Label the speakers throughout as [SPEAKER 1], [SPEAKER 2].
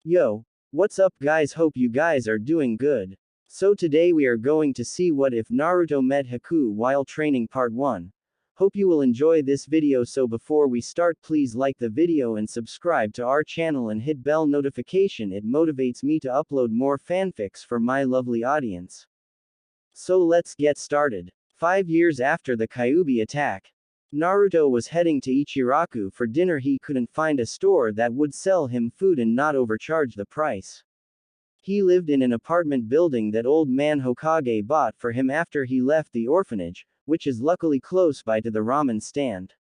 [SPEAKER 1] Yo, what's up guys, hope you guys are doing good. So today we are going to see what if Naruto met Haku while training part 1. Hope you will enjoy this video, so before we start please like the video and subscribe to our channel and hit bell notification, it motivates me to upload more fanfics for my lovely audience. So let's get started. 5 years after the Kyuubi attack, Naruto was heading to Ichiraku for dinner. He couldn't find a store that would sell him food and not overcharge the price. He lived in an apartment building that old man Hokage bought for him after he left the orphanage, which is luckily close by to the ramen stand.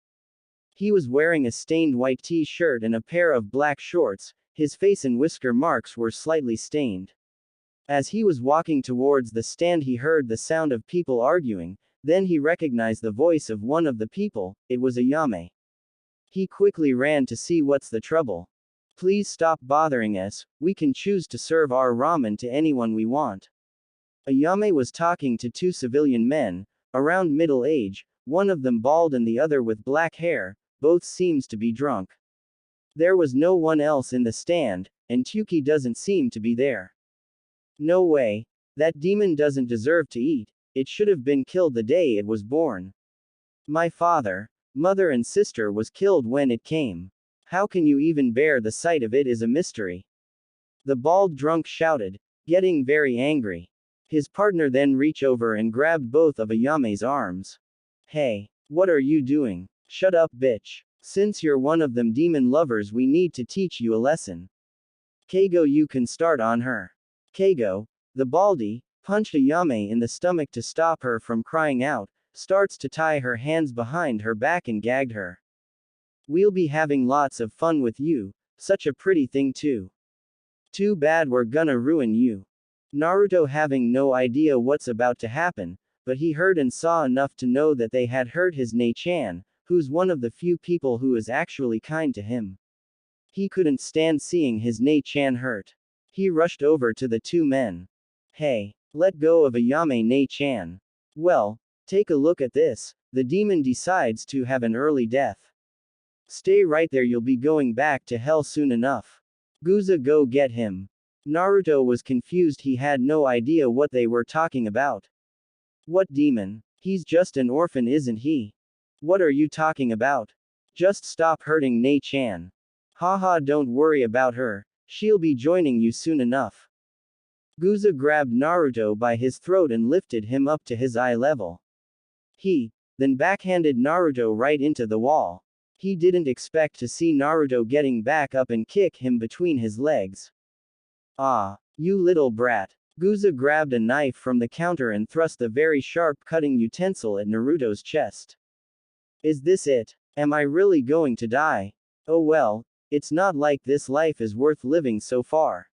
[SPEAKER 1] He was wearing a stained white t-shirt and a pair of black shorts. His face and whisker marks were slightly stained. As he was walking towards the stand, he heard the sound of people arguing. Then he recognized the voice of one of the people. It was Ayame. He quickly ran to see what's the trouble. Please stop bothering us, we can choose to serve our ramen to anyone we want. Ayame was talking to two civilian men, around middle age, one of them bald and the other with black hair. Both seems to be drunk. There was no one else in the stand, and Tuki doesn't seem to be there. No way. That demon doesn't deserve to eat. It should have been killed the day it was born. My father, mother and sister was killed when it came. How can you even bear the sight of it is a mystery. The bald drunk shouted, getting very angry. His partner then reached over and grabbed both of Ayame's arms. Hey, what are you doing? Shut up, bitch. Since you're one of them demon lovers, we need to teach you a lesson. Keigo, you can start on her. Keigo, the baldy, punched Ayame in the stomach to stop her from crying out, starts to tie her hands behind her back and gagged her. We'll be having lots of fun with you, such a pretty thing too. Too bad we're gonna ruin you. Naruto having no idea what's about to happen, but he heard and saw enough to know that they had hurt his Nei-chan, who's one of the few people who is actually kind to him. He couldn't stand seeing his Nei-chan hurt. He rushed over to the two men. Hey, let go of Ayame Nei-chan. Well, take a look at this. The demon decides to have an early death. Stay right there, you'll be going back to hell soon enough. Guza, go get him. Naruto was confused, he had no idea what they were talking about. What demon? He's just an orphan, isn't he? What are you talking about? Just stop hurting Nei-chan. Haha, don't worry about her. She'll be joining you soon enough. Guza grabbed Naruto by his throat and lifted him up to his eye level. He then backhanded Naruto right into the wall. He didn't expect to see Naruto getting back up and kick him between his legs. Ah, you little brat. Guza grabbed a knife from the counter and thrust the very sharp cutting utensil at Naruto's chest. Is this it? Am I really going to die? Oh well, it's not like this life is worth living so far.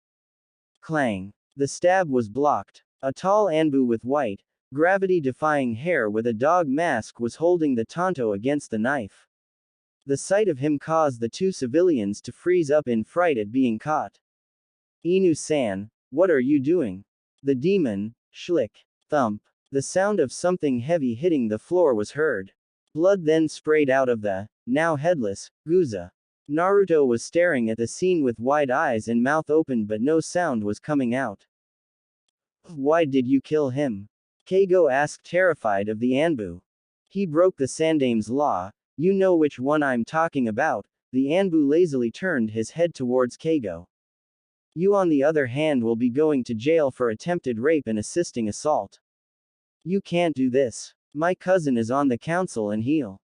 [SPEAKER 1] Clang. The stab was blocked. A tall Anbu with white, gravity-defying hair with a dog mask was holding the Tonto against the knife. The sight of him caused the two civilians to freeze up in fright at being caught. Inu-san, what are you doing? The demon, schlick, thump. The sound of something heavy hitting the floor was heard. Blood then sprayed out of the, now headless, Guza. Naruto was staring at the scene with wide eyes and mouth open, but no sound was coming out. Why did you kill him? Keigo asked, terrified of the Anbu. He broke the Sandame's law. You know which one I'm talking about. The Anbu lazily turned his head towards Keigo. You on the other hand will be going to jail for attempted rape and assisting assault. You can't do this. My cousin is on the council and he'll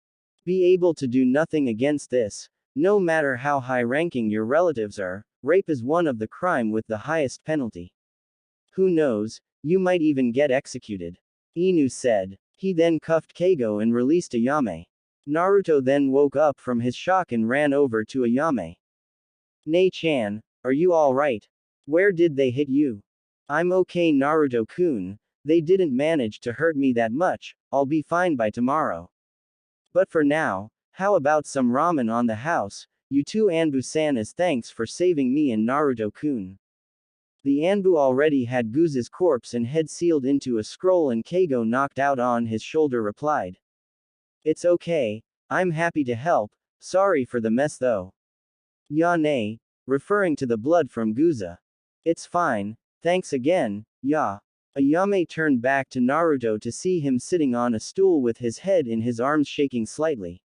[SPEAKER 1] be able to do nothing against this. No matter how high-ranking your relatives are, rape is one of the crime with the highest penalty. Who knows, you might even get executed. Inu said. He then cuffed Keigo and released Ayame. Naruto then woke up from his shock and ran over to Ayame. Nei-chan, are you alright? Where did they hit you? I'm okay, Naruto-kun. They didn't manage to hurt me that much. I'll be fine by tomorrow. But for now, how about some ramen on the house? You too, Anbu-san, as thanks for saving me and Naruto-kun. The Anbu already had Guza's corpse and head sealed into a scroll, and Keigo, knocked out on his shoulder, replied. It's okay, I'm happy to help, sorry for the mess though. Yane, referring to the blood from Guza. It's fine, thanks again, ya. Ayame turned back to Naruto to see him sitting on a stool with his head in his arms shaking slightly.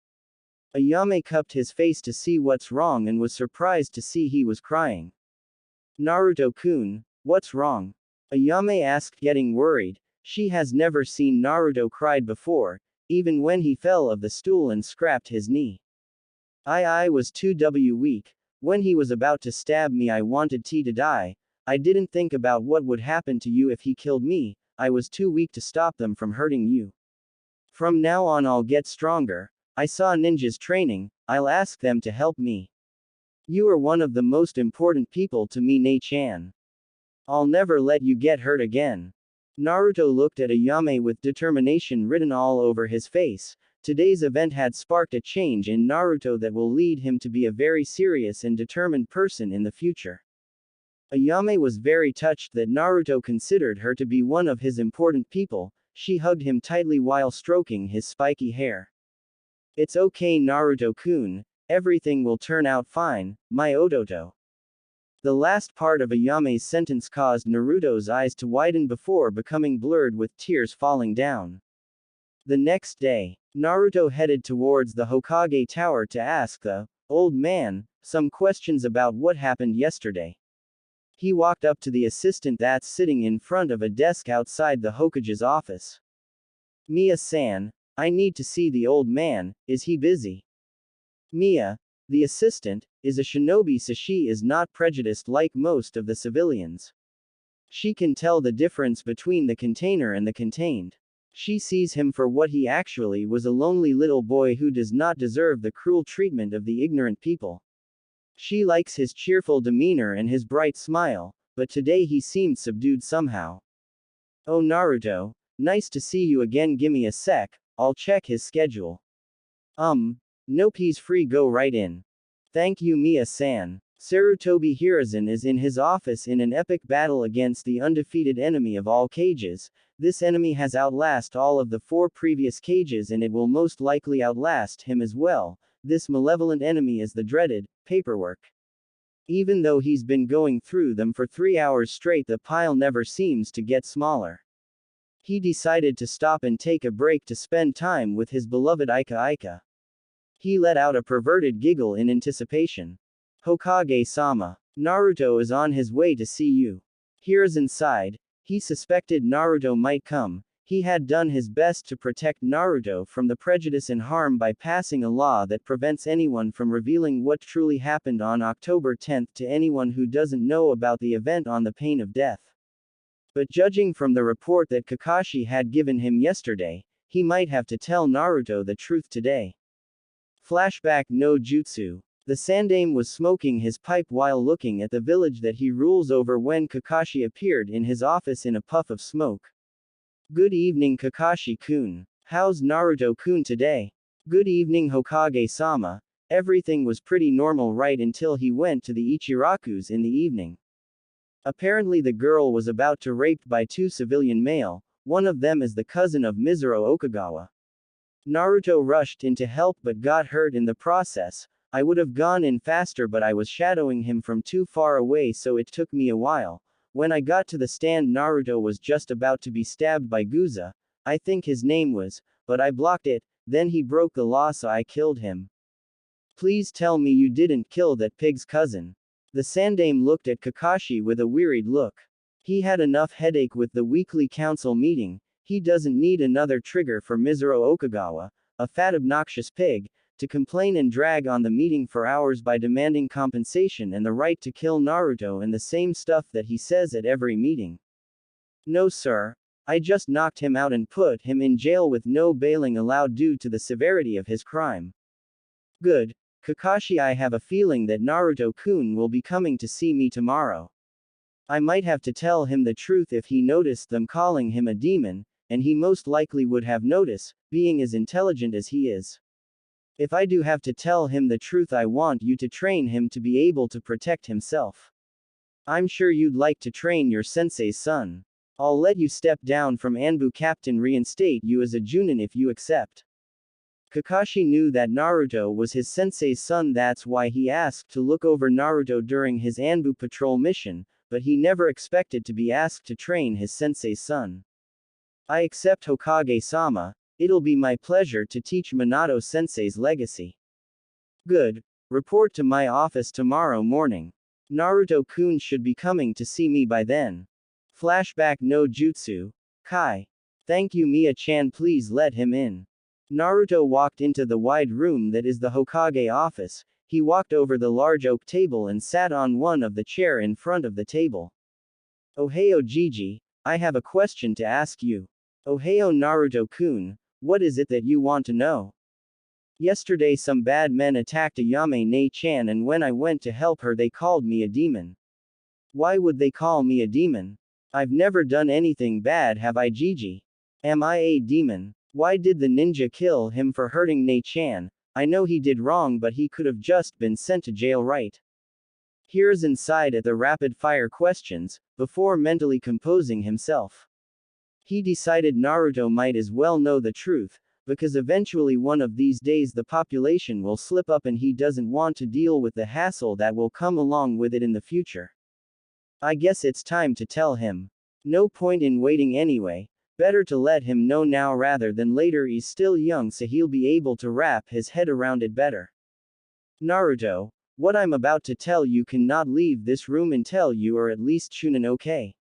[SPEAKER 1] Ayame cupped his face to see what's wrong and was surprised to see he was crying. Naruto-kun, what's wrong? Ayame asked, getting worried. She has never seen Naruto cried before, even when he fell off the stool and scraped his knee. I was too weak. When he was about to stab me, I wanted to die. I didn't think about what would happen to you if he killed me. I was too weak to stop them from hurting you. From now on, I'll get stronger. I saw ninjas training, I'll ask them to help me. You are one of the most important people to me, Ne-chan. I'll never let you get hurt again. Naruto looked at Ayame with determination written all over his face. Today's event had sparked a change in Naruto that will lead him to be a very serious and determined person in the future. Ayame was very touched that Naruto considered her to be one of his important people. She hugged him tightly while stroking his spiky hair. It's okay, Naruto-kun, everything will turn out fine, my Ototo. The last part of Ayame's sentence caused Naruto's eyes to widen before becoming blurred with tears falling down. The next day, Naruto headed towards the Hokage Tower to ask the old man some questions about what happened yesterday. He walked up to the assistant that's sitting in front of a desk outside the Hokage's office. Mia-san, I need to see the old man, is he busy? Mia, the assistant, is a shinobi, so she is not prejudiced like most of the civilians. She can tell the difference between the container and the contained. She sees him for what he actually was, a lonely little boy who does not deserve the cruel treatment of the ignorant people. She likes his cheerful demeanor and his bright smile, but today he seemed subdued somehow. Oh Naruto, nice to see you again, gimme a sec, I'll check his schedule. No peas free, go right in. Thank you, Mia-san. Sarutobi Hiruzen is in his office in an epic battle against the undefeated enemy of all cages. This enemy has outlasted all of the 4 previous cages and it will most likely outlast him as well. This malevolent enemy is the dreaded paperwork. Even though he's been going through them for 3 hours straight, the pile never seems to get smaller. He decided to stop and take a break to spend time with his beloved Ika. He let out a perverted giggle in anticipation. Hokage-sama, Naruto is on his way to see you. Hiruzen sighed. He suspected Naruto might come. He had done his best to protect Naruto from the prejudice and harm by passing a law that prevents anyone from revealing what truly happened on October 10th to anyone who doesn't know about the event on the pain of death. But judging from the report that Kakashi had given him yesterday, he might have to tell Naruto the truth today. Flashback no jutsu. The Sandaime was smoking his pipe while looking at the village that he rules over when Kakashi appeared in his office in a puff of smoke. Good evening, Kakashi-kun. How's Naruto-kun today? Good evening, Hokage-sama. Everything was pretty normal right until he went to the Ichirakus in the evening. Apparently the girl was about to raped by 2 civilian male, one of them is the cousin of Mizuru Okagawa. Naruto rushed in to help but got hurt in the process. I would have gone in faster but I was shadowing him from too far away, so it took me a while. When I got to the stand, Naruto was just about to be stabbed by Guza. I think his name was, but I blocked it, then he broke the law so I killed him. Please tell me you didn't kill that pig's cousin. The Sandaime looked at Kakashi with a wearied look. He had enough headache with the weekly council meeting. He doesn't need another trigger for Mizuru Okagawa, a fat obnoxious pig, to complain and drag on the meeting for hours by demanding compensation and the right to kill Naruto and the same stuff that he says at every meeting. No sir. I just knocked him out and put him in jail with no bailing allowed due to the severity of his crime. Good. Kakashi, I have a feeling that Naruto-kun will be coming to see me tomorrow. I might have to tell him the truth if he noticed them calling him a demon, and he most likely would have noticed, being as intelligent as he is. If I do have to tell him the truth, I want you to train him to be able to protect himself. I'm sure you'd like to train your sensei's son. I'll let you step down from Anbu captain, reinstate you as a Junin if you accept. Kakashi knew that Naruto was his sensei's son, that's why he asked to look over Naruto during his Anbu patrol mission, but he never expected to be asked to train his sensei's son. I accept Hokage-sama, it'll be my pleasure to teach Minato-sensei's legacy. Good. Report to my office tomorrow morning. Naruto-kun should be coming to see me by then. Flashback no jutsu. Kai. Thank you Mia-chan, please let him in. Naruto walked into the wide room that is the Hokage office. He walked over the large oak table and sat on one of the chair in front of the table. Ohio Gigi, I have a question to ask you. Ohio Naruto-kun, what is it that you want to know? Yesterday some bad men attacked Ayame Ne-chan and when I went to help her they called me a demon. Why would they call me a demon? I've never done anything bad, have I, Gigi? Am I a demon? Why did the ninja kill him for hurting Ne-chan? I know he did wrong, but he could have just been sent to jail, right? Hiruzen sighed at the rapid-fire questions, before mentally composing himself. He decided Naruto might as well know the truth, because eventually one of these days the population will slip up and he doesn't want to deal with the hassle that will come along with it in the future. I guess it's time to tell him. No point in waiting anyway. Better to let him know now rather than later. He's still young, so he'll be able to wrap his head around it better. Naruto, what I'm about to tell you cannot leave this room until you are at least Chunin, okay?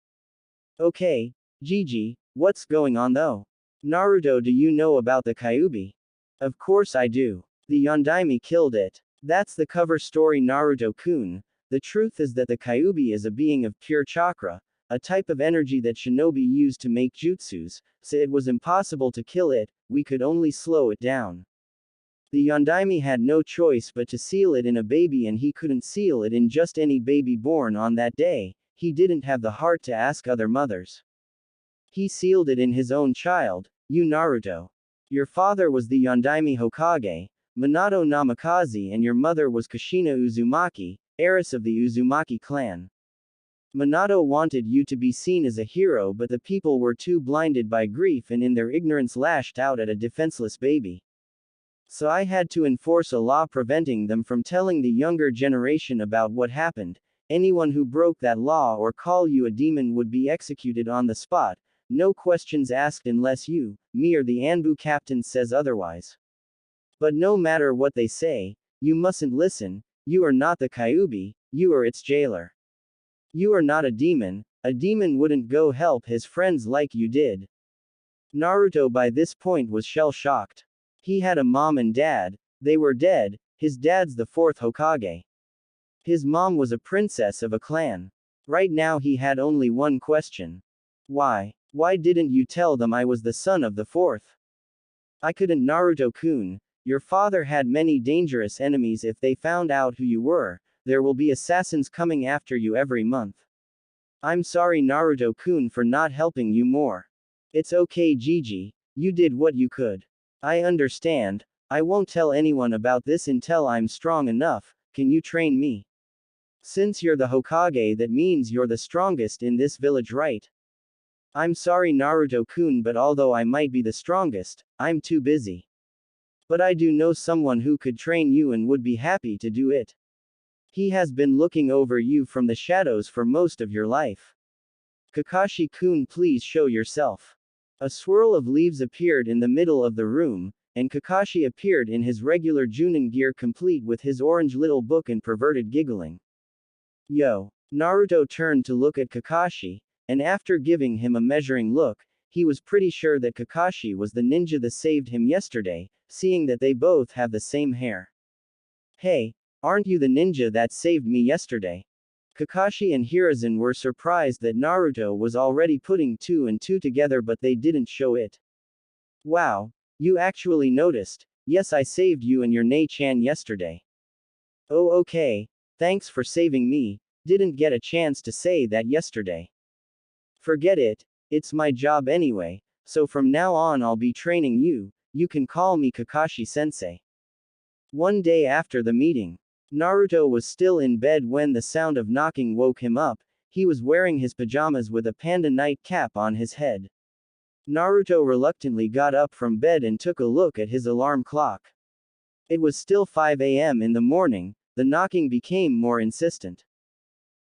[SPEAKER 1] Okay, Gigi, what's going on though? Naruto, do you know about the Kyuubi? Of course I do. The Yondaime killed it. That's the cover story, Naruto-kun. The truth is that the Kyuubi is a being of pure chakra, a type of energy that shinobi use to make jutsus, so it was impossible to kill it, we could only slow it down. The Yondaime had no choice but to seal it in a baby, and he couldn't seal it in just any baby born on that day. He didn't have the heart to ask other mothers. He sealed it in his own child, you Naruto. Your father was the Yondaime Hokage, Minato Namikaze, and your mother was Kushina Uzumaki, heiress of the Uzumaki clan. Minato wanted you to be seen as a hero, but the people were too blinded by grief and in their ignorance lashed out at a defenseless baby. So I had to enforce a law preventing them from telling the younger generation about what happened. Anyone who broke that law or call you a demon would be executed on the spot, no questions asked unless you, me or the Anbu captain says otherwise. But no matter what they say, you mustn't listen. You are not the Kyuubi, you are its jailer. You are not a demon wouldn't go help his friends like you did. Naruto by this point was shell-shocked. He had a mom and dad, they were dead, his dad's the fourth Hokage. His mom was a princess of a clan. Right now he had only one question. Why? Why didn't you tell them I was the son of the fourth? I couldn't, Naruto-kun. Your father had many dangerous enemies. If they found out who you were, there will be assassins coming after you every month. I'm sorry Naruto-kun for not helping you more. It's okay Gigi, you did what you could. I understand, I won't tell anyone about this until I'm strong enough. Can you train me? Since you're the Hokage, that means you're the strongest in this village, right? I'm sorry Naruto-kun, but although I might be the strongest, I'm too busy. But I do know someone who could train you and would be happy to do it. He has been looking over you from the shadows for most of your life. Kakashi-kun, please show yourself. A swirl of leaves appeared in the middle of the room, and Kakashi appeared in his regular Junin gear complete with his orange little book and perverted giggling. Yo! Naruto turned to look at Kakashi, and after giving him a measuring look, he was pretty sure that Kakashi was the ninja that saved him yesterday, seeing that they both have the same hair. Hey, aren't you the ninja that saved me yesterday? Kakashi and Hiruzen were surprised that Naruto was already putting two and two together, but they didn't show it. Wow, you actually noticed. Yes, I saved you and your Ne-chan yesterday. Oh okay, thanks for saving me, didn't get a chance to say that yesterday. Forget it, it's my job anyway, so from now on I'll be training you, you can call me Kakashi-sensei. One day after the meeting, Naruto was still in bed when the sound of knocking woke him up. He was wearing his pajamas with a panda night cap on his head. Naruto reluctantly got up from bed and took a look at his alarm clock. It was still 5 a.m. in the morning, the knocking became more insistent.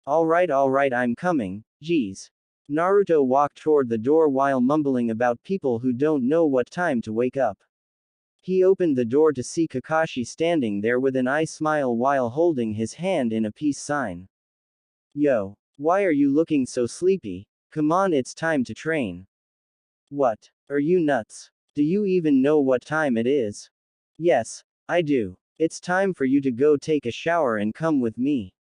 [SPEAKER 1] Alright, I'm coming, geez. Naruto walked toward the door while mumbling about people who don't know what time to wake up. He opened the door to see Kakashi standing there with an eye smile while holding his hand in a peace sign. Yo, why are you looking so sleepy? Come on, it's time to train. What? Are you nuts? Do you even know what time it is? Yes, I do. It's time for you to go take a shower and come with me.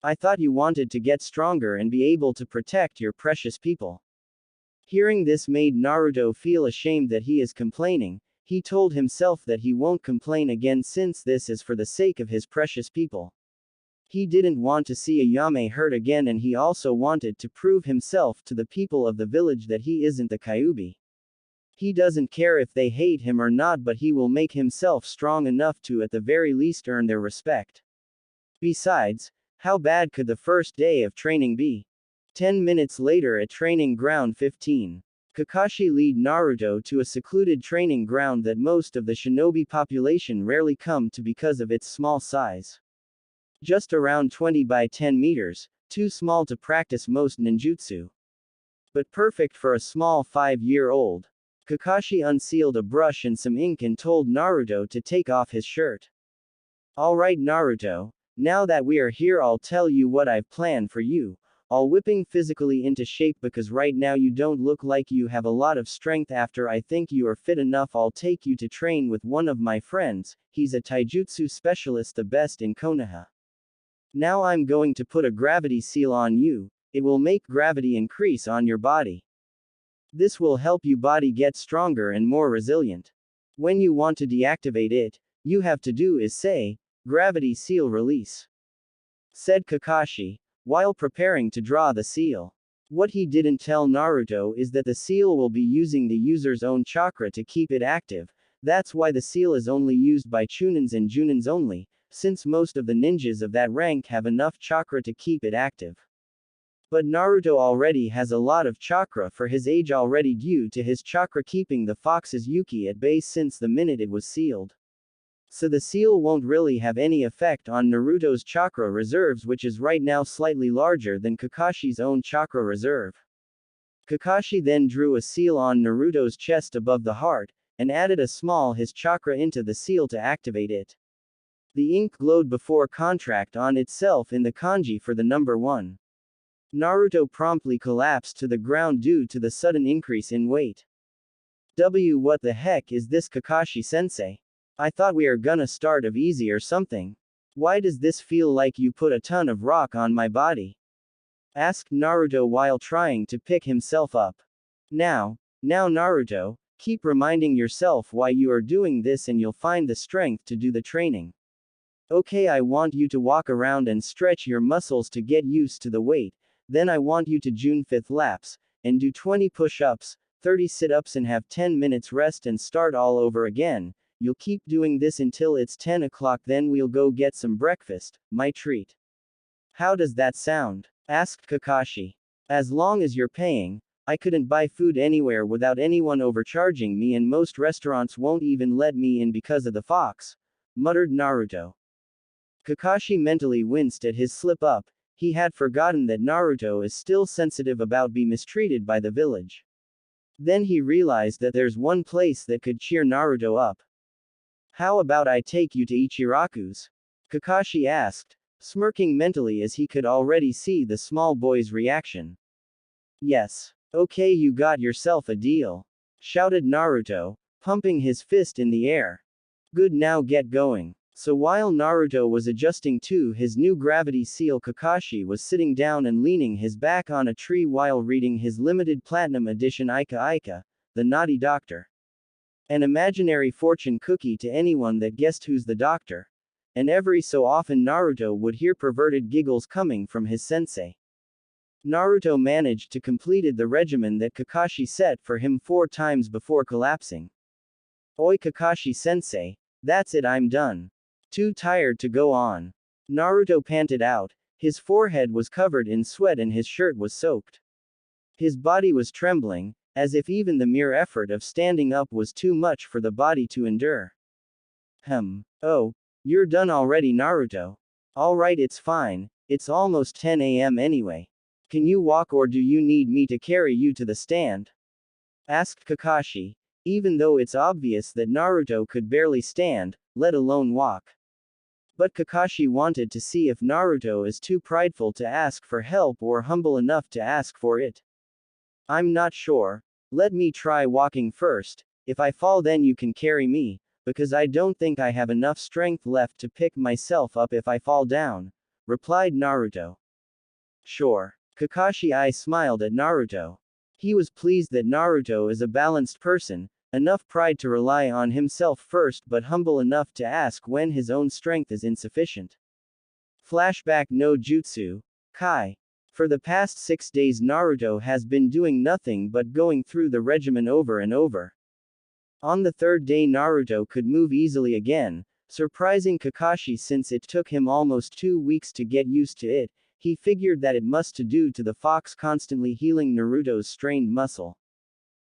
[SPEAKER 1] I thought you wanted to get stronger and be able to protect your precious people. Hearing this made Naruto feel ashamed that he is complaining. He told himself that he won't complain again since this is for the sake of his precious people. He didn't want to see Ayame hurt again, and he also wanted to prove himself to the people of the village that he isn't the Kyuubi. He doesn't care if they hate him or not, but he will make himself strong enough to at the very least earn their respect. Besides, how bad could the first day of training be? 10 minutes later at Training Ground 15. Kakashi led Naruto to a secluded training ground that most of the shinobi population rarely come to because of its small size. Just around 20 by 10 meters, too small to practice most ninjutsu. But perfect for a small 5-year-old. Kakashi unsealed a brush and some ink and told Naruto to take off his shirt. Alright Naruto, now that we are here I'll tell you what I've planned for you. I'll whipping physically into shape because right now you don't look like you have a lot of strength. After I think you are fit enough I'll take you to train with one of my friends, he's a taijutsu specialist, the best in Konoha. Now I'm going to put a gravity seal on you, it will make gravity increase on your body. This will help your body get stronger and more resilient. When you want to deactivate it, you have to do is say, gravity seal release. Said Kakashi, while preparing to draw the seal. What he didn't tell Naruto is that the seal will be using the user's own chakra to keep it active. That's why the seal is only used by Chunins and Junins only, since most of the ninjas of that rank have enough chakra to keep it active. But Naruto already has a lot of chakra for his age already due to his chakra keeping the fox's Yuki at bay since the minute it was sealed. So the seal won't really have any effect on Naruto's chakra reserves, which is right now slightly larger than Kakashi's own chakra reserve. Kakashi then drew a seal on Naruto's chest above the heart, and added a small his chakra into the seal to activate it. The ink glowed before contract on itself in the kanji for the number 1. Naruto promptly collapsed to the ground due to the sudden increase in weight. What the heck is this, Kakashi-sensei? I thought we are gonna start of easy or something. Why does this feel like you put a ton of rock on my body? Asked Naruto while trying to pick himself up. Now Naruto, keep reminding yourself why you are doing this and you'll find the strength to do the training. Okay, I want you to walk around and stretch your muscles to get used to the weight, then I want you to June 5th laps, and do 20 push-ups, 30 sit-ups and have 10 minutes rest and start all over again. You'll keep doing this until it's 10 o'clock, then we'll go get some breakfast, my treat. How does that sound? Asked Kakashi. As long as you're paying, I couldn't buy food anywhere without anyone overcharging me, and most restaurants won't even let me in because of the fox, muttered Naruto. Kakashi mentally winced at his slip-up. He had forgotten that Naruto is still sensitive about being mistreated by the village. Then he realized that there's one place that could cheer Naruto up. How about I take you to Ichiraku's? Kakashi asked, smirking mentally as he could already see the small boy's reaction. Yes. Okay, you got yourself a deal, shouted Naruto, pumping his fist in the air. Good, now get going. So while Naruto was adjusting to his new gravity seal, Kakashi was sitting down and leaning his back on a tree while reading his limited platinum edition Ika Ika, the Naughty Doctor. An imaginary fortune cookie to anyone that guessed who's the doctor. And every so often Naruto would hear perverted giggles coming from his sensei. Naruto managed to completed the regimen that Kakashi set for him 4 times before collapsing. Oi Kakashi-sensei, that's it, I'm done. Too tired to go on. Naruto panted out. His forehead was covered in sweat and his shirt was soaked. His body was trembling, as if even the mere effort of standing up was too much for the body to endure. Oh, you're done already, Naruto. Alright, it's fine, it's almost 10 a.m. anyway. Can you walk or do you need me to carry you to the stand? Asked Kakashi, even though it's obvious that Naruto could barely stand, let alone walk. But Kakashi wanted to see if Naruto is too prideful to ask for help or humble enough to ask for it. I'm not sure. Let me try walking first. If I fall, then you can carry me, because I don't think I have enough strength left to pick myself up if I fall down, replied Naruto. Sure. Kakashi smiled at Naruto. He was pleased that Naruto is a balanced person, enough pride to rely on himself first but humble enough to ask when his own strength is insufficient. Flashback no Jutsu. Kai. For the past 6 days Naruto has been doing nothing but going through the regimen over and over. On the third day Naruto could move easily again, surprising Kakashi since it took him almost 2 weeks to get used to it. He figured that it must to do to the fox constantly healing Naruto's strained muscle.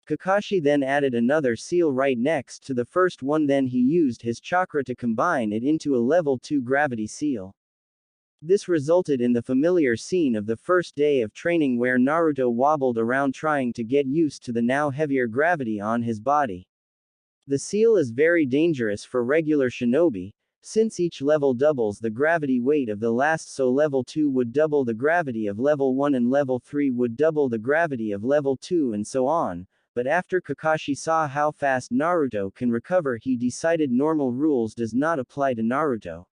[SPEAKER 1] Kakashi then added another seal right next to the first one, then he used his chakra to combine it into a level 2 gravity seal. This resulted in the familiar scene of the first day of training where Naruto wobbled around trying to get used to the now heavier gravity on his body. The seal is very dangerous for regular shinobi, since each level doubles the gravity weight of the last, so level 2 would double the gravity of level 1 and level 3 would double the gravity of level 2 and so on. But after Kakashi saw how fast Naruto can recover, he decided normal rules does not apply to Naruto.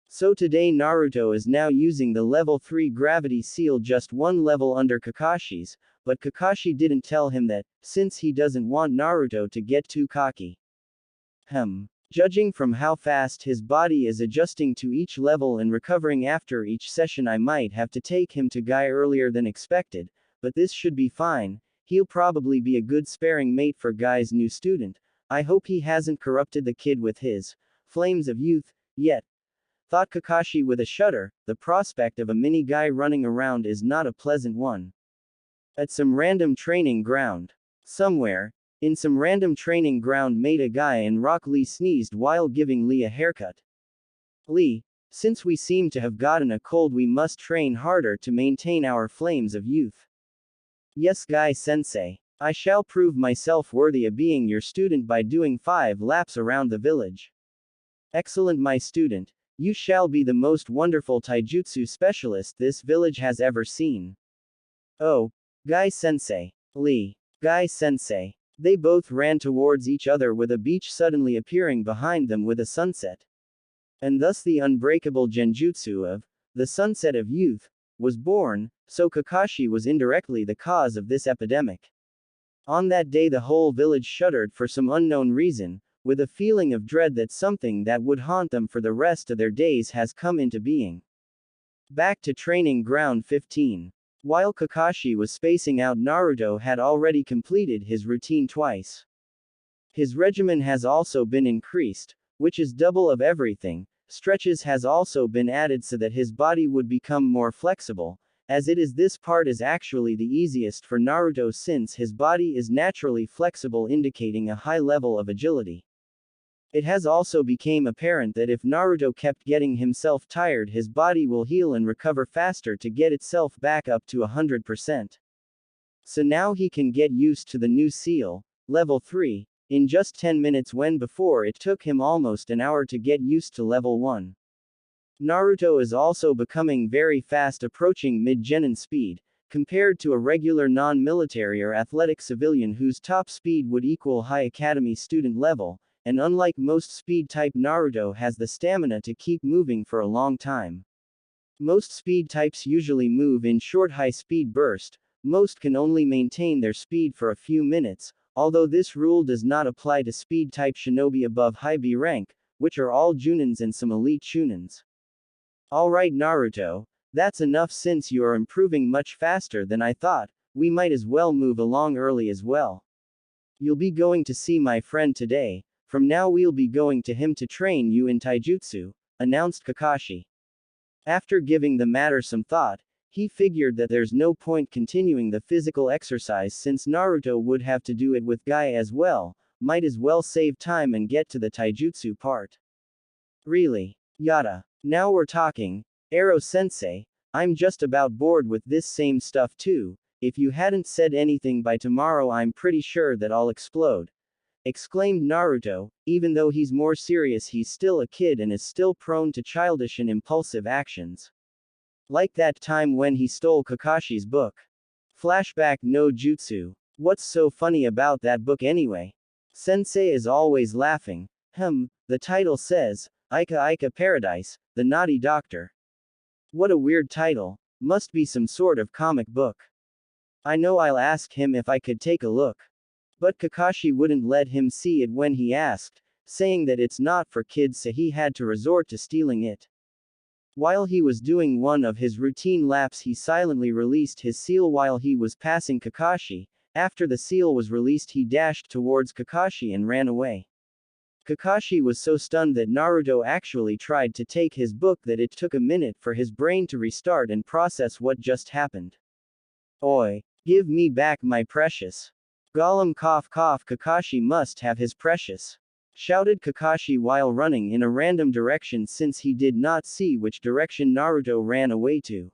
[SPEAKER 1] So today Naruto is now using the level 3 gravity seal just one level under Kakashi's, but Kakashi didn't tell him that, since he doesn't want Naruto to get too cocky. Judging from how fast his body is adjusting to each level and recovering after each session, I might have to take him to Guy earlier than expected, but this should be fine. He'll probably be a good sparring mate for Guy's new student. I hope he hasn't corrupted the kid with his flames of youth yet, thought Kakashi with a shudder. The prospect of a mini Guy running around is not a pleasant one. At some random training ground. Somewhere, in some random training ground, Meta Guy and Rock Lee sneezed while giving Lee a haircut. Lee, since we seem to have gotten a cold, we must train harder to maintain our flames of youth. Yes, Guy-sensei. I shall prove myself worthy of being your student by doing 5 laps around the village. Excellent, my student. You shall be the most wonderful taijutsu specialist this village has ever seen. Oh, Guy-sensei. Lee. Guy-sensei. They both ran towards each other with a beach suddenly appearing behind them with a sunset. And thus the unbreakable genjutsu of the sunset of youth was born, so Kakashi was indirectly the cause of this epidemic. On that day the whole village shuddered for some unknown reason, with a feeling of dread that something that would haunt them for the rest of their days has come into being. Back to training ground 15. While Kakashi was spacing out, Naruto had already completed his routine twice. His regimen has also been increased, which is double of everything. Stretches has also been added so that his body would become more flexible, as it is this part is actually the easiest for Naruto since his body is naturally flexible, indicating a high level of agility. It has also become apparent that if Naruto kept getting himself tired, his body will heal and recover faster to get itself back up to 100%. So now he can get used to the new seal, level 3, in just 10 minutes when before it took him almost an hour to get used to level 1. Naruto is also becoming very fast, approaching mid-genin speed, compared to a regular non-military or athletic civilian whose top speed would equal high academy student level. And unlike most speed type, Naruto has the stamina to keep moving for a long time. Most speed types usually move in short high speed bursts. Most can only maintain their speed for a few minutes, although this rule does not apply to speed type shinobi above high B rank, which are all Junins and some elite Shunins. Alright Naruto, that's enough. Since you are improving much faster than I thought, we might as well move along early as well. You'll be going to see my friend today. From now we'll be going to him to train you in taijutsu, announced Kakashi. After giving the matter some thought, He figured that there's no point continuing the physical exercise since Naruto would have to do it with Guy as well, might as well save time and get to the taijutsu part. Really? Yada. Now we're talking. Ero-sensei, I'm just about bored with this same stuff too. If you hadn't said anything by tomorrow I'm pretty sure that I'll explode. Exclaimed Naruto. Even though he's more serious, he's still a kid and is still prone to childish and impulsive actions. Like that time when he stole Kakashi's book. Flashback no Jutsu. What's so funny about that book anyway? Sensei is always laughing. The title says, Ika Ika Paradise, the Naughty Doctor. What a weird title. Must be some sort of comic book. I know I'll ask him if I could take a look. But Kakashi wouldn't let him see it when he asked, saying that it's not for kids, so he had to resort to stealing it. While he was doing one of his routine laps, he silently released his seal while he was passing Kakashi. After the seal was released, he dashed towards Kakashi and ran away. Kakashi was so stunned that Naruto actually tried to take his book that it took a minute for his brain to restart and process what just happened. Oi! Give me back my precious. Gollum cough cough, Kakashi must have his precious. Shouted Kakashi while running in a random direction since he did not see which direction Naruto ran away to.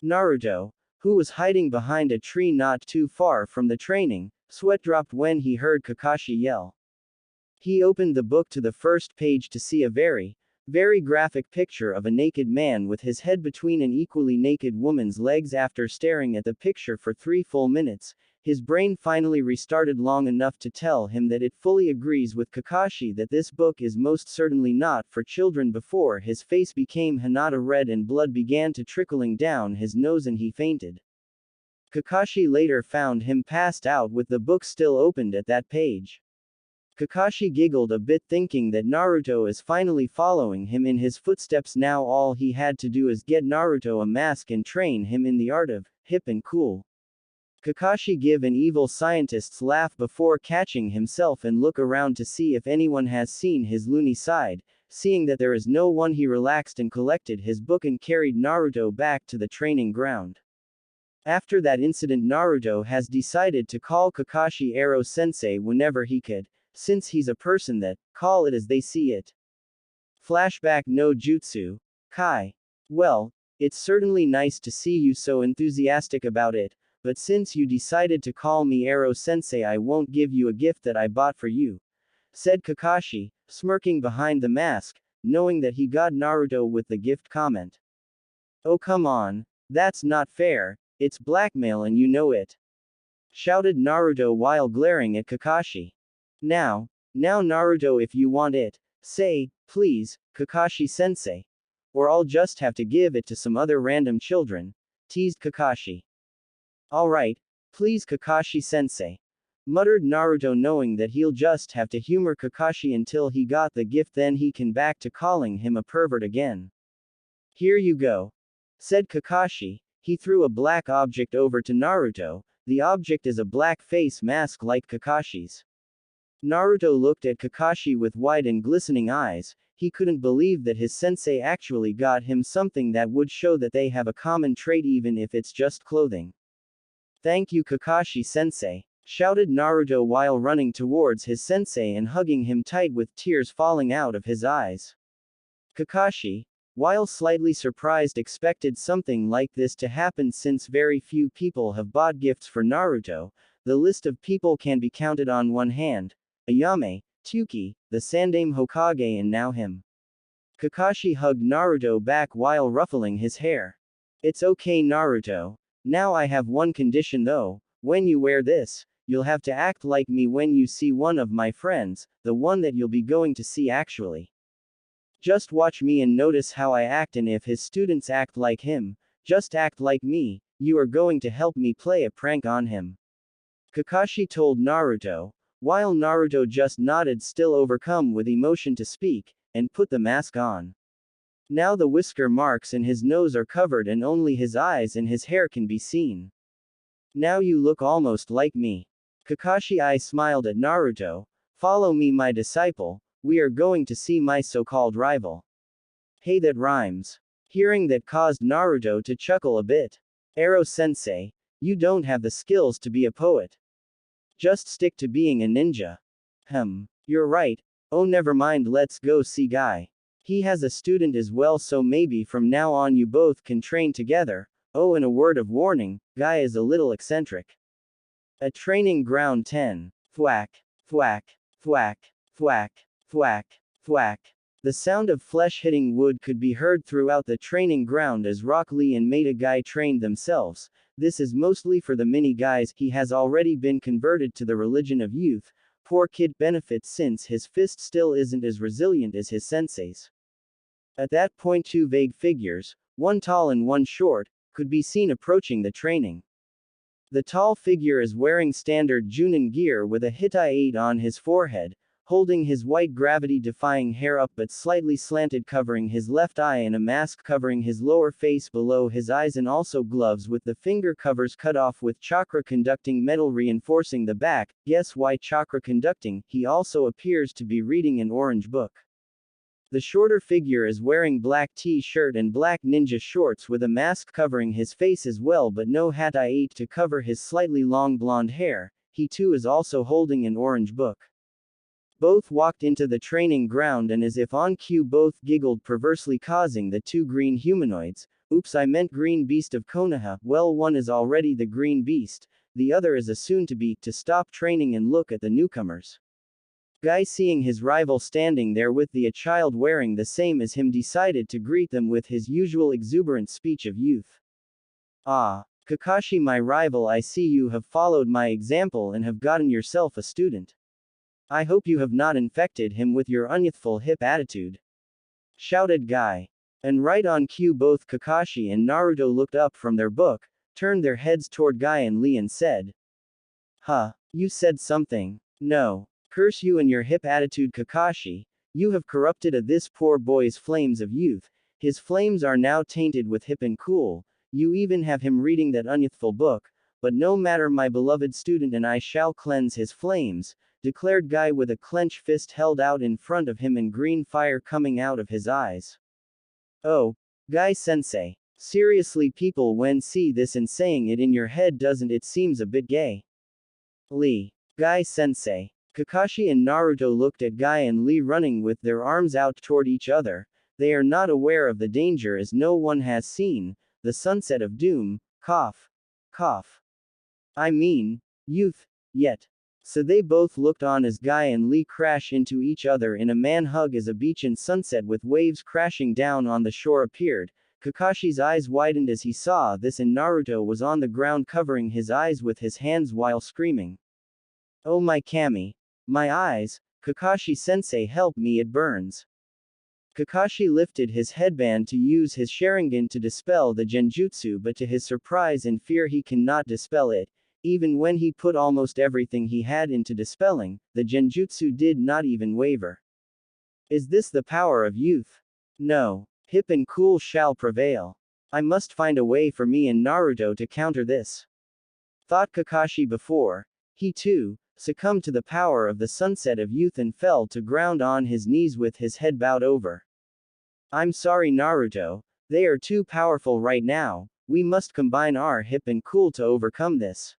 [SPEAKER 1] Naruto, who was hiding behind a tree not too far from the training, sweat dropped when he heard Kakashi yell. He opened the book to the first page to see a very graphic picture of a naked man with his head between an equally naked woman's legs. After staring at the picture for 3 full minutes, his brain finally restarted long enough to tell him that it fully agrees with Kakashi that this book is most certainly not for children. Before his face became Hinata red and blood began to trickling down his nose and he fainted. Kakashi later found him passed out with the book still opened at that page. Kakashi giggled a bit thinking that Naruto is finally following him in his footsteps. Now all he had to do is get Naruto a mask and train him in the art of hip and cool. Kakashi give an evil scientist's laugh before catching himself and look around to see if anyone has seen his loony side. Seeing that there is no one, he relaxed and collected his book and carried Naruto back to the training ground. After that incident, Naruto has decided to call Kakashi Ero-sensei whenever he could, since he's a person that call it as they see it. Flashback no Jutsu. Kai. Well, it's certainly nice to see you so enthusiastic about it, but since you decided to call me Ero-sensei, I won't give you a gift that I bought for you, said Kakashi, smirking behind the mask, knowing that he got Naruto with the gift comment. Oh come on, that's not fair, it's blackmail and you know it, shouted Naruto while glaring at Kakashi. Now Naruto, if you want it, say, please, Kakashi-sensei. Or I'll just have to give it to some other random children, teased Kakashi. Alright, please Kakashi-sensei, muttered Naruto, knowing that he'll just have to humor Kakashi until he got the gift, then he can back to calling him a pervert again. Here you go, said Kakashi. He threw a black object over to Naruto. The object is a black face mask like Kakashi's. Naruto looked at Kakashi with wide and glistening eyes. He couldn't believe that his sensei actually got him something that would show that they have a common trait, even if it's just clothing. Thank you Kakashi-sensei, shouted Naruto while running towards his sensei and hugging him tight with tears falling out of his eyes. Kakashi, while slightly surprised, expected something like this to happen since very few people have bought gifts for Naruto. The list of people can be counted on one hand. Ayame, Tuki, the Sandaime Hokage, and now him. Kakashi hugged Naruto back while ruffling his hair. It's okay Naruto. Now I have one condition though. When you wear this, you'll have to act like me when you see one of my friends, the one that you'll be going to see actually. Just watch me and notice how I act, and if his students act like him, just act like me. You are going to help me play a prank on him. Kakashi told Naruto, while Naruto just nodded, still overcome with emotion to speak, and put the mask on. Now the whisker marks in his nose are covered and only his eyes and his hair can be seen. Now you look almost like me. Kakashi I smiled at Naruto. Follow me my disciple, we are going to see my so-called rival. Hey, that rhymes. Hearing that caused Naruto to chuckle a bit. Ero-sensei, you don't have the skills to be a poet. Just stick to being a ninja. You're right. Oh, never mind, let's go see Guy. He has a student as well, so maybe from now on you both can train together. Oh, and a word of warning, Guy is a little eccentric. At training ground 10. Thwack, thwack, thwack, thwack, thwack, thwack. The sound of flesh hitting wood could be heard throughout the training ground as Rock Lee and Meta Guy trained themselves. This is mostly for the mini guys. He has already been converted to the religion of youth. Poor kid benefits since his fist still isn't as resilient as his sensei's. At that point, two vague figures, one tall and one short, could be seen approaching the training. The tall figure is wearing standard Junin gear with a Hitai 8 on his forehead, holding his white gravity-defying hair up but slightly slanted covering his left eye and a mask covering his lower face below his eyes, and also gloves with the finger covers cut off with chakra-conducting metal reinforcing the back. Guess why chakra-conducting? He also appears to be reading an orange book. The shorter figure is wearing black t-shirt and black ninja shorts with a mask covering his face as well but no Hitai 8 to cover his slightly long blonde hair. He too is also holding an orange book. Both walked into the training ground and as if on cue both giggled perversely, causing the two green humanoids, oops, I meant green beast of Konoha, well, one is already the green beast, the other is a soon-to-be, to stop training and look at the newcomers. Guy, seeing his rival standing there with a child wearing the same as him, decided to greet them with his usual exuberant speech of youth. Ah, Kakashi, my rival, I see you have followed my example and have gotten yourself a student. I hope you have not infected him with your unyouthful hip attitude. Shouted Guy. And right on cue both Kakashi and Naruto looked up from their book, turned their heads toward Guy and Lee and said, "Huh, you said something. No. Curse you and your hip attitude, Kakashi. You have corrupted this poor boy's flames of youth. His flames are now tainted with hip and cool. You even have him reading that unyouthful book. But no matter, my beloved student, and I shall cleanse his flames," declared Guy with a clenched fist held out in front of him and green fire coming out of his eyes. Oh, Guy-sensei. Seriously, people when see this and saying it in your head, doesn't it seems a bit gay? Lee. Guy-sensei. Kakashi and Naruto looked at Guy and Lee running with their arms out toward each other. They are not aware of the danger as no one has seen the sunset of doom, cough, cough. I mean, youth, yet. So they both looked on as Guy and Lee crash into each other in a man-hug as a beach in sunset with waves crashing down on the shore appeared. Kakashi's eyes widened as he saw this, and Naruto was on the ground covering his eyes with his hands while screaming. Oh my Kami. My eyes, Kakashi-sensei, help me, it burns. Kakashi lifted his headband to use his Sharingan to dispel the genjutsu, but to his surprise and fear he cannot dispel it. Even when he put almost everything he had into dispelling, the genjutsu did not even waver. Is this the power of youth? No. Hip and cool shall prevail. I must find a way for me and Naruto to counter this. Thought Kakashi before he too succumbed to the power of the sunset of youth and fell to ground on his knees with his head bowed over. I'm sorry, Naruto. They are too powerful right now. We must combine our hip and cool to overcome this.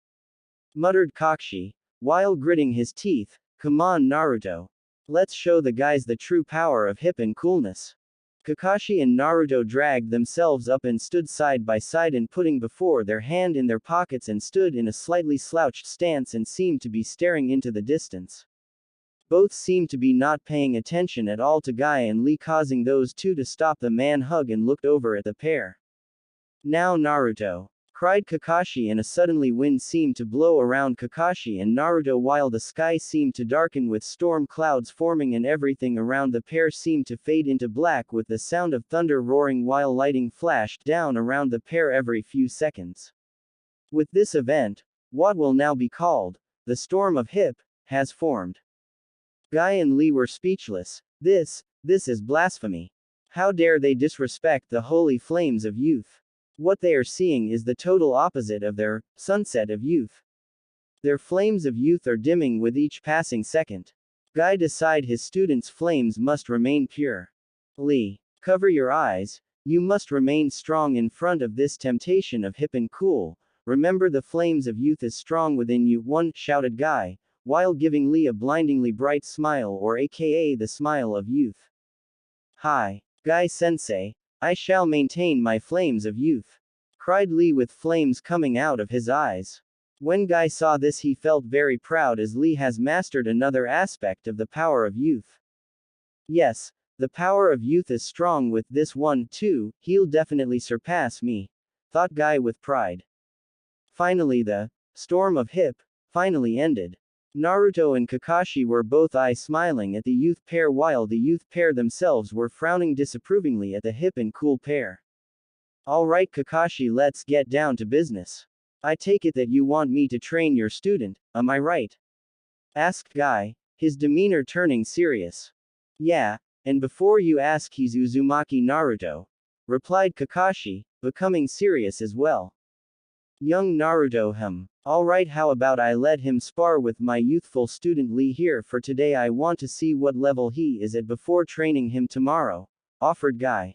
[SPEAKER 1] Muttered Kakashi, while gritting his teeth. Come on, Naruto. Let's show the guys the true power of hip and coolness. Kakashi and Naruto dragged themselves up and stood side by side, and putting before their hand in their pockets and stood in a slightly slouched stance and seemed to be staring into the distance. Both seemed to be not paying attention at all to Guy and Lee, causing those two to stop the man hug and looked over at the pair. Now Naruto. Cried Kakashi, and a suddenly wind seemed to blow around Kakashi and Naruto while the sky seemed to darken with storm clouds forming and everything around the pair seemed to fade into black with the sound of thunder roaring while lightning flashed down around the pair every few seconds. With this event, what will now be called the storm of hip has formed. Guy and Lee were speechless. This is blasphemy. How dare they disrespect the holy flames of youth? What they are seeing is the total opposite of their sunset of youth. Their flames of youth are dimming with each passing second. Guy decide his students' flames must remain pure. Lee, cover your eyes. You must remain strong in front of this temptation of hip and cool. Remember the flames of youth is strong within you, one, shouted Guy, while giving Lee a blindingly bright smile, or aka the smile of youth. Hi, Guy-sensei, I shall maintain my flames of youth, cried Lee with flames coming out of his eyes. When Guy saw this, he felt very proud, as Lee has mastered another aspect of the power of youth. Yes, the power of youth is strong with this one too, he'll definitely surpass me, thought Guy with pride. Finally the storm of hip finally ended. Naruto and Kakashi were both smiling at the youth pair, while the youth pair themselves were frowning disapprovingly at the hip and cool pair. Alright Kakashi, let's get down to business. I take it that you want me to train your student, am I right? Asked Guy, his demeanor turning serious. Yeah, and before you ask, he's Uzumaki Naruto, replied Kakashi, becoming serious as well. Young Naruto, alright, how about I let him spar with my youthful student Lee here for today? I want to see what level he is at before training him tomorrow, offered Guy.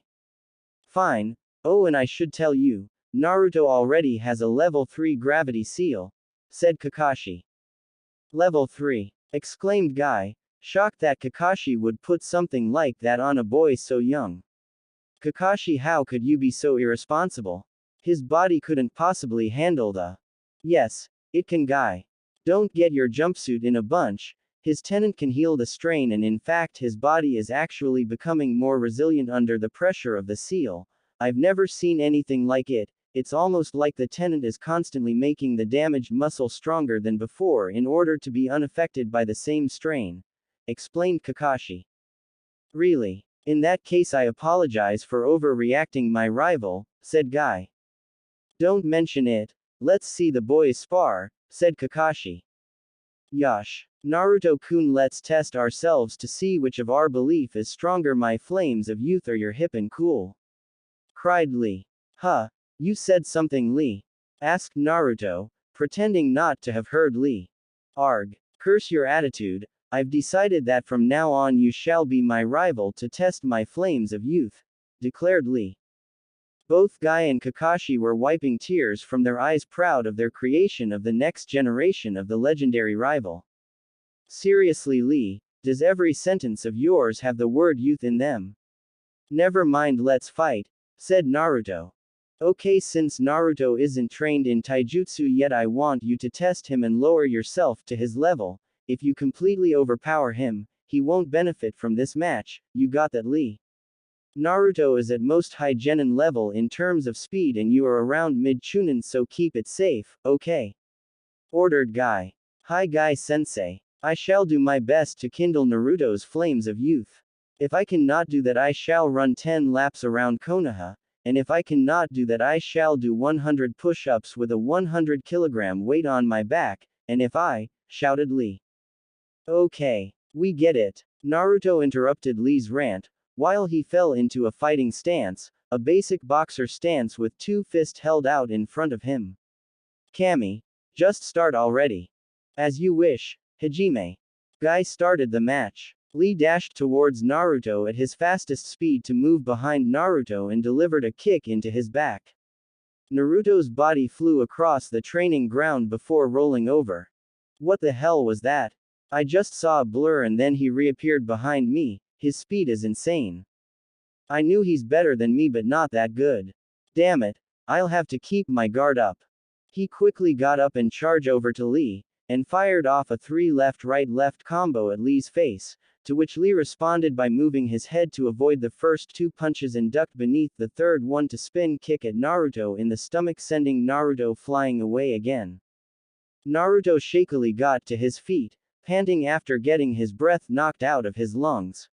[SPEAKER 1] Fine. Oh, and I should tell you, Naruto already has a level 3 gravity seal, said Kakashi. Level 3, exclaimed Guy, shocked that Kakashi would put something like that on a boy so young. Kakashi, how could you be so irresponsible? His body couldn't possibly handle the. Yes, it can, Guy. Don't get your jumpsuit in a bunch. His tenant can heal the strain, and in fact his body is actually becoming more resilient under the pressure of the seal. I've never seen anything like it. It's almost like the tenant is constantly making the damaged muscle stronger than before in order to be unaffected by the same strain, explained Kakashi. Really? In that case, I apologize for overreacting, my rival, said Guy. Don't mention it. Let's see the boys spar, said Kakashi. Yosh. Naruto-kun, let's test ourselves to see which of our belief is stronger, my flames of youth or your hip and cool, cried Lee. Huh? You said something, Lee? Asked Naruto, pretending not to have heard Lee. Arg. Curse your attitude. I've decided that from now on you shall be my rival to test my flames of youth, declared Lee. Both Guy and Kakashi were wiping tears from their eyes, proud of their creation of the next generation of the legendary rival. Seriously, Lee, does every sentence of yours have the word youth in them? Never mind, let's fight, said Naruto. Okay, since Naruto isn't trained in taijutsu yet, I want you to test him and lower yourself to his level. If you completely overpower him, he won't benefit from this match. You got that, Lee? Naruto is at most high genin level in terms of speed, and you are around mid chunin, so keep it safe, okay? Ordered Guy. Hi Guy-sensei. I shall do my best to kindle Naruto's flames of youth. If I cannot do that, I shall run 10 laps around Konoha, and if I cannot do that, I shall do 100 push-ups with a 100 kilogram weight on my back, and if I, shouted Lee. Okay, we get it. Naruto interrupted Lee's rant, while he fell into a fighting stance, a basic boxer stance with two fists held out in front of him. Kami, just start already. As you wish, Hajime. Guy started the match. Lee dashed towards Naruto at his fastest speed to move behind Naruto and delivered a kick into his back. Naruto's body flew across the training ground before rolling over. What the hell was that? I just saw a blur and then he reappeared behind me. His speed is insane. I knew he's better than me, but not that good. Damn it, I'll have to keep my guard up. He quickly got up and charged over to Lee, and fired off a 3 left-right-left combo at Lee's face, to which Lee responded by moving his head to avoid the first 2 punches and ducked beneath the third one to spin kick at Naruto in the stomach, sending Naruto flying away again. Naruto shakily got to his feet, panting after getting his breath knocked out of his lungs.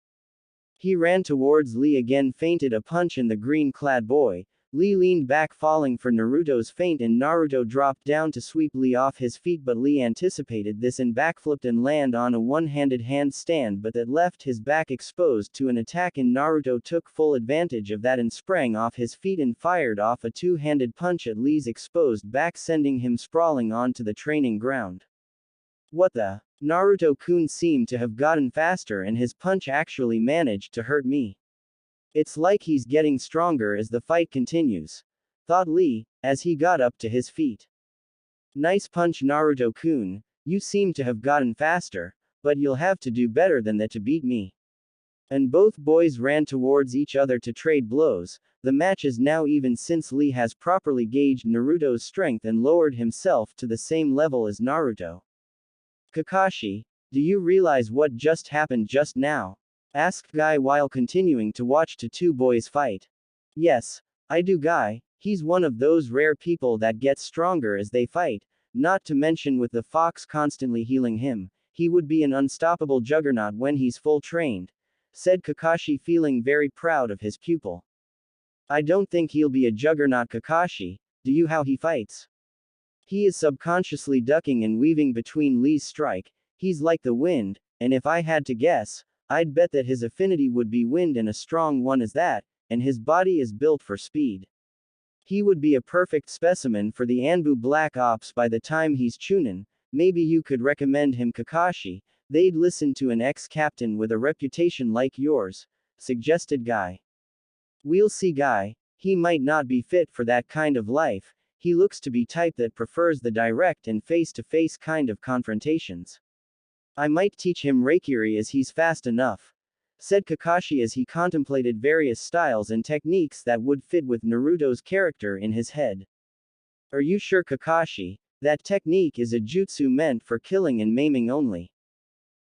[SPEAKER 1] He ran towards Lee again, feinted a punch in the green-clad boy. Lee leaned back, falling for Naruto's feint, and Naruto dropped down to sweep Lee off his feet, but Lee anticipated this and backflipped and landed on a one-handed handstand, but that left his back exposed to an attack, and Naruto took full advantage of that and sprang off his feet and fired off a two-handed punch at Lee's exposed back, sending him sprawling onto the training ground. What the? Naruto-kun seemed to have gotten faster, and his punch actually managed to hurt me. It's like he's getting stronger as the fight continues, thought Lee, as he got up to his feet. Nice punch, Naruto-kun, you seem to have gotten faster, but you'll have to do better than that to beat me. And both boys ran towards each other to trade blows. The match is now even since Lee has properly gauged Naruto's strength and lowered himself to the same level as Naruto. Kakashi, do you realize what just happened just now? Asked Guy while continuing to watch the two boys fight. Yes, I do, Guy. He's one of those rare people that gets stronger as they fight, not to mention with the fox constantly healing him, he would be an unstoppable juggernaut when he's full trained, said Kakashi, feeling very proud of his pupil. I don't think he'll be a juggernaut, Kakashi. Do you? How he fights? He is subconsciously ducking and weaving between Lee's strike. He's like the wind, and if I had to guess, I'd bet that his affinity would be wind, and a strong one is that, and his body is built for speed. He would be a perfect specimen for the Anbu Black Ops by the time he's Chunin. Maybe you could recommend him, Kakashi. They'd listen to an ex-captain with a reputation like yours, suggested Guy. We'll see, Guy. He might not be fit for that kind of life. He looks to be type that prefers the direct and face-to-face kind of confrontations. I might teach him Reikiri as he's fast enough, said Kakashi as he contemplated various styles and techniques that would fit with Naruto's character in his head. Are you sure, Kakashi? That technique is a jutsu meant for killing and maiming only.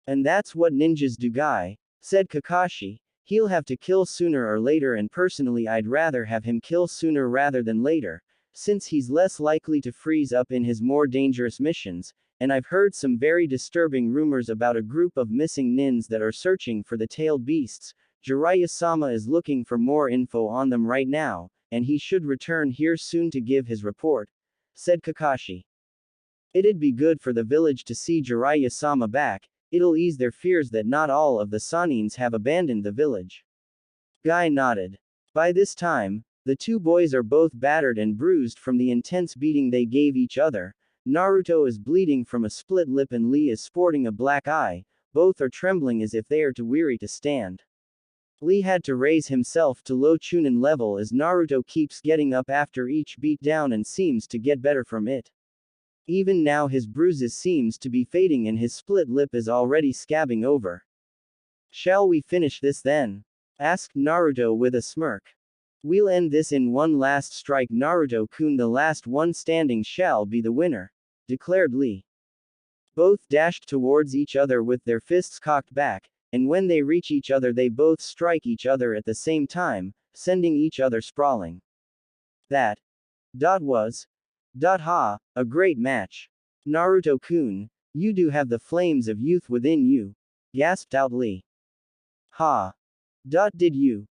[SPEAKER 1] And that's what ninjas do, Guy, said Kakashi. He'll have to kill sooner or later, and personally I'd rather have him kill sooner rather than later, since he's less likely to freeze up in his more dangerous missions. And I've heard some very disturbing rumors about a group of missing nins that are searching for the tailed beasts. Jiraiya-sama is looking for more info on them right now, and he should return here soon to give his report, said Kakashi. It'd be good for the village to see Jiraiya-sama back. It'll ease their fears that not all of the Sanins have abandoned the village. Guy nodded. By this time, the two boys are both battered and bruised from the intense beating they gave each other. Naruto is bleeding from a split lip and Lee is sporting a black eye. Both are trembling as if they are too weary to stand. Lee had to raise himself to low Chunin level as Naruto keeps getting up after each beatdown and seems to get better from it. Even now his bruises seems to be fading and his split lip is already scabbing over. Shall we finish this then? Asked Naruto with a smirk. We'll end this in one last strike, Naruto-kun. The last one standing shall be the winner, declared Lee. Both dashed towards each other with their fists cocked back, and when they reach each other they both strike each other at the same time, sending each other sprawling. That was a great match. Naruto-kun, you do have the flames of youth within you, gasped out Lee. Did you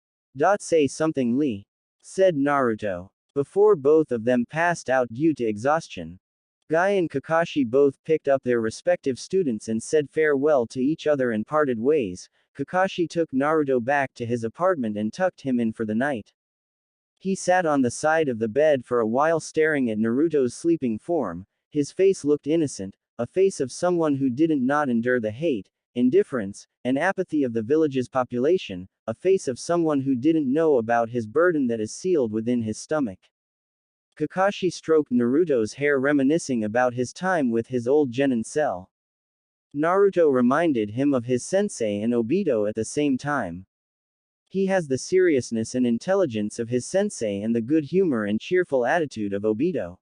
[SPEAKER 1] say something, Lee? Said Naruto, before both of them passed out due to exhaustion. Guy and Kakashi both picked up their respective students and said farewell to each other and parted ways. Kakashi took Naruto back to his apartment and tucked him in for the night. He sat on the side of the bed for a while staring at Naruto's sleeping form. His face looked innocent, a face of someone who didn't not endure the hate, indifference, and apathy of the village's population, a face of someone who didn't know about his burden that is sealed within his stomach. Kakashi stroked Naruto's hair, reminiscing about his time with his old genin cell. Naruto reminded him of his sensei and Obito at the same time. He has the seriousness and intelligence of his sensei and the good humor and cheerful attitude of Obito.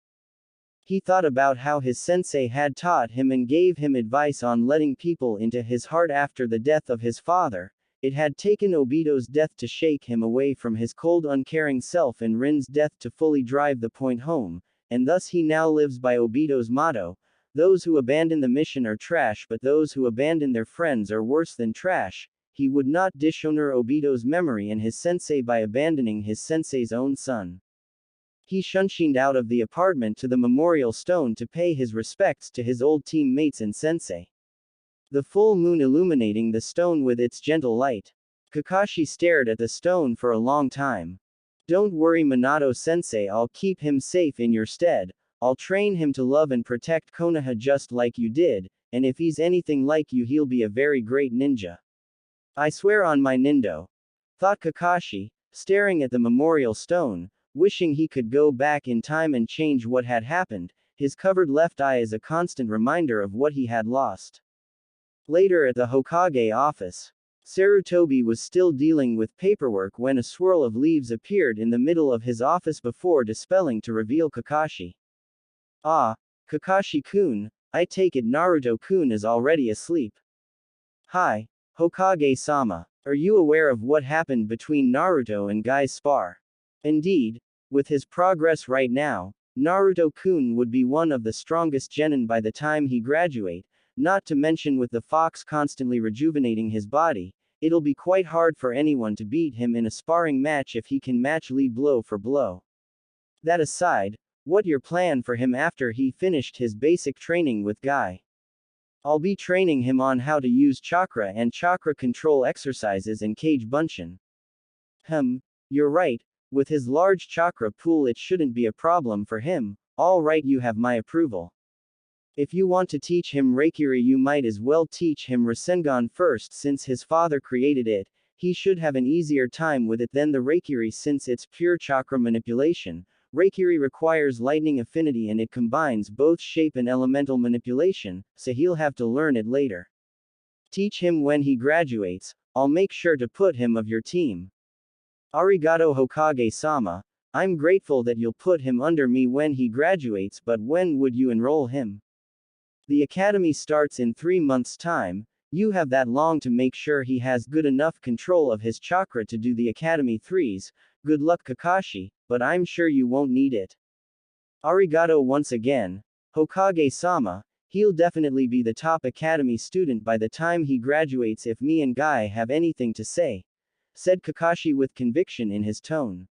[SPEAKER 1] He thought about how his sensei had taught him and gave him advice on letting people into his heart after the death of his father. It had taken Obito's death to shake him away from his cold, uncaring self and Rin's death to fully drive the point home, and thus he now lives by Obito's motto: those who abandon the mission are trash, but those who abandon their friends are worse than trash. He would not dishonor Obito's memory and his sensei by abandoning his sensei's own son. He shunshined out of the apartment to the memorial stone to pay his respects to his old teammates and sensei. The full moon illuminating the stone with its gentle light. Kakashi stared at the stone for a long time. Don't worry, Minato-sensei, I'll keep him safe in your stead. I'll train him to love and protect Konoha just like you did, and if he's anything like you, he'll be a very great ninja. I swear on my Nindo, thought Kakashi, staring at the memorial stone, wishing he could go back in time and change what had happened, his covered left eye is a constant reminder of what he had lost. Later at the Hokage office, Sarutobi was still dealing with paperwork when a swirl of leaves appeared in the middle of his office before dispelling to reveal Kakashi. Ah, Kakashi-kun, I take it Naruto-kun is already asleep. Hi, Hokage-sama. Are you aware of what happened between Naruto and Guy's spar? Indeed, with his progress right now, Naruto-kun would be one of the strongest genin by the time he graduate, not to mention with the fox constantly rejuvenating his body, it'll be quite hard for anyone to beat him in a sparring match if he can match Lee blow for blow. That aside, what your plan for him after he finished his basic training with Guy? I'll be training him on how to use chakra and chakra control exercises and cage bunshin. You're right, with his large chakra pool it shouldn't be a problem for him, alright, you have my approval. If you want to teach him Reikiri you might as well teach him Rasengan first since his father created it, he should have an easier time with it than the Reikiri since it's pure chakra manipulation. Reikiri requires lightning affinity and it combines both shape and elemental manipulation, so he'll have to learn it later. Teach him when he graduates, I'll make sure to put him of your team. Arigato Hokage-sama, I'm grateful that you'll put him under me when he graduates, but when would you enroll him? The academy starts in 3 months' time, you have that long to make sure he has good enough control of his chakra to do the academy 3s, good luck Kakashi, but I'm sure you won't need it. Arigato once again, Hokage-sama, he'll definitely be the top academy student by the time he graduates if me and Guy have anything to say, said Kakashi with conviction in his tone.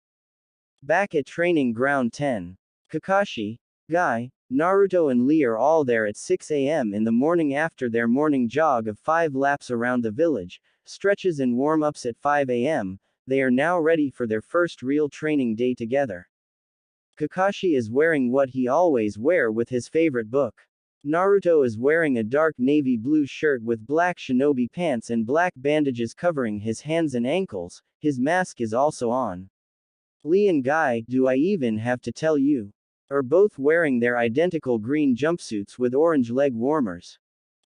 [SPEAKER 1] Back at training ground 10. Kakashi, Guy, Naruto and Lee are all there at 6 a.m. in the morning after their morning jog of 5 laps around the village, stretches and warm-ups at 5 a.m., they are now ready for their first real training day together. Kakashi is wearing what he always wear with his favorite book. Naruto is wearing a dark navy blue shirt with black shinobi pants and black bandages covering his hands and ankles, his mask is also on. Lee and Guy, do I even have to tell you? Are both wearing their identical green jumpsuits with orange leg warmers.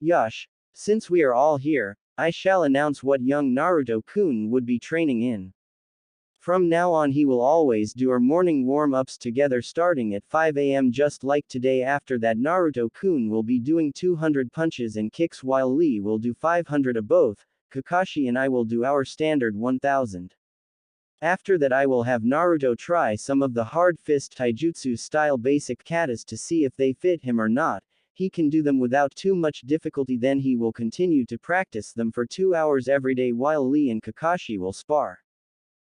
[SPEAKER 1] Yush, since we are all here, I shall announce what young Naruto-kun would be training in. From now on he will always do our morning warm-ups together starting at 5 a.m. just like today. After that Naruto-kun will be doing 200 punches and kicks while Lee will do 500 of both, Kakashi and I will do our standard 1000. After that I will have Naruto try some of the hard fist taijutsu style basic katas to see if they fit him or not. He can do them without too much difficulty, then he will continue to practice them for 2 hours every day while Lee and Kakashi will spar.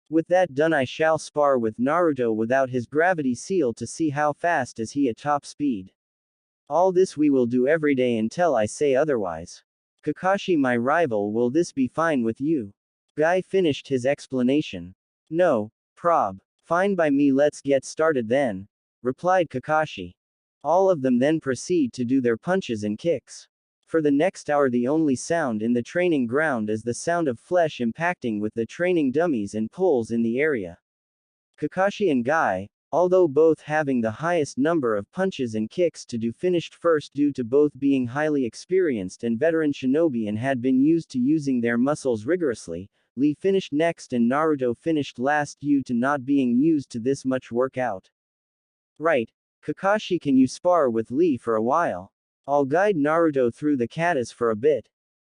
[SPEAKER 1] With that done I shall spar with Naruto without his gravity seal to see how fast is he at top speed. All this we will do every day until I say otherwise. Kakashi my rival, will this be fine with you? Guy finished his explanation. No, prob. Fine by me, let's get started then, replied Kakashi. All of them then proceed to do their punches and kicks. For the next hour the only sound in the training ground is the sound of flesh impacting with the training dummies and poles in the area. Kakashi and Guy, although both having the highest number of punches and kicks to do, finished first due to both being highly experienced and veteran shinobi and had been used to using their muscles rigorously. Lee finished next and Naruto finished last due to not being used to this much workout. Right, Kakashi, can you spar with Lee for a while? I'll guide Naruto through the katas for a bit,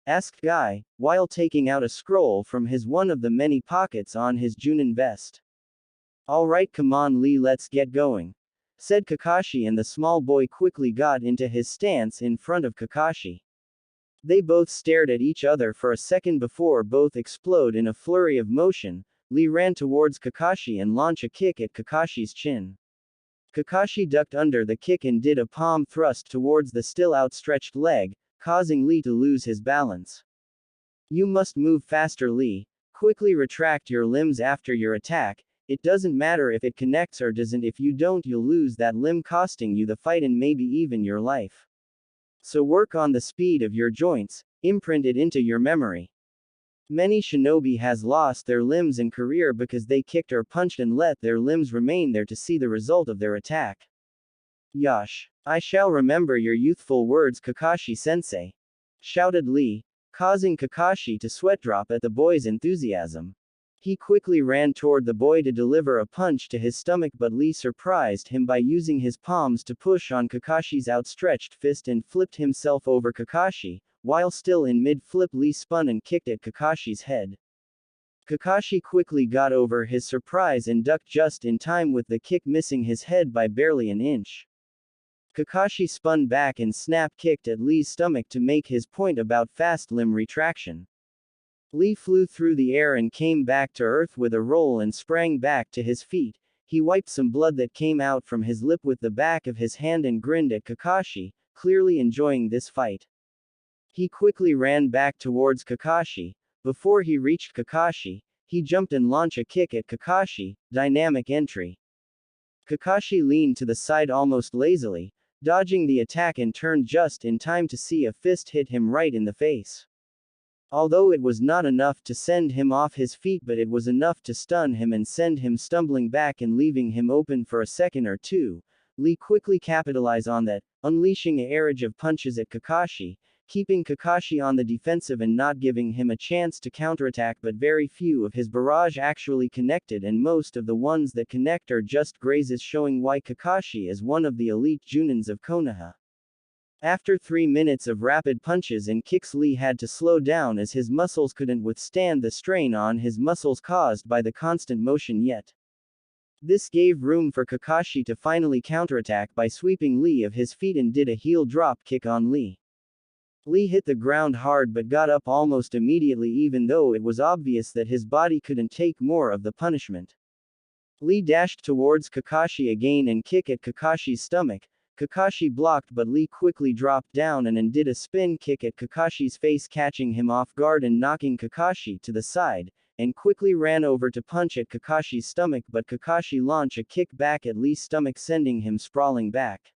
[SPEAKER 1] asked Guy, while taking out a scroll from his one of the many pockets on his Junin vest. Alright, come on Lee, let's get going, said Kakashi, and the small boy quickly got into his stance in front of Kakashi. They both stared at each other for a second before both explode in a flurry of motion. Lee ran towards Kakashi and launched a kick at Kakashi's chin. Kakashi ducked under the kick and did a palm thrust towards the still outstretched leg, causing Lee to lose his balance. You must move faster Lee, quickly retract your limbs after your attack, it doesn't matter if it connects or doesn't, if you don't you'll lose that limb costing you the fight and maybe even your life. So work on the speed of your joints, imprint it into your memory. Many shinobi has lost their limbs and career because they kicked or punched and let their limbs remain there to see the result of their attack. Yosh. I shall remember your youthful words, Kakashi-sensei, shouted Lee, causing Kakashi to sweat drop at the boy's enthusiasm. He quickly ran toward the boy to deliver a punch to his stomach, but Lee surprised him by using his palms to push on Kakashi's outstretched fist and flipped himself over Kakashi. While still in mid-flip, Lee spun and kicked at Kakashi's head. Kakashi quickly got over his surprise and ducked just in time, with the kick missing his head by barely an inch. Kakashi spun back and snap-kicked at Lee's stomach to make his point about fast limb retraction. Lee flew through the air and came back to earth with a roll and sprang back to his feet. He wiped some blood that came out from his lip with the back of his hand and grinned at Kakashi, clearly enjoying this fight. He quickly ran back towards Kakashi. Before he reached Kakashi, he jumped and launched a kick at Kakashi. Dynamic entry. Kakashi leaned to the side almost lazily, dodging the attack, and turned just in time to see a fist hit him right in the face. Although it was not enough to send him off his feet, but it was enough to stun him and send him stumbling back and leaving him open for a second or two. Lee quickly capitalized on that, unleashing a barrage of punches at Kakashi, keeping Kakashi on the defensive and not giving him a chance to counterattack. But very few of his barrage actually connected, and most of the ones that connect are just grazes, showing why Kakashi is one of the elite Junins of Konoha. After 3 minutes of rapid punches and kicks, Lee had to slow down as his muscles couldn't withstand the strain on his muscles caused by the constant motion yet. This gave room for Kakashi to finally counterattack by sweeping Lee of his feet and did a heel drop kick on Lee. Lee hit the ground hard but got up almost immediately, even though it was obvious that his body couldn't take more of the punishment. Lee dashed towards Kakashi again and kicked at Kakashi's stomach. Kakashi blocked, but Lee quickly dropped down and did a spin kick at Kakashi's face, catching him off guard and knocking Kakashi to the side, and quickly ran over to punch at Kakashi's stomach, but Kakashi launched a kick back at Lee's stomach, sending him sprawling back.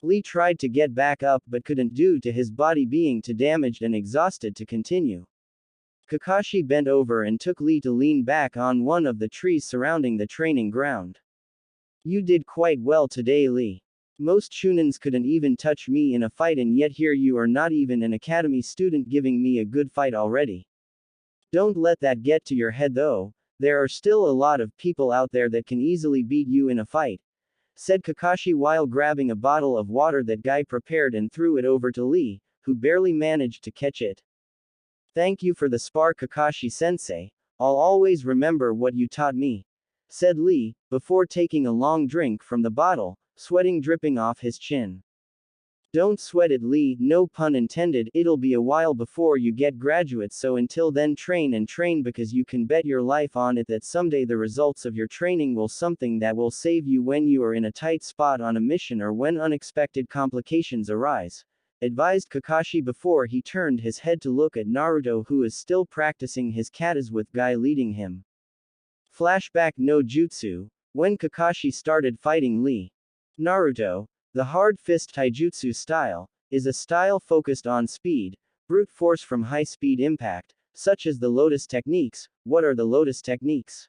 [SPEAKER 1] Lee tried to get back up but couldn't due to his body being too damaged and exhausted to continue. Kakashi bent over and took Lee to lean back on one of the trees surrounding the training ground. "You did quite well today, Lee. Most Chunins couldn't even touch me in a fight, and yet here you are, not even an academy student, giving me a good fight already. Don't let that get to your head though, there are still a lot of people out there that can easily beat you in a fight," said Kakashi while grabbing a bottle of water that Guy prepared and threw it over to Lee, who barely managed to catch it. "Thank you for the spar, Kakashi-sensei. I'll always remember what you taught me," said Lee, before taking a long drink from the bottle, sweating dripping off his chin. "Don't sweat it, Lee, no pun intended. It'll be a while before you get graduate, so until then train and train, because you can bet your life on it that someday the results of your training will something that will save you when you are in a tight spot on a mission or when unexpected complications arise," advised Kakashi before he turned his head to look at Naruto, who is still practicing his katas with Guy leading him. Flashback no jutsu. When Kakashi started fighting Lee. Naruto, the hard fist taijutsu style, is a style focused on speed, brute force from high-speed impact, such as the lotus techniques. What are the lotus techniques?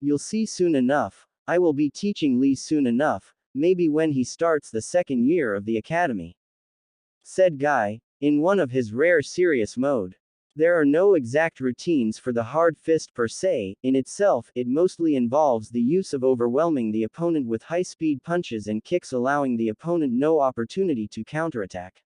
[SPEAKER 1] You'll see soon enough. I will be teaching Lee soon enough, maybe when he starts the second year of the academy," said Guy, in one of his rare serious mode. There are no exact routines for the hard fist per se. In itself, it mostly involves the use of overwhelming the opponent with high-speed punches and kicks, allowing the opponent no opportunity to counterattack.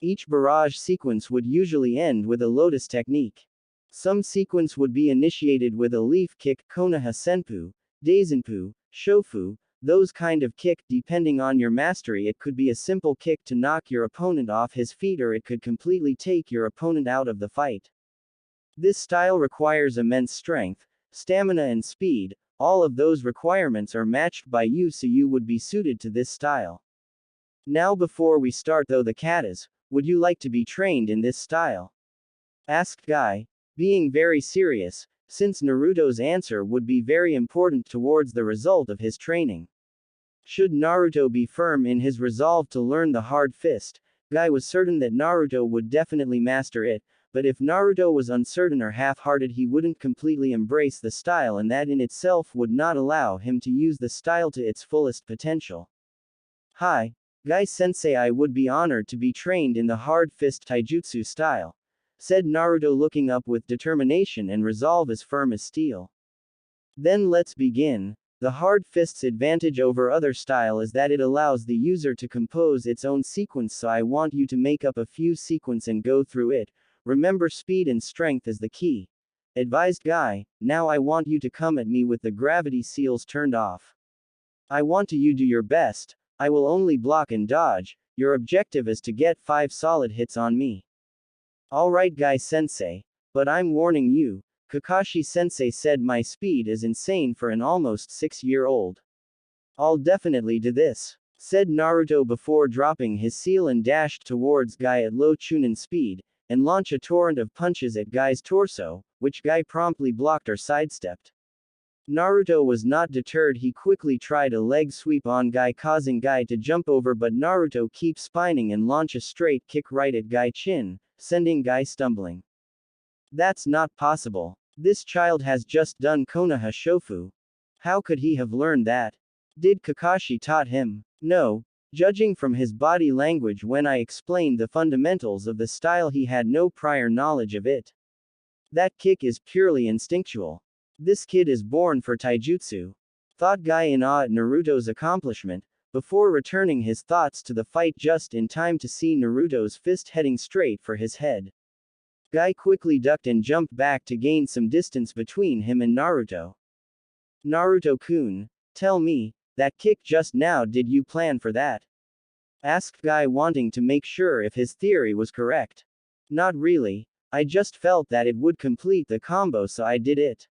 [SPEAKER 1] Each barrage sequence would usually end with a lotus technique. Some sequence would be initiated with a leaf kick, Konoha Senpu, Daizenpu, Shofu, those kind of kick. Depending on your mastery, it could be a simple kick to knock your opponent off his feet, or it could completely take your opponent out of the fight. This style requires immense strength, stamina and speed. All of those requirements are matched by you, so you would be suited to this style. Now before we start though the katas, would you like to be trained in this style?" asked Guy, being very serious, since Naruto's answer would be very important towards the result of his training. Should Naruto be firm in his resolve to learn the hard fist, Guy was certain that Naruto would definitely master it, but if Naruto was uncertain or half-hearted he wouldn't completely embrace the style, and that in itself would not allow him to use the style to its fullest potential. Hi, Guy-sensei, I would be honored to be trained in the hard fist taijutsu style, said Naruto, looking up with determination and resolve as firm as steel. Then let's begin. The hard fist's advantage over other style is that it allows the user to compose its own sequence, so I want you to make up a few sequence and go through it. Remember, speed and strength is the key, advised Guy. Now I want you to come at me with the gravity seals turned off. I want you to do your best. I will only block and dodge. Your objective is to get 5 solid hits on me. Alright Guy-sensei, but I'm warning you, Kakashi-sensei said my speed is insane for an almost 6-year-old. I'll definitely do this, said Naruto before dropping his seal and dashed towards Guy at low chunin speed, and launch a torrent of punches at Guy's torso, which Guy promptly blocked or sidestepped. Naruto was not deterred. He quickly tried a leg sweep on Guy, causing Guy to jump over, but Naruto keeps spinning and launch a straight kick right at Guy's chin, sending Guy stumbling. That's not possible. This child has just done Konoha Shofu. How could he have learned that? Did Kakashi taught him? No. Judging from his body language when I explained the fundamentals of the style, he had no prior knowledge of it. That kick is purely instinctual. This kid is born for taijutsu, thought Guy in awe at Naruto's accomplishment, before returning his thoughts to the fight just in time to see Naruto's fist heading straight for his head. Guy quickly ducked and jumped back to gain some distance between him and Naruto. Naruto-kun, tell me, that kick just now, did you plan for that? Asked Guy, wanting to make sure if his theory was correct. Not really, I just felt that it would complete the combo, so I did it.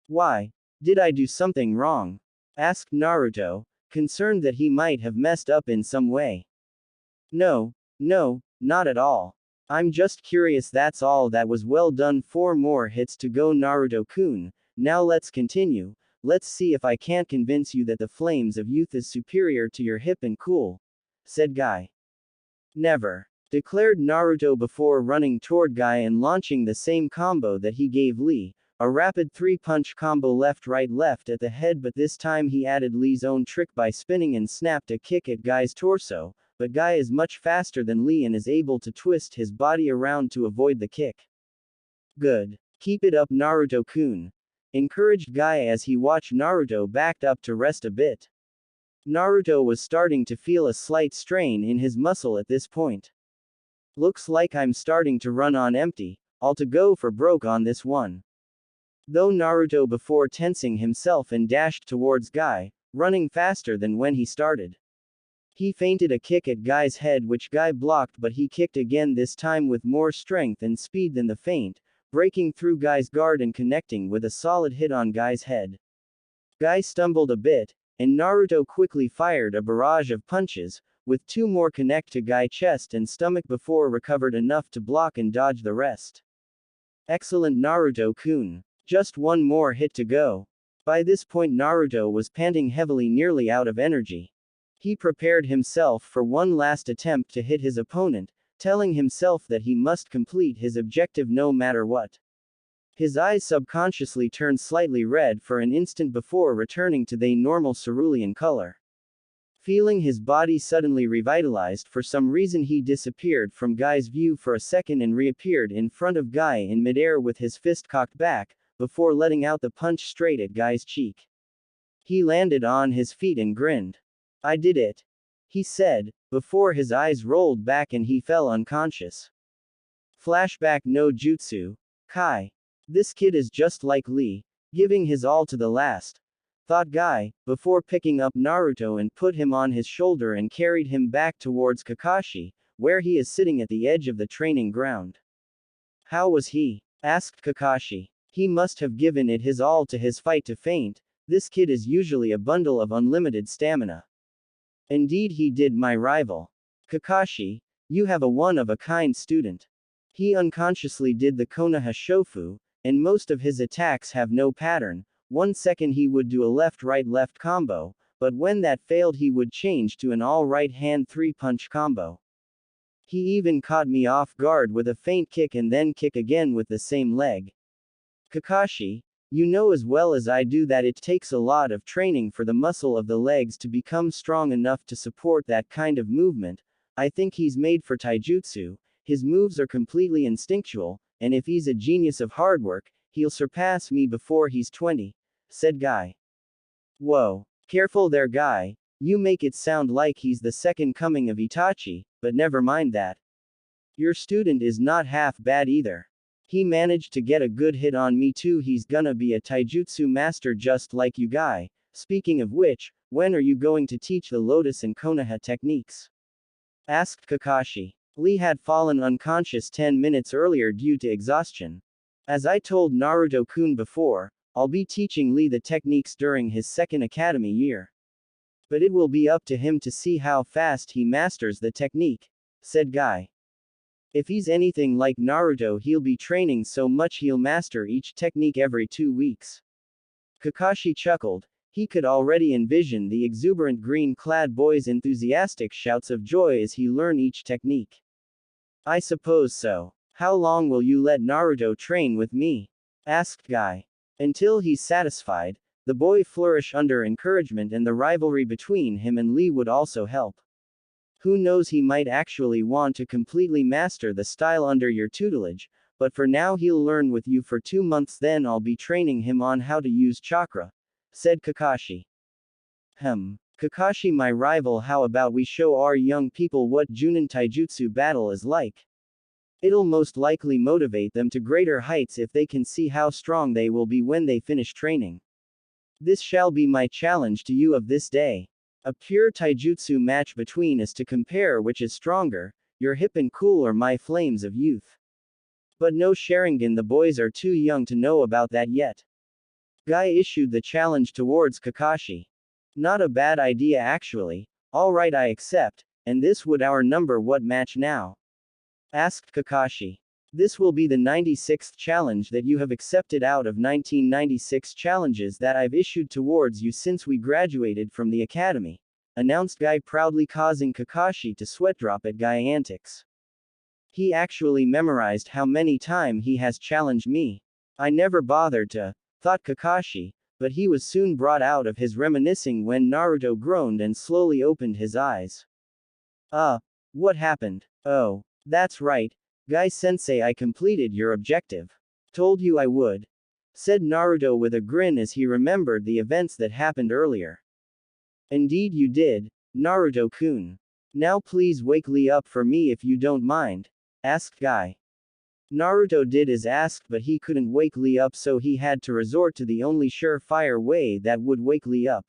[SPEAKER 1] Why? Did I do something wrong? Asked Naruto, concerned that he might have messed up in some way. No, not at all. I'm just curious, that's all. That was well done. 4 more hits to go, Naruto-kun. Now let's continue. Let's see if I can't convince you that the flames of youth is superior to your hip and cool, said Guy. Never, declared Naruto before running toward Guy and launching the same combo that he gave Lee. A rapid 3-punch combo, left right left at the head, but this time he added Lee's own trick by spinning and snapped a kick at Guy's torso, but Guy is much faster than Lee and is able to twist his body around to avoid the kick. Good. Keep it up, Naruto-kun, encouraged Guy as he watched Naruto backed up to rest a bit. Naruto was starting to feel a slight strain in his muscle at this point. Looks like I'm starting to run on empty, all to go for broke on this one. Though Naruto before tensing himself and dashed towards Guy, running faster than when he started. He feinted a kick at Guy's head, which Guy blocked, but he kicked again, this time with more strength and speed than the feint, breaking through Guy's guard and connecting with a solid hit on Guy's head. Guy stumbled a bit, and Naruto quickly fired a barrage of punches, with 2 more connect to Guy's chest and stomach before recovered enough to block and dodge the rest. Excellent, Naruto-kun. Just 1 more hit to go. By this point Naruto was panting heavily, nearly out of energy. He prepared himself for one last attempt to hit his opponent, telling himself that he must complete his objective no matter what. His eyes subconsciously turned slightly red for an instant before returning to their normal cerulean color. Feeling his body suddenly revitalized, for some reason he disappeared from Guy's view for a second and reappeared in front of Guy in midair with his fist cocked back, before letting out the punch straight at Guy's cheek. He landed on his feet and grinned. I did it, he said, before his eyes rolled back and he fell unconscious. Flashback no jutsu. Kai. This kid is just like Lee, giving his all to the last, thought Guy, before picking up Naruto and put him on his shoulder and carried him back towards Kakashi, where he is sitting at the edge of the training ground. How was he? Asked Kakashi. He must have given it his all to his fight to feint. This kid is usually a bundle of unlimited stamina. Indeed he did, my rival. Kakashi, you have a one-of-a-kind student. He unconsciously did the Konoha Shofu, and most of his attacks have no pattern. 1 second he would do a left-right-left combo, but when that failed he would change to an all right-hand 3-punch combo. He even caught me off guard with a feint kick and then kick again with the same leg. Kakashi, you know as well as I do that it takes a lot of training for the muscle of the legs to become strong enough to support that kind of movement. I think he's made for taijutsu. His moves are completely instinctual, and if he's a genius of hard work, he'll surpass me before he's 20, said Guy. Whoa. Careful there, Guy. You make it sound like he's the second coming of Itachi, but never mind that. Your student is not half bad either. He managed to get a good hit on me too. He's gonna be a taijutsu master just like you, Guy. Speaking of which, when are you going to teach the Lotus and Konoha techniques? Asked Kakashi. Lee had fallen unconscious 10 minutes earlier due to exhaustion. As I told Naruto-kun before, I'll be teaching Lee the techniques during his second academy year. But it will be up to him to see how fast he masters the technique, said Guy. If he's anything like Naruto, he'll be training so much he'll master each technique every 2 weeks. Kakashi chuckled. He could already envision the exuberant green-clad boy's enthusiastic shouts of joy as he learned each technique. I suppose so. How long will you let Naruto train with me? Asked Guy. Until he's satisfied. The boy flourished under encouragement, and the rivalry between him and Lee would also help. Who knows, he might actually want to completely master the style under your tutelage, but for now he'll learn with you for 2 months, then I'll be training him on how to use chakra, said Kakashi. Kakashi, my rival, how about we show our young people what Junin Taijutsu battle is like? It'll most likely motivate them to greater heights if they can see how strong they will be when they finish training. This shall be my challenge to you of this day. A pure taijutsu match between us to compare which is stronger, your hip and cool or my flames of youth. But no Sharingan, the boys are too young to know about that yet. Guy issued the challenge towards Kakashi. Not a bad idea actually. Alright, I accept, and this would our number what match now? Asked Kakashi. This will be the 96th challenge that you have accepted out of 1996 challenges that I've issued towards you since we graduated from the academy, announced Guy proudly, causing Kakashi to sweat drop at Guy antics. He actually memorized how many times he has challenged me. I never bothered to, thought Kakashi, but he was soon brought out of his reminiscing when Naruto groaned and slowly opened his eyes. What happened? Oh, that's right. Guy-sensei, I completed your objective. Told you I would, said Naruto with a grin as he remembered the events that happened earlier. Indeed you did, Naruto-kun. Now please wake Lee up for me if you don't mind, asked Guy. Naruto did as asked, but he couldn't wake Lee up, so he had to resort to the only surefire way that would wake Lee up.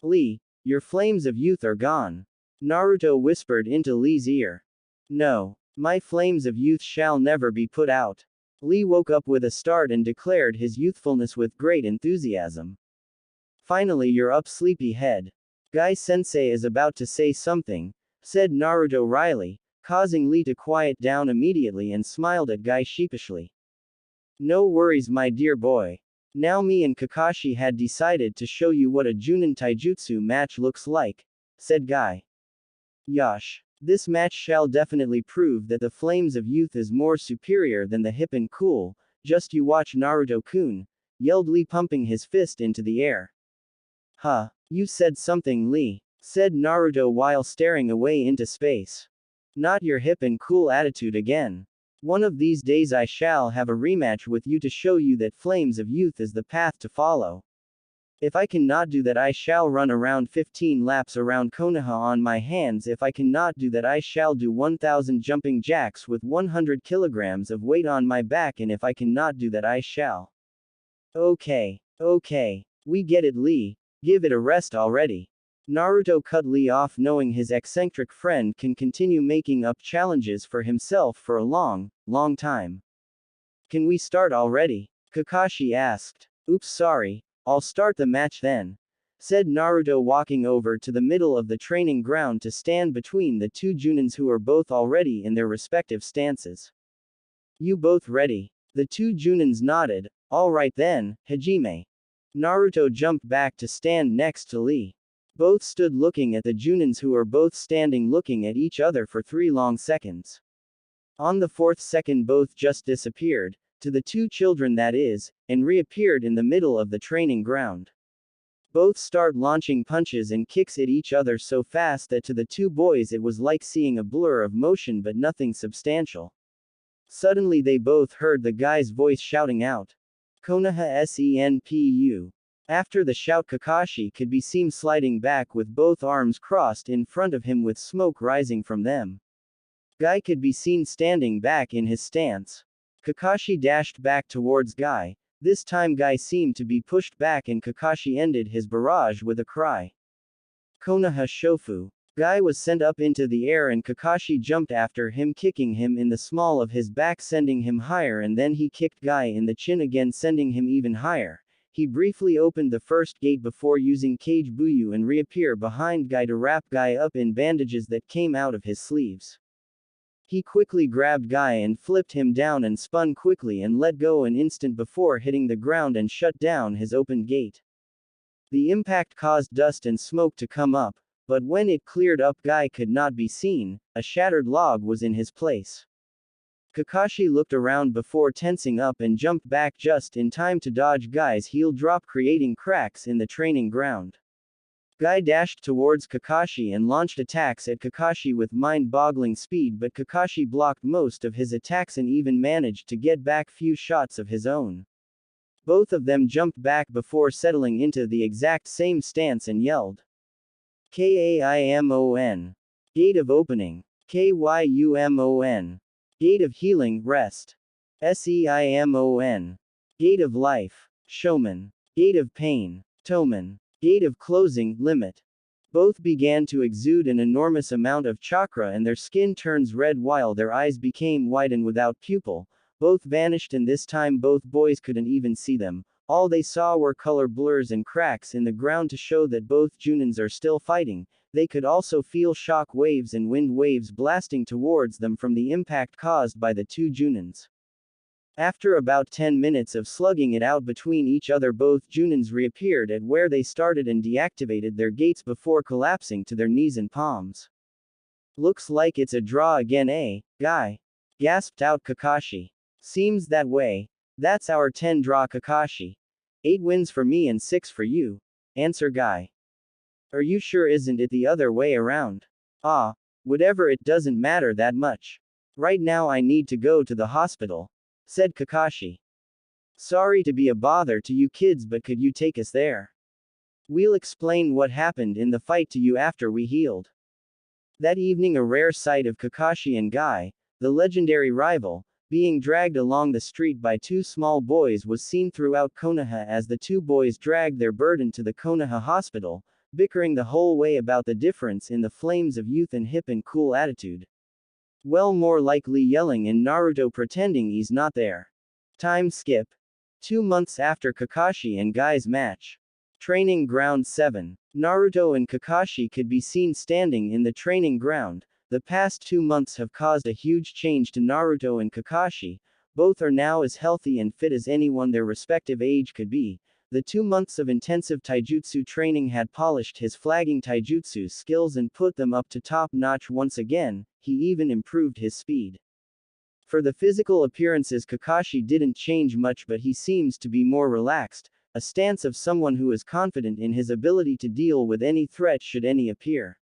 [SPEAKER 1] Lee, your flames of youth are gone, Naruto whispered into Lee's ear. No. My flames of youth shall never be put out. Lee woke up with a start and declared his youthfulness with great enthusiasm. Finally, you're up, sleepyhead. Guy-sensei is about to say something, said Naruto wryly, causing Lee to quiet down immediately and smiled at Guy sheepishly. No worries, my dear boy. Now me and Kakashi had decided to show you what a Junin Taijutsu match looks like, said Guy. Yosh. This match shall definitely prove that the flames of youth is more superior than the hip and cool, just you watch, Naruto-kun, yelled Lee, pumping his fist into the air. You said something, Lee, said Naruto while staring away into space. Not your hip and cool attitude again. One of these days I shall have a rematch with you to show you that flames of youth is the path to follow. If I cannot do that, I shall run around 15 laps around Konoha on my hands. If I cannot do that, I shall do 1000 jumping jacks with 100 kilograms of weight on my back, and if I cannot do that, I shall. Okay, we get it, Lee. Give it a rest already. Naruto cut Lee off, knowing his eccentric friend can continue making up challenges for himself for a long time. Can we start already? Kakashi asked. Oops, sorry. I'll start the match then, said Naruto, walking over to the middle of the training ground to stand between the two Junins who are both already in their respective stances. You both ready? The two Junins nodded. All right then, Hajime. Naruto jumped back to stand next to Lee. Both stood looking at the Junins, who are both standing looking at each other for 3 long seconds. On the 4th second both just disappeared, to the 2 children that is, and reappeared in the middle of the training ground. Both start launching punches and kicks at each other so fast that to the 2 boys it was like seeing a blur of motion but nothing substantial. Suddenly they both heard the guy's voice shouting out, "Konoha senpu." After the shout, Kakashi could be seen sliding back with both arms crossed in front of him with smoke rising from them. Guy could be seen standing back in his stance. Kakashi dashed back towards Guy. This time Guy seemed to be pushed back and Kakashi ended his barrage with a cry. Konoha shofu. Guy was sent up into the air and Kakashi jumped after him, kicking him in the small of his back, sending him higher, and then he kicked Guy in the chin again, sending him even higher. He briefly opened the first gate before using Cage Buyu and reappear behind Guy to wrap Guy up in bandages that came out of his sleeves. He quickly grabbed Guy and flipped him down and spun quickly and let go an instant before hitting the ground and shut down his opened gate. The impact caused dust and smoke to come up, but when it cleared up Guy could not be seen. A shattered log was in his place. Kakashi looked around before tensing up and jumped back just in time to dodge Guy's heel drop, creating cracks in the training ground. Guy dashed towards Kakashi and launched attacks at Kakashi with mind-boggling speed, but Kakashi blocked most of his attacks and even managed to get back few shots of his own. Both of them jumped back before settling into the exact same stance and yelled, "Kaimon. Gate of opening. Kyumon. Gate of healing, rest. Seimon. Gate of life, Shoman. Gate of pain, Toman. Gate of closing, limit." Both began to exude an enormous amount of chakra and their skin turns red while their eyes became wide and without pupil. Both vanished, and this time both boys couldn't even see them. All they saw were color blurs and cracks in the ground to show that both Junins are still fighting. They could also feel shock waves and wind waves blasting towards them from the impact caused by the 2 Junins. After about 10 minutes of slugging it out between each other, both Junins reappeared at where they started and deactivated their gates before collapsing to their knees and palms. "Looks like it's a draw again, eh, Guy?" gasped out Kakashi. "Seems that way. That's our 10 draw, Kakashi. 8 wins for me and 6 for you," answer Guy. "Are you sure isn't it the other way around?" "Ah, whatever, it doesn't matter that much. Right now I need to go to the hospital," said Kakashi. "Sorry to be a bother to you kids, but could you take us there? We'll explain what happened in the fight to you after we healed." That evening, a rare sight of Kakashi and Guy, the legendary rival, being dragged along the street by 2 small boys was seen throughout Konoha as the 2 boys dragged their burden to the Konoha hospital, bickering the whole way about the difference in the flames of youth and hip and cool attitude. Well, more likely yelling in Naruto pretending he's not there. Time skip. 2 months after Kakashi and Guy's match. Training Ground 7. Naruto and Kakashi could be seen standing in the training ground. The past 2 months have caused a huge change to Naruto and Kakashi. Both are now as healthy and fit as anyone their respective age could be. The 2 months of intensive taijutsu training had polished his flagging taijutsu skills and put them up to top notch once again. He even improved his speed. For the physical appearances, Kakashi didn't change much, but he seems to be more relaxed, a stance of someone who is confident in his ability to deal with any threat should any appear.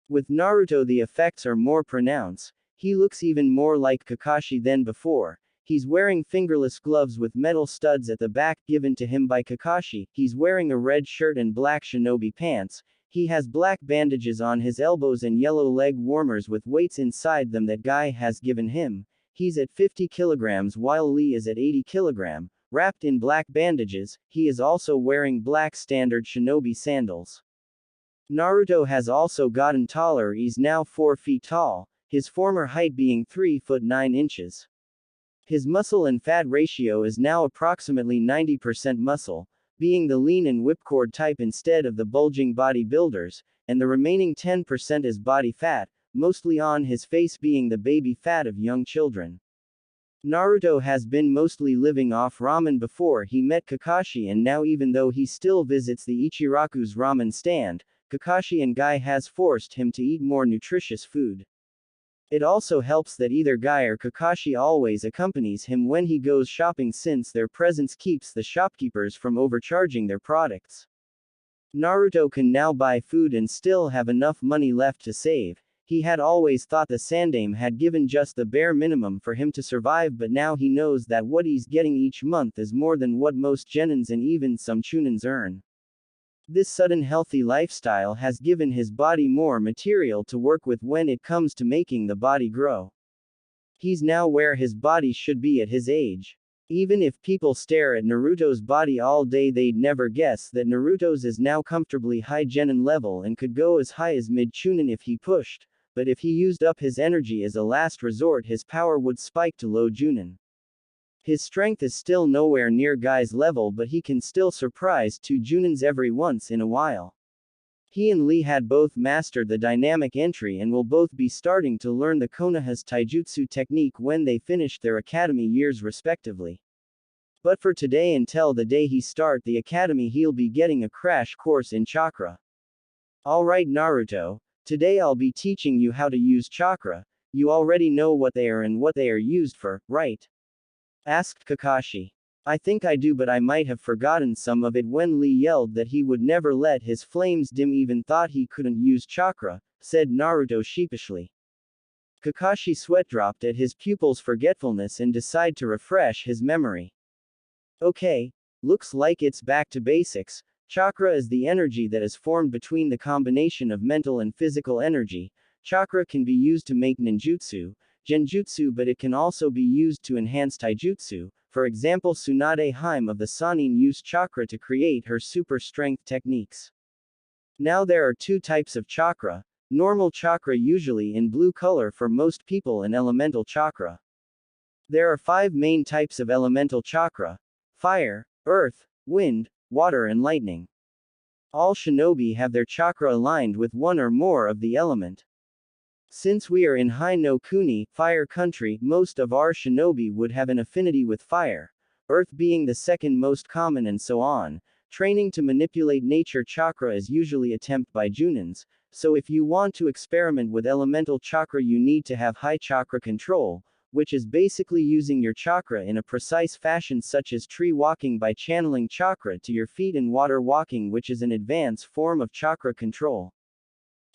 [SPEAKER 1] With Naruto, the effects are more pronounced. He looks even more like Kakashi than before. He's wearing fingerless gloves with metal studs at the back given to him by Kakashi. He's wearing a red shirt and black shinobi pants. He has black bandages on his elbows and yellow leg warmers with weights inside them that Guy has given him. He's at 50 kilograms while Lee is at 80 kilograms. Wrapped in black bandages, he is also wearing black standard shinobi sandals. Naruto has also gotten taller. He's now 4 feet tall, his former height being 3 foot 9 inches. His muscle and fat ratio is now approximately 90% muscle, being the lean and whipcord type instead of the bulging bodybuilders, and the remaining 10% is body fat, mostly on his face, being the baby fat of young children. Naruto has been mostly living off ramen before he met Kakashi, and now even though he still visits the Ichiraku's ramen stand, Kakashi and Guy has forced him to eat more nutritious food. It also helps that either Guy or Kakashi always accompanies him when he goes shopping since their presence keeps the shopkeepers from overcharging their products. Naruto can now buy food and still have enough money left to save. He had always thought the Sandaime had given just the bare minimum for him to survive, but now he knows that what he's getting each month is more than what most genins and even some chunins earn. This sudden healthy lifestyle has given his body more material to work with when it comes to making the body grow. He's now where his body should be at his age. Even if people stare at Naruto's body all day, they'd never guess that Naruto's is now comfortably high genin level and could go as high as mid-chunin if he pushed, but if he used up his energy as a last resort, his power would spike to low junin. His strength is still nowhere near Guy's level, but he can still surprise 2 junins every once in a while. He and Lee had both mastered the dynamic entry and will both be starting to learn the Konoha's taijutsu technique when they finish their academy years respectively. But for today, until the day he start the academy, he'll be getting a crash course in chakra. Alright Naruto, today I'll be teaching you how to use chakra. You already know what they are and what they are used for, right? Asked Kakashi. I think I do, but I might have forgotten some of it when Lee yelled that he would never let his flames dim, even thought he couldn't use chakra, said Naruto sheepishly. Kakashi sweat dropped at his pupil's forgetfulness and decided to refresh his memory. Okay, looks like it's back to basics. Chakra is the energy that is formed between the combination of mental and physical energy. Chakra can be used to make ninjutsu, genjutsu, but it can also be used to enhance taijutsu. For example, Tsunade Hime of the Sannin used chakra to create her super strength techniques. Now there are 2 types of chakra: normal chakra, usually in blue color for most people, and elemental chakra. There are 5 main types of elemental chakra: fire, earth, wind, water and lightning. All shinobi have their chakra aligned with one or more of the element. Since we are in Hai no Kuni, fire country, most of our shinobi would have an affinity with fire, earth being the second most common, and so on. Training to manipulate nature chakra is usually attempted by junins, so if you want to experiment with elemental chakra, you need to have high chakra control, which is basically using your chakra in a precise fashion, such as tree walking by channeling chakra to your feet, and water walking, which is an advanced form of chakra control.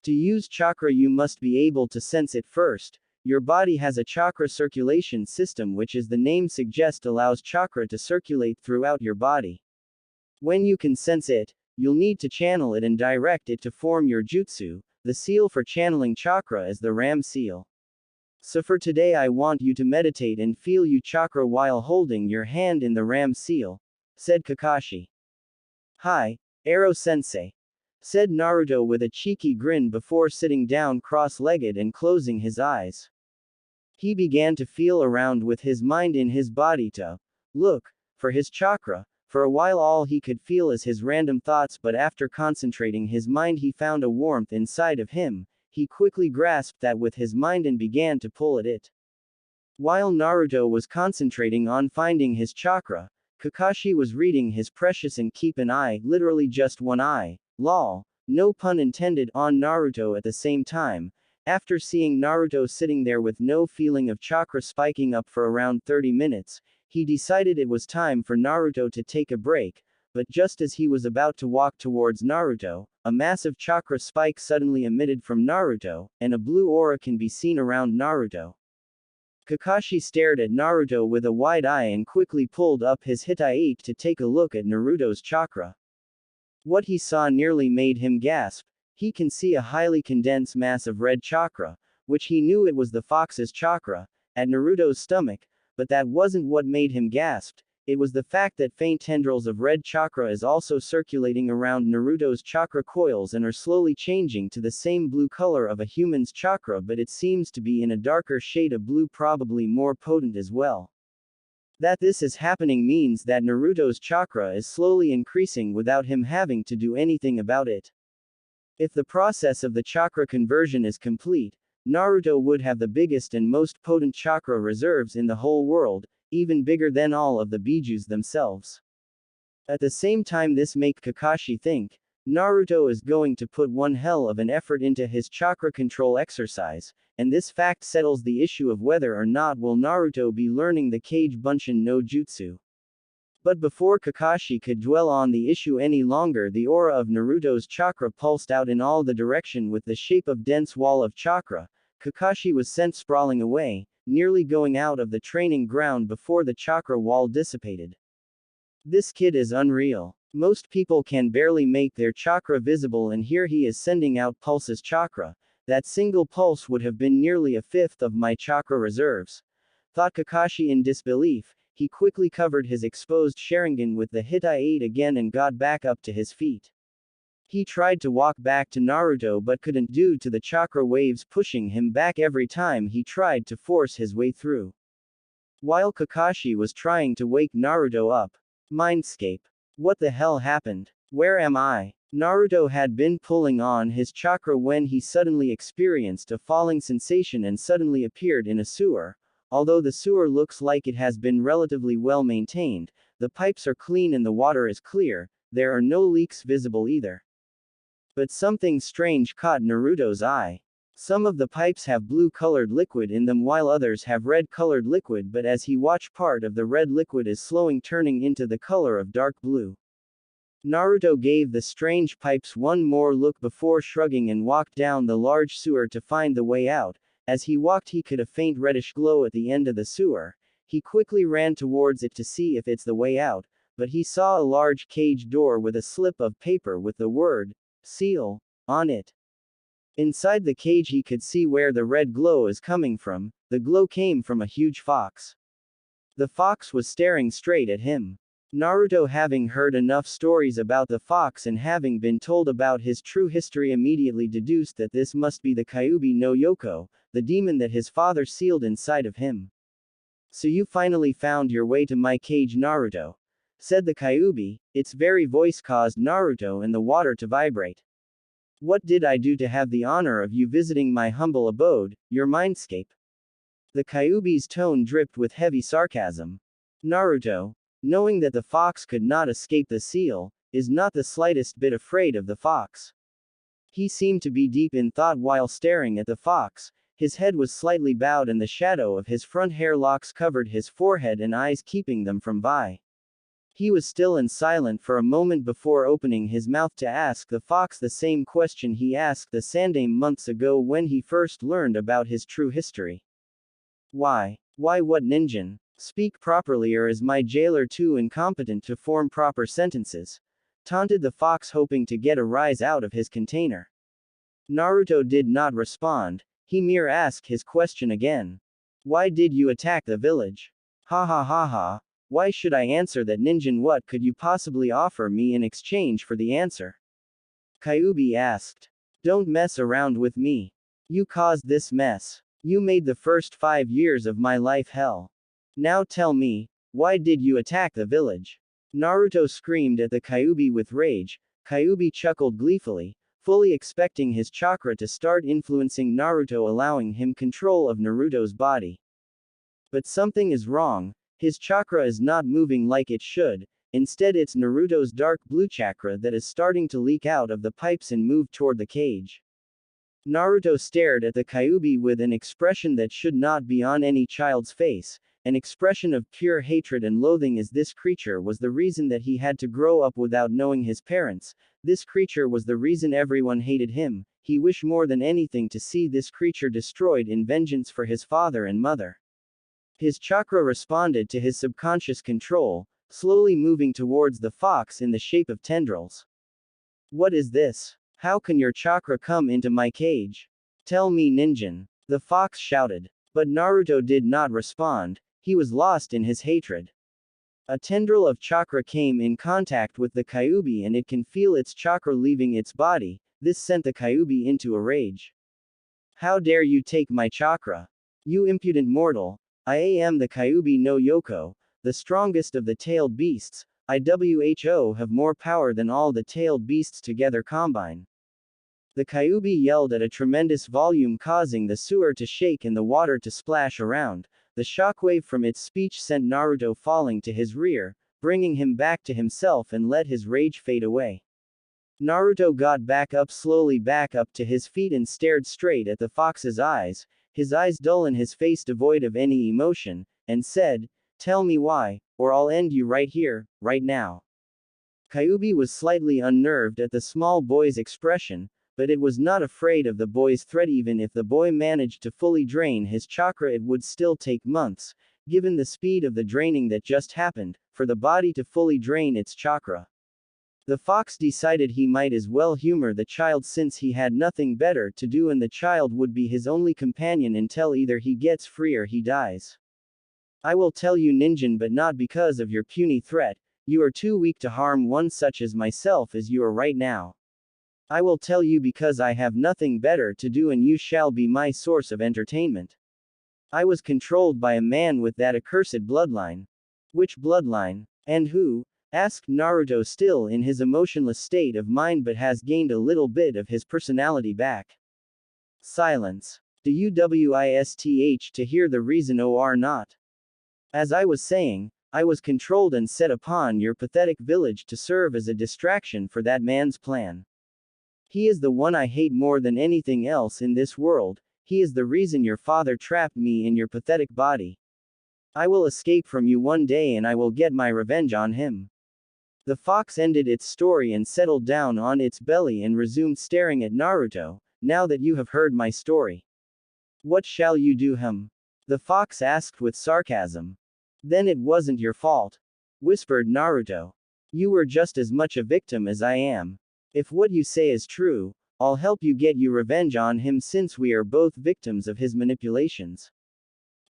[SPEAKER 1] To use chakra, you must be able to sense it first. Your body has a chakra circulation system, which, as the name suggests, allows chakra to circulate throughout your body. When you can sense it, you'll need to channel it and direct it to form your jutsu. The seal for channeling chakra is the Ram seal. So for today, I want you to meditate and feel your chakra while holding your hand in the Ram seal, said Kakashi. Hi, Ero-sensei, said Naruto with a cheeky grin before sitting down cross-legged and closing his eyes. He began to feel around with his mind in his body to look for his chakra. For a while all he could feel is his random thoughts, but after concentrating his mind he found a warmth inside of him. He quickly grasped that with his mind and began to pull at it. While Naruto was concentrating on finding his chakra, Kakashi was reading his precious and keep an eye, literally just one eye, lol, no pun intended, on Naruto at the same time. After seeing Naruto sitting there with no feeling of chakra spiking up for around 30 minutes, he decided it was time for Naruto to take a break, but just as he was about to walk towards Naruto, a massive chakra spike suddenly emitted from Naruto, and a blue aura can be seen around Naruto. Kakashi stared at Naruto with a wide eye and quickly pulled up his Hitai to take a look at Naruto's chakra. What he saw nearly made him gasp. He can see a highly condensed mass of red chakra, which he knew it was the fox's chakra, at Naruto's stomach, but that wasn't what made him gasp. It was the fact that faint tendrils of red chakra is also circulating around Naruto's chakra coils and are slowly changing to the same blue color of a human's chakra, but it seems to be in a darker shade of blue, probably more potent as well. That this is happening means that Naruto's chakra is slowly increasing without him having to do anything about it. If the process of the chakra conversion is complete, Naruto would have the biggest and most potent chakra reserves in the whole world, even bigger than all of the bijus themselves. At the same time, this make Kakashi think, Naruto is going to put one hell of an effort into his chakra control exercise, and this fact settles the issue of whether or not will Naruto be learning the Kage Bunshin no Jutsu. But before Kakashi could dwell on the issue any longer, the aura of Naruto's chakra pulsed out in all the direction with the shape of dense wall of chakra. Kakashi was sent sprawling away, nearly going out of the training ground before the chakra wall dissipated. This kid is unreal. Most people can barely make their chakra visible, and here he is sending out pulses chakra. That single pulse would have been nearly a fifth of my chakra reserves, thought Kakashi in disbelief. He quickly covered his exposed Sharingan with the Hitai-8 again and got back up to his feet. He tried to walk back to Naruto but couldn't due to the chakra waves pushing him back every time he tried to force his way through. While Kakashi was trying to wake Naruto up. Mindscape. What the hell happened? Where am I? Naruto had been pulling on his chakra when he suddenly experienced a falling sensation and suddenly appeared in a sewer. Although the sewer looks like it has been relatively well maintained, the pipes are clean and the water is clear, there are no leaks visible either. But something strange caught Naruto's eye. Some of the pipes have blue-colored liquid in them while others have red-colored liquid, but as he watched, part of the red liquid is slowing turning into the color of dark blue. Naruto gave the strange pipes one more look before shrugging and walked down the large sewer to find the way out. As he walked, he could a faint reddish glow at the end of the sewer. He quickly ran towards it to see if it's the way out, but he saw a large cage door with a slip of paper with the word, seal, on it. Inside the cage he could see where the red glow is coming from. The glow came from a huge fox. The fox was staring straight at him. Naruto, having heard enough stories about the fox and having been told about his true history, immediately deduced that this must be the Kyuubi no Yoko, the demon that his father sealed inside of him. So you finally found your way to my cage, Naruto, said the Kyuubi. Its very voice caused Naruto and the water to vibrate. What did I do to have the honor of you visiting my humble abode, your mindscape? The Kyuubi's tone dripped with heavy sarcasm. Naruto, knowing that the fox could not escape the seal, is not the slightest bit afraid of the fox. He seemed to be deep in thought while staring at the fox. His head was slightly bowed and the shadow of his front hair locks covered his forehead and eyes, keeping them from vi. He was still and silent for a moment before opening his mouth to ask the fox the same question he asked the Sandaime months ago when he first learned about his true history. Why? Why, what ninja? Speak properly, or is my jailer too incompetent to form proper sentences? Taunted the fox, hoping to get a rise out of his container. Naruto did not respond. He mere asked his question again. Why did you attack the village? Ha ha ha ha. Why should I answer that, ninja? What could you possibly offer me in exchange for the answer? Kyuubi asked. Don't mess around with me. You caused this mess. You made the first 5 years of my life hell. Now tell me, why did you attack the village? Naruto screamed at the Kyuubi with rage. Kyuubi chuckled gleefully, fully expecting his chakra to start influencing Naruto, allowing him control of Naruto's body. But something is wrong. His chakra is not moving like it should. Instead, it's Naruto's dark blue chakra that is starting to leak out of the pipes and move toward the cage. Naruto stared at the Kyuubi with an expression that should not be on any child's face, an expression of pure hatred and loathing, as this creature was the reason that he had to grow up without knowing his parents. This creature was the reason everyone hated him. He wished more than anything to see this creature destroyed in vengeance for his father and mother. His chakra responded to his subconscious control, slowly moving towards the fox in the shape of tendrils. What is this? How can your chakra come into my cage? Tell me, ninja. The fox shouted. But Naruto did not respond. He was lost in his hatred. A tendril of chakra came in contact with the Kyuubi and it can feel its chakra leaving its body. This sent the Kyuubi into a rage. How dare you take my chakra? You impudent mortal. I am the Kyuubi no Yoko, the strongest of the tailed beasts. IWHO have more power than all the tailed beasts together combine. The Kyuubi yelled at a tremendous volume, causing the sewer to shake and the water to splash around. The shockwave from its speech sent Naruto falling to his rear, bringing him back to himself and let his rage fade away. Naruto got back up to his feet and stared straight at the fox's eyes, his eyes dull and his face devoid of any emotion, and said, "Tell me why, or I'll end you right here, right now." Kyuubi was slightly unnerved at the small boy's expression, but it was not afraid of the boy's threat. Even if the boy managed to fully drain his chakra, it would still take months, given the speed of the draining that just happened, for the body to fully drain its chakra. The fox decided he might as well humor the child since he had nothing better to do and the child would be his only companion until either he gets free or he dies. "I will tell you, Ninjin, but not because of your puny threat. You are too weak to harm one such as myself as you are right now. I will tell you because I have nothing better to do and you shall be my source of entertainment. I was controlled by a man with that accursed bloodline." "Which bloodline? And who?" asked Naruto, still in his emotionless state of mind but has gained a little bit of his personality back. Silence. "Do you wish to hear the reason or not? As I was saying, I was controlled and set upon your pathetic village to serve as a distraction for that man's plan. He is the one I hate more than anything else in this world. He is the reason your father trapped me in your pathetic body. I will escape from you one day and I will get my revenge on him." The fox ended its story and settled down on its belly and resumed staring at Naruto. "Now that you have heard my story, what shall you do, him?" the fox asked with sarcasm. "Then it wasn't your fault," whispered Naruto. "You were just as much a victim as I am. If what you say is true, I'll help you get your revenge on him since we are both victims of his manipulations.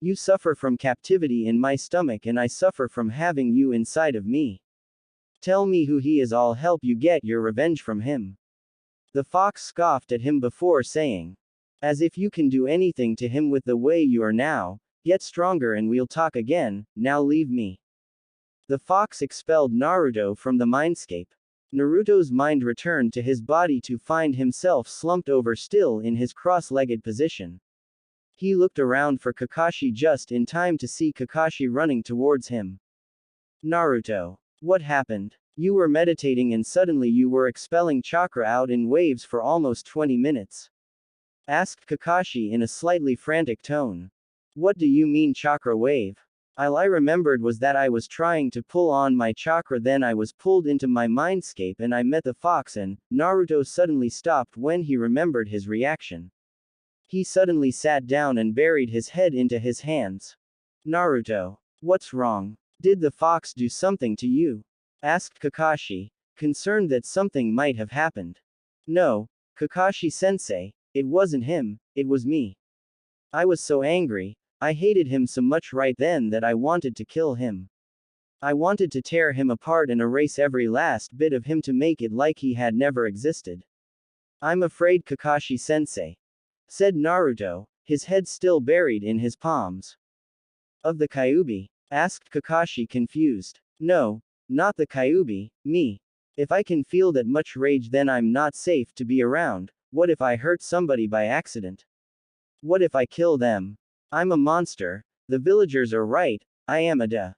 [SPEAKER 1] You suffer from captivity in my stomach and I suffer from having you inside of me. Tell me who he is, I'll help you get your revenge from him." The fox scoffed at him before saying, "As if you can do anything to him with the way you are now. Get stronger and we'll talk again, now leave me." The fox expelled Naruto from the mindscape. Naruto's mind returned to his body to find himself slumped over still in his cross-legged position. He looked around for Kakashi just in time to see Kakashi running towards him. "Naruto. What happened? You were meditating and suddenly you were expelling chakra out in waves for almost 20 minutes. Asked Kakashi in a slightly frantic tone. "What do you mean chakra wave? All I remembered was that I was trying to pull on my chakra, then I was pulled into my mindscape and I met the fox," and Naruto suddenly stopped when he remembered his reaction. He suddenly sat down and buried his head into his hands. "Naruto. What's wrong? Did the fox do something to you?" asked Kakashi, concerned that something might have happened. "No, Kakashi-sensei, it wasn't him, it was me. I was so angry, I hated him so much right then that I wanted to kill him. I wanted to tear him apart and erase every last bit of him to make it like he had never existed. I'm afraid, Kakashi-sensei," said Naruto, his head still buried in his palms. "Of the Kyuubi?" asked Kakashi, confused. "No, not the Kyuubi, me. If I can feel that much rage, then I'm not safe to be around. What if I hurt somebody by accident? What if I kill them? I'm a monster. The villagers are right, I am a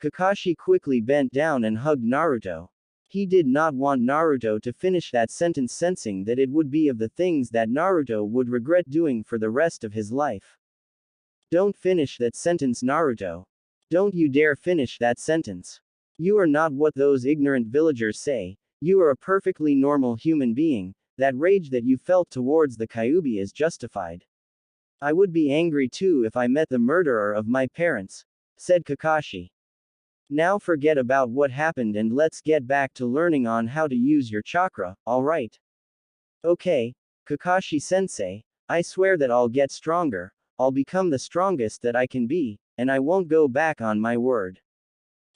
[SPEAKER 1] Kakashi quickly bent down and hugged Naruto. He did not want Naruto to finish that sentence, sensing that it would be of the things that Naruto would regret doing for the rest of his life. "Don't finish that sentence, Naruto. Don't you dare finish that sentence. You are not what those ignorant villagers say. You are a perfectly normal human being. That rage that you felt towards the Kyuubi is justified. I would be angry too if I met the murderer of my parents," said Kakashi. "Now forget about what happened and let's get back to learning on how to use your chakra, alright?" "Okay, Kakashi-sensei, I swear that I'll get stronger, I'll become the strongest that I can be, and I won't go back on my word.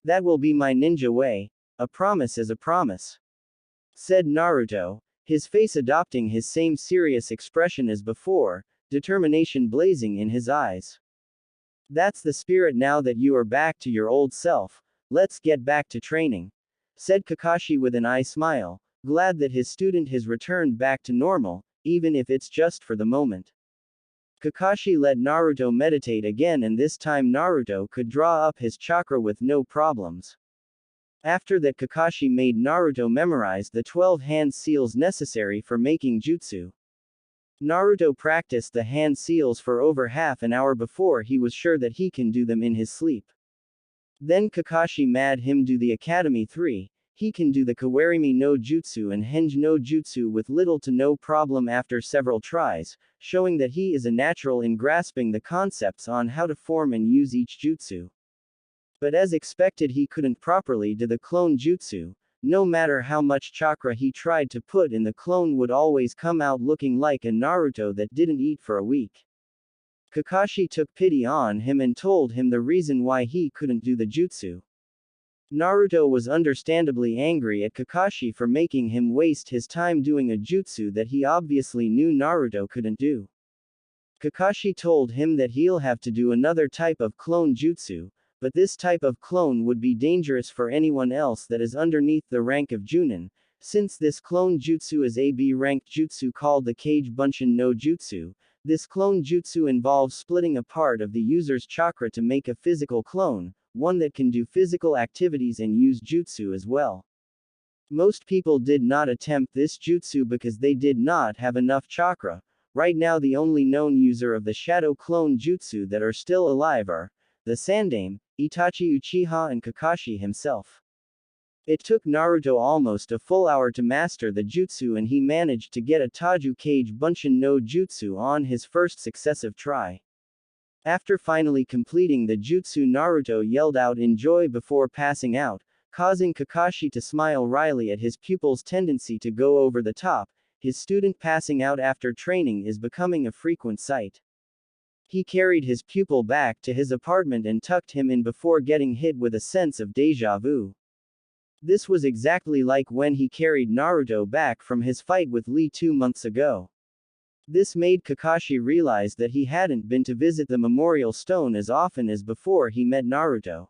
[SPEAKER 1] That will be my ninja way. A promise is a promise," said Naruto, his face adopting his same serious expression as before, determination blazing in his eyes. "That's the spirit. Now that you are back to your old self, let's get back to training," said Kakashi with an eye smile, glad that his student has returned back to normal, even if it's just for the moment. Kakashi let Naruto meditate again, and this time Naruto could draw up his chakra with no problems. After that, Kakashi made Naruto memorize the 12 hand seals necessary for making jutsu. Naruto practiced the hand seals for over half an hour before he was sure that he can do them in his sleep. Then Kakashi made him do the Academy 3. He can do the Kawarimi no Jutsu and Henge no Jutsu with little to no problem after several tries, showing that he is a natural in grasping the concepts on how to form and use each jutsu. But as expected, he couldn't properly do the clone jutsu. No matter how much chakra he tried to put in, the clone would always come out looking like a Naruto that didn't eat for a week. Kakashi took pity on him and told him the reason why he couldn't do the jutsu. Naruto was understandably angry at Kakashi for making him waste his time doing a jutsu that he obviously knew Naruto couldn't do. Kakashi told him that he'll have to do another type of clone jutsu, but this type of clone would be dangerous for anyone else that is underneath the rank of Junin, since this clone jutsu is a B-ranked jutsu called the Kage Bunshin no Jutsu. This clone jutsu involves splitting a part of the user's chakra to make a physical clone, one that can do physical activities and use jutsu as well. Most people did not attempt this jutsu because they did not have enough chakra. Right now the only known user of the shadow clone jutsu that are still alive are the Sandaime, Itachi Uchiha and Kakashi himself. It took Naruto almost a full hour to master the jutsu, and he managed to get a Taju Kage Bunshin no Jutsu on his first successive try. After finally completing the jutsu, Naruto yelled out in joy before passing out, causing Kakashi to smile wryly at his pupil's tendency to go over the top. His student passing out after training is becoming a frequent sight. He carried his pupil back to his apartment and tucked him in before getting hit with a sense of déjà vu. This was exactly like when he carried Naruto back from his fight with Lee 2 months ago. This made Kakashi realize that he hadn't been to visit the memorial stone as often as before he met Naruto.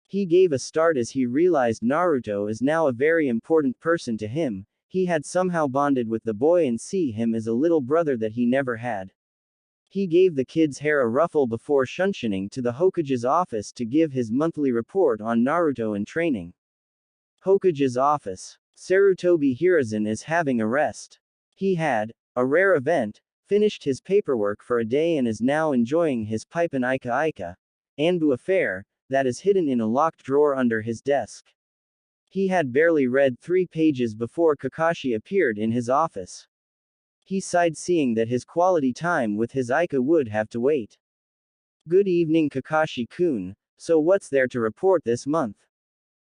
[SPEAKER 1] He gave a start as he realized Naruto is now a very important person to him. He had somehow bonded with the boy and see him as a little brother that he never had. He gave the kid's hair a ruffle before shunshining to the Hokage's office to give his monthly report on Naruto and training. Hokage's office. Sarutobi Hiruzen is having a rest. He had a rare event, finished his paperwork for a day and is now enjoying his pipe and Ika Anbu affair, that is hidden in a locked drawer under his desk. He had barely read 3 pages before Kakashi appeared in his office. He sighed seeing that his quality time with his Ika would have to wait. Good evening Kakashi-kun, so what's there to report this month?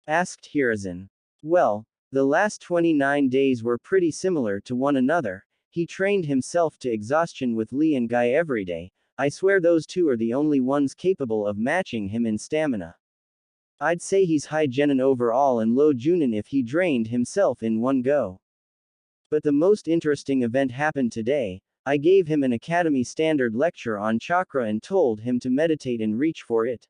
[SPEAKER 1] Asked Hiruzen. Well, the last 29 days were pretty similar to one another. He trained himself to exhaustion with Lee and Guy every day. I swear those two are the only ones capable of matching him in stamina. I'd say he's high genin overall and low junin if he drained himself in one go. But the most interesting event happened today. I gave him an Academy standard lecture on chakra and told him to meditate and reach for it.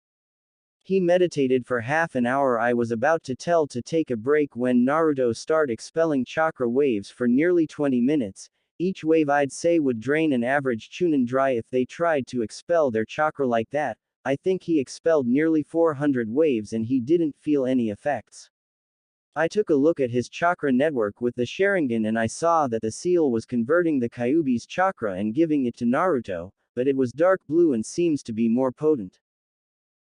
[SPEAKER 1] He meditated for half an hour. I was about to tell to take a break when Naruto started expelling chakra waves for nearly 20 minutes. Each wave I'd say would drain an average chunin dry if they tried to expel their chakra like that. I think he expelled nearly 400 waves and he didn't feel any effects. I took a look at his chakra network with the Sharingan and I saw that the seal was converting the Kyuubi's chakra and giving it to Naruto, but it was dark blue and seems to be more potent.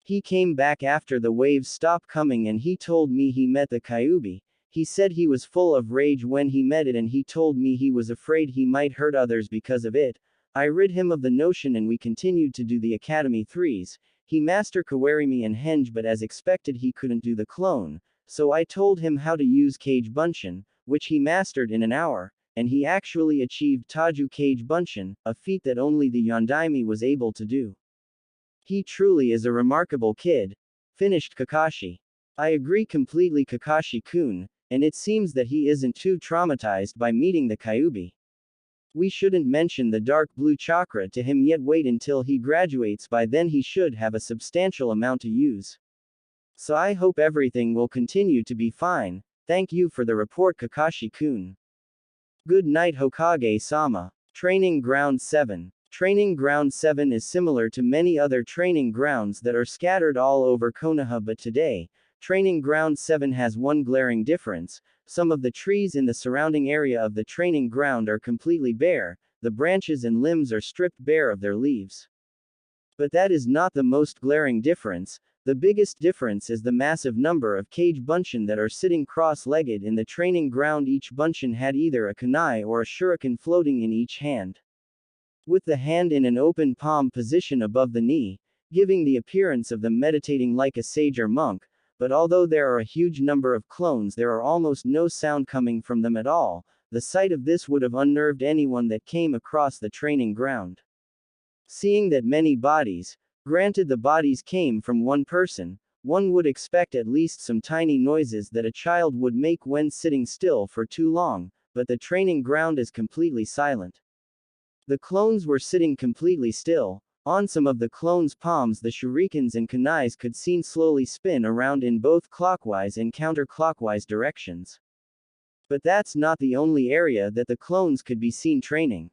[SPEAKER 1] He came back after the waves stopped coming and he told me he met the Kyuubi. He said he was full of rage when he met it and he told me he was afraid he might hurt others because of it. I rid him of the notion and we continued to do the Academy 3s. He mastered Kawarimi and Henge, but as expected he couldn't do the clone. So I told him how to use Kage Bunshin, which he mastered in an hour, and he actually achieved Taju Kage Bunshin, a feat that only the Yondaime was able to do. He truly is a remarkable kid. Finished Kakashi. I agree completely Kakashi-kun, and it seems that he isn't too traumatized by meeting the Kyuubi. We shouldn't mention the dark blue chakra to him yet, wait until he graduates, by then he should have a substantial amount to use. So I hope everything will continue to be fine. Thank you for the report Kakashi-kun. Good night Hokage-sama. Training Ground 7. Training Ground 7 is similar to many other training grounds that are scattered all over Konoha, but today, Training Ground 7 has one glaring difference: some of the trees in the surrounding area of the training ground are completely bare, the branches and limbs are stripped bare of their leaves. But that is not the most glaring difference. The biggest difference is the massive number of cage bunshin that are sitting cross-legged in the training ground. Each bunshin had either a kunai or a shuriken floating in each hand, with the hand in an open palm position above the knee, giving the appearance of them meditating like a sage or monk. But although there are a huge number of clones, there are almost no sound coming from them at all. The sight of this would have unnerved anyone that came across the training ground. Seeing that many bodies, granted the bodies came from one person, one would expect at least some tiny noises that a child would make when sitting still for too long, but the training ground is completely silent. The clones were sitting completely still. On some of the clones' palms, the shurikens and kunais could seen slowly spin around in both clockwise and counterclockwise directions. But that's not the only area that the clones could be seen training.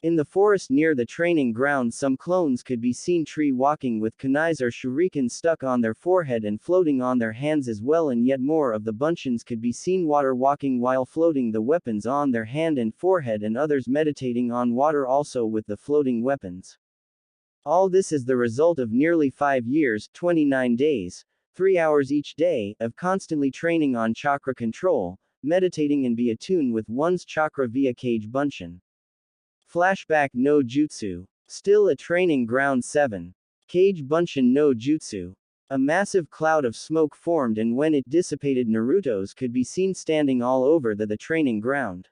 [SPEAKER 1] In the forest near the training ground, some clones could be seen tree walking with kunais or shurikens stuck on their forehead and floating on their hands as well, and yet more of the bunshins could be seen water walking while floating the weapons on their hand and forehead, and others meditating on water also with the floating weapons. All this is the result of nearly 5 years, 29 days, 3 hours each day, of constantly training on chakra control, meditating and be attuned with one's chakra via cage bunshin. Flashback no Jutsu. Still at Training Ground 7. Cage bunshin no Jutsu. A massive cloud of smoke formed, and when it dissipated, Naruto's could be seen standing all over the training ground.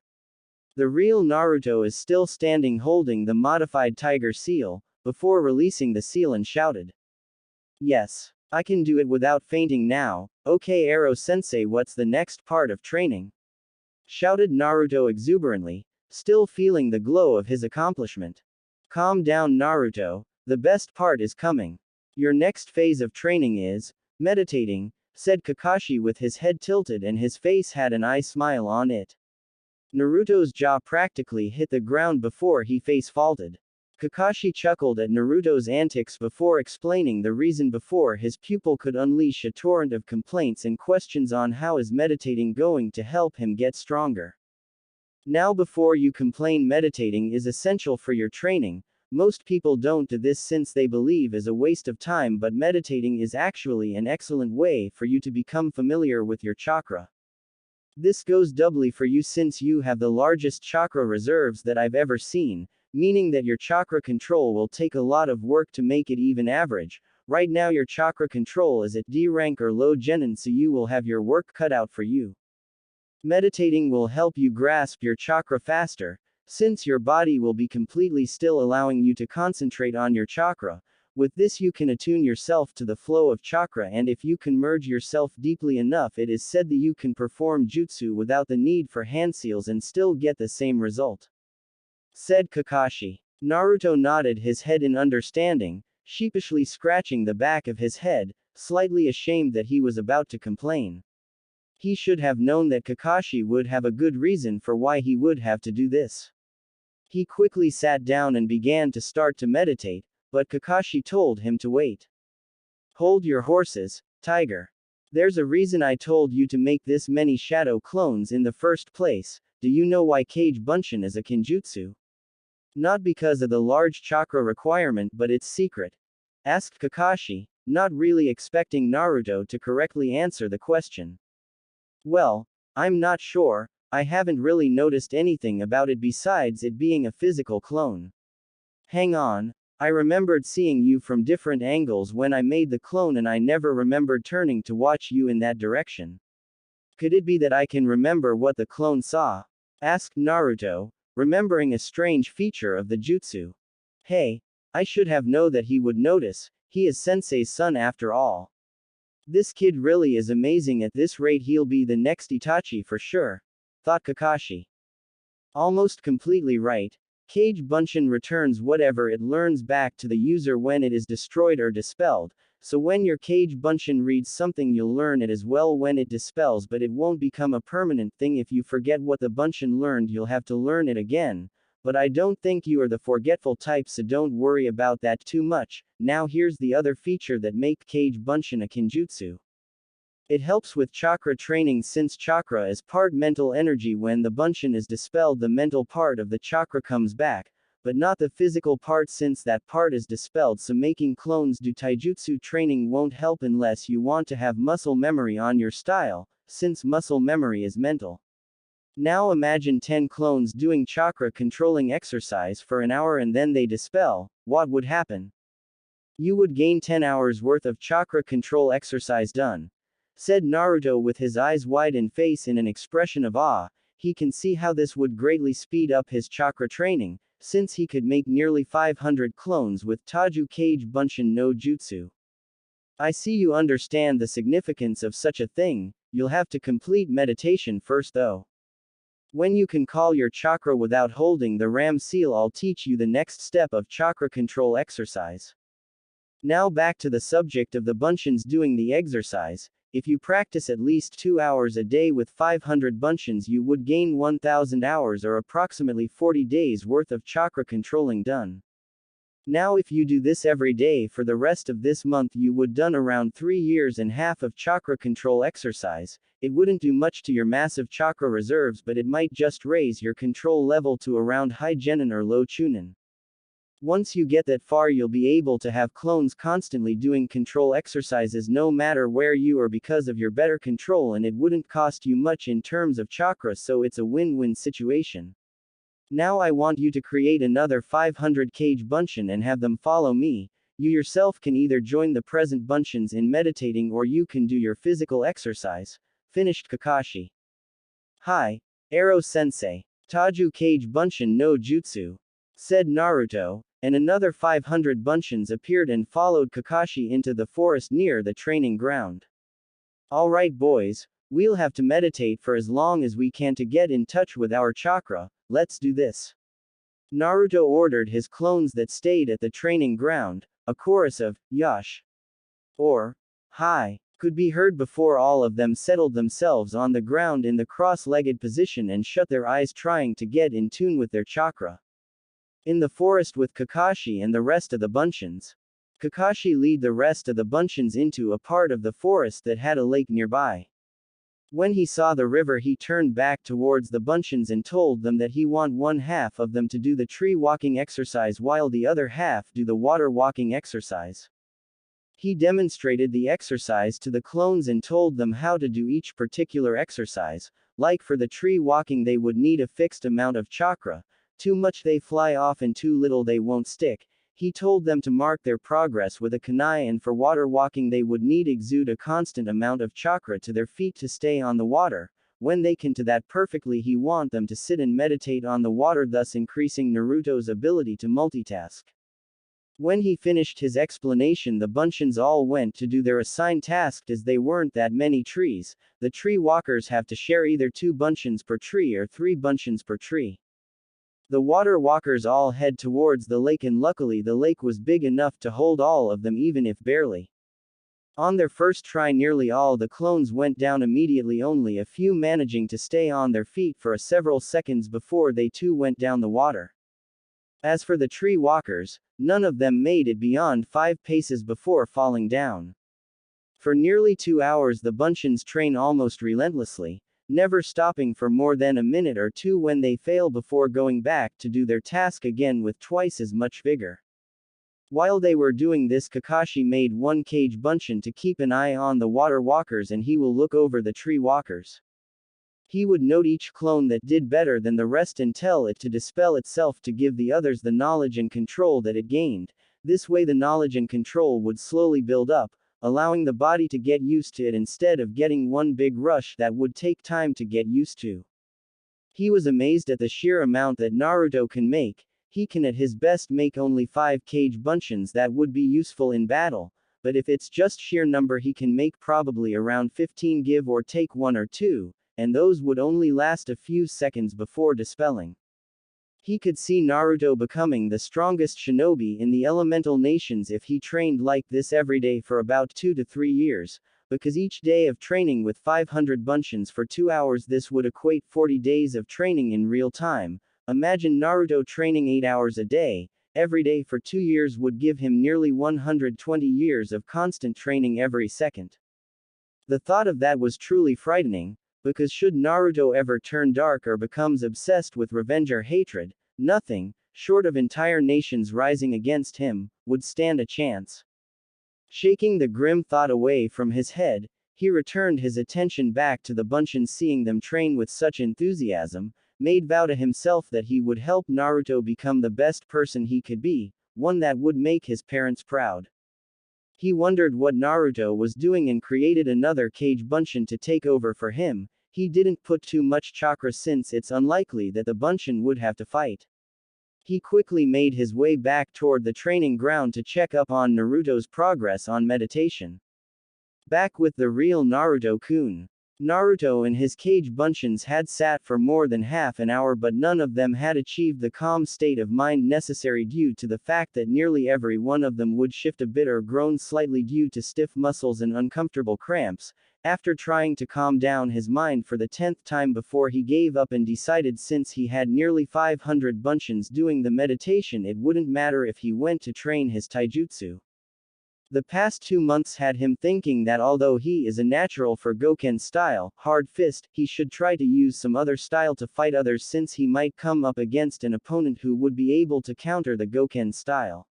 [SPEAKER 1] The real Naruto is still standing holding the modified tiger seal, before releasing the seal, and shouted, "Yes, I can do it without fainting now. Okay, Aro-sensei, what's the next part of training?" shouted Naruto exuberantly, still feeling the glow of his accomplishment. "Calm down, Naruto, the best part is coming. Your next phase of training is meditating," said Kakashi with his head tilted and his face had an eye smile on it. Naruto's jaw practically hit the ground before he face faulted. Kakashi chuckled at Naruto's antics before explaining the reason before his pupil could unleash a torrent of complaints and questions on how is meditating going to help him get stronger. "Now before you complain, meditating is essential for your training. Most people don't do this since they believe is a waste of time, but meditating is actually an excellent way for you to become familiar with your chakra. This goes doubly for you since you have the largest chakra reserves that I've ever seen, meaning that your chakra control will take a lot of work to make it even average. Right now your chakra control is at D rank or low genin, so you will have your work cut out for you. Meditating will help you grasp your chakra faster, since your body will be completely still, allowing you to concentrate on your chakra. With this you can attune yourself to the flow of chakra, and if you can merge yourself deeply enough, it is said that you can perform jutsu without the need for hand seals and still get the same result," said Kakashi. Naruto nodded his head in understanding, sheepishly scratching the back of his head, slightly ashamed that he was about to complain. He should have known that Kakashi would have a good reason for why he would have to do this. He quickly sat down and began to start to meditate, but Kakashi told him to wait. "Hold your horses, Tiger. There's a reason I told you to make this many shadow clones in the first place. Do you know why Kage Bunshin is a kinjutsu? Not because of the large chakra requirement, but it's secret," asked Kakashi, not really expecting Naruto to correctly answer the question. "Well, I'm not sure, I haven't really noticed anything about it besides it being a physical clone. Hang on, I remembered seeing you from different angles when I made the clone and I never remembered turning to watch you in that direction. Could it be that I can remember what the clone saw?" asked Naruto, remembering a strange feature of the jutsu. Hey, I should have known that he would notice, he is Sensei's son after all. This kid really is amazing, at this rate he'll be the next Itachi for sure, thought Kakashi. Almost completely right. Kage Bunshin returns whatever it learns back to the user when it is destroyed or dispelled, so when your Kage Bunshin reads something you'll learn it as well when it dispels, but it won't become a permanent thing. If you forget what the Bunshin learned you'll have to learn it again, but I don't think you are the forgetful type, so don't worry about that too much. Now here's the other feature that make Kage Bunshin a kinjutsu. It helps with chakra training since chakra is part mental energy. When the bunshin is dispelled, the mental part of the chakra comes back, but not the physical part since that part is dispelled, so making clones do taijutsu training won't help unless you want to have muscle memory on your style, since muscle memory is mental. Now imagine 10 clones doing chakra controlling exercise for an hour and then they dispel, what would happen? You would gain 10 hours worth of chakra control exercise done, said Naruto with his eyes wide and face in an expression of awe. He can see how this would greatly speed up his chakra training, since he could make nearly 500 clones with Taju Kage Bunshin no Jutsu. I see you understand the significance of such a thing. You'll have to complete meditation first though. When you can call your chakra without holding the Ram seal, I'll teach you the next step of chakra control exercise. Now back to the subject of the bunshins doing the exercise. If you practice at least 2 hours a day with 500 bunshins, you would gain 1000 hours or approximately 40 days worth of chakra controlling done. Now if you do this every day for the rest of this month, you would done around 3 years and half of chakra control exercise. It wouldn't do much to your massive chakra reserves, but it might just raise your control level to around high genin or low chunin. Once you get that far, you'll be able to have clones constantly doing control exercises no matter where you are because of your better control, and it wouldn't cost you much in terms of chakra, so it's a win-win situation. Now I want you to create another 500 Kage Bunshin and have them follow me. You yourself can either join the present Bunshins in meditating or you can do your physical exercise, finished Kakashi. Hi, Ero-sensei. Taju Kage Bunshin no Jutsu, said Naruto, and another 500 Bunshins appeared and followed Kakashi into the forest near the training ground. Alright boys, we'll have to meditate for as long as we can to get in touch with our chakra. Let's do this. Naruto ordered his clones that stayed at the training ground. A chorus of Yash or Hi could be heard before all of them settled themselves on the ground in the cross-legged position and shut their eyes, trying to get in tune with their chakra. In the forest with Kakashi and the rest of the Bunshins. Kakashi led the rest of the Bunshins into a part of the forest that had a lake nearby. When he saw the river, he turned back towards the Bunshins and told them that he want one half of them to do the tree walking exercise while the other half do the water walking exercise. He demonstrated the exercise to the clones and told them how to do each particular exercise. Like for the tree walking, they would need a fixed amount of chakra. Too much they fly off and too little they won't stick. He told them to mark their progress with a kunai, and for water walking they would need exude a constant amount of chakra to their feet to stay on the water. When they can do that perfectly, he want them to sit and meditate on the water, thus increasing Naruto's ability to multitask. When he finished his explanation, the Bunshins all went to do their assigned task. As they weren't that many trees, the tree walkers have to share either 2 Bunshins per tree or 3 Bunshins per tree. The water walkers all head towards the lake, and luckily the lake was big enough to hold all of them, even if barely. On their first try, nearly all the clones went down immediately, only a few managing to stay on their feet for several seconds before they too went down the water. As for the tree walkers, none of them made it beyond 5 paces before falling down. For nearly 2 hours the Bunshins train almost relentlessly, never stopping for more than a minute or two when they fail before going back to do their task again with twice as much vigor. While they were doing this, Kakashi made 1 Kage Bunshin to keep an eye on the water walkers, and he will look over the tree walkers. He would note each clone that did better than the rest and tell it to dispel itself to give the others the knowledge and control that it gained. This way the knowledge and control would slowly build up, allowing the body to get used to it instead of getting one big rush that would take time to get used to. He was amazed at the sheer amount that Naruto can make. He can at his best make only 5 Kage Bunshins that would be useful in battle, but if it's just sheer number, he can make probably around 15, give or take 1 or 2, and those would only last a few seconds before dispelling. He could see Naruto becoming the strongest shinobi in the elemental nations if he trained like this every day for about 2 to 3 years, because each day of training with 500 Bunshins for 2 hours, this would equate 40 days of training in real time. Imagine Naruto training 8 hours a day, every day for 2 years would give him nearly 120 years of constant training every second. The thought of that was truly frightening, because should Naruto ever turn dark or becomes obsessed with revenge or hatred, nothing, short of entire nations rising against him, would stand a chance. Shaking the grim thought away from his head, he returned his attention back to the Bunshins. Seeing them train with such enthusiasm, made vow to himself that he would help Naruto become the best person he could be, one that would make his parents proud. He wondered what Naruto was doing and created another Kage Bunshin to take over for him. He didn't put too much chakra since it's unlikely that the Bunshin would have to fight. He quickly made his way back toward the training ground to check up on Naruto's progress on meditation. Back with the real Naruto-kun. Naruto and his Kage Bunshins had sat for more than half an hour, but none of them had achieved the calm state of mind necessary due to the fact that nearly every one of them would shift a bit or groan slightly due to stiff muscles and uncomfortable cramps. After trying to calm down his mind for the 10th time before he gave up and decided since he had nearly 500 Bunshins doing the meditation, it wouldn't matter if he went to train his taijutsu. The past 2 months had him thinking that although he is a natural for Goken style, hard fist, he should try to use some other style to fight others since he might come up against an opponent who would be able to counter the Goken style.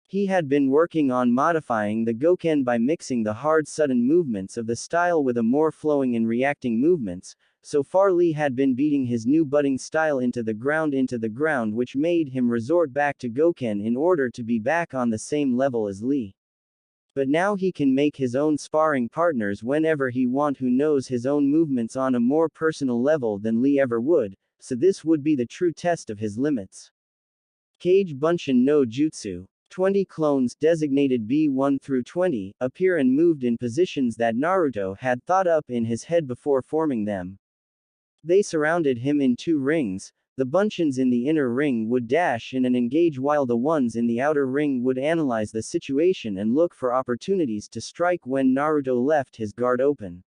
[SPEAKER 1] He had been working on modifying the Goken by mixing the hard sudden movements of the style with a more flowing and reacting movements. So far Lee had been beating his new budding style into the ground, which made him resort back to Goken in order to be back on the same level as Lee. But now he can make his own sparring partners whenever he want, who knows his own movements on a more personal level than Lee ever would, so this would be the true test of his limits. Kage Bunshin no Jutsu. 20 clones, designated B1 through 20, appear and moved in positions that Naruto had thought up in his head before forming them. They surrounded him in 2 rings. The Bunshins in the inner ring would dash in and engage, while the ones in the outer ring would analyze the situation and look for opportunities to strike when Naruto left his guard open.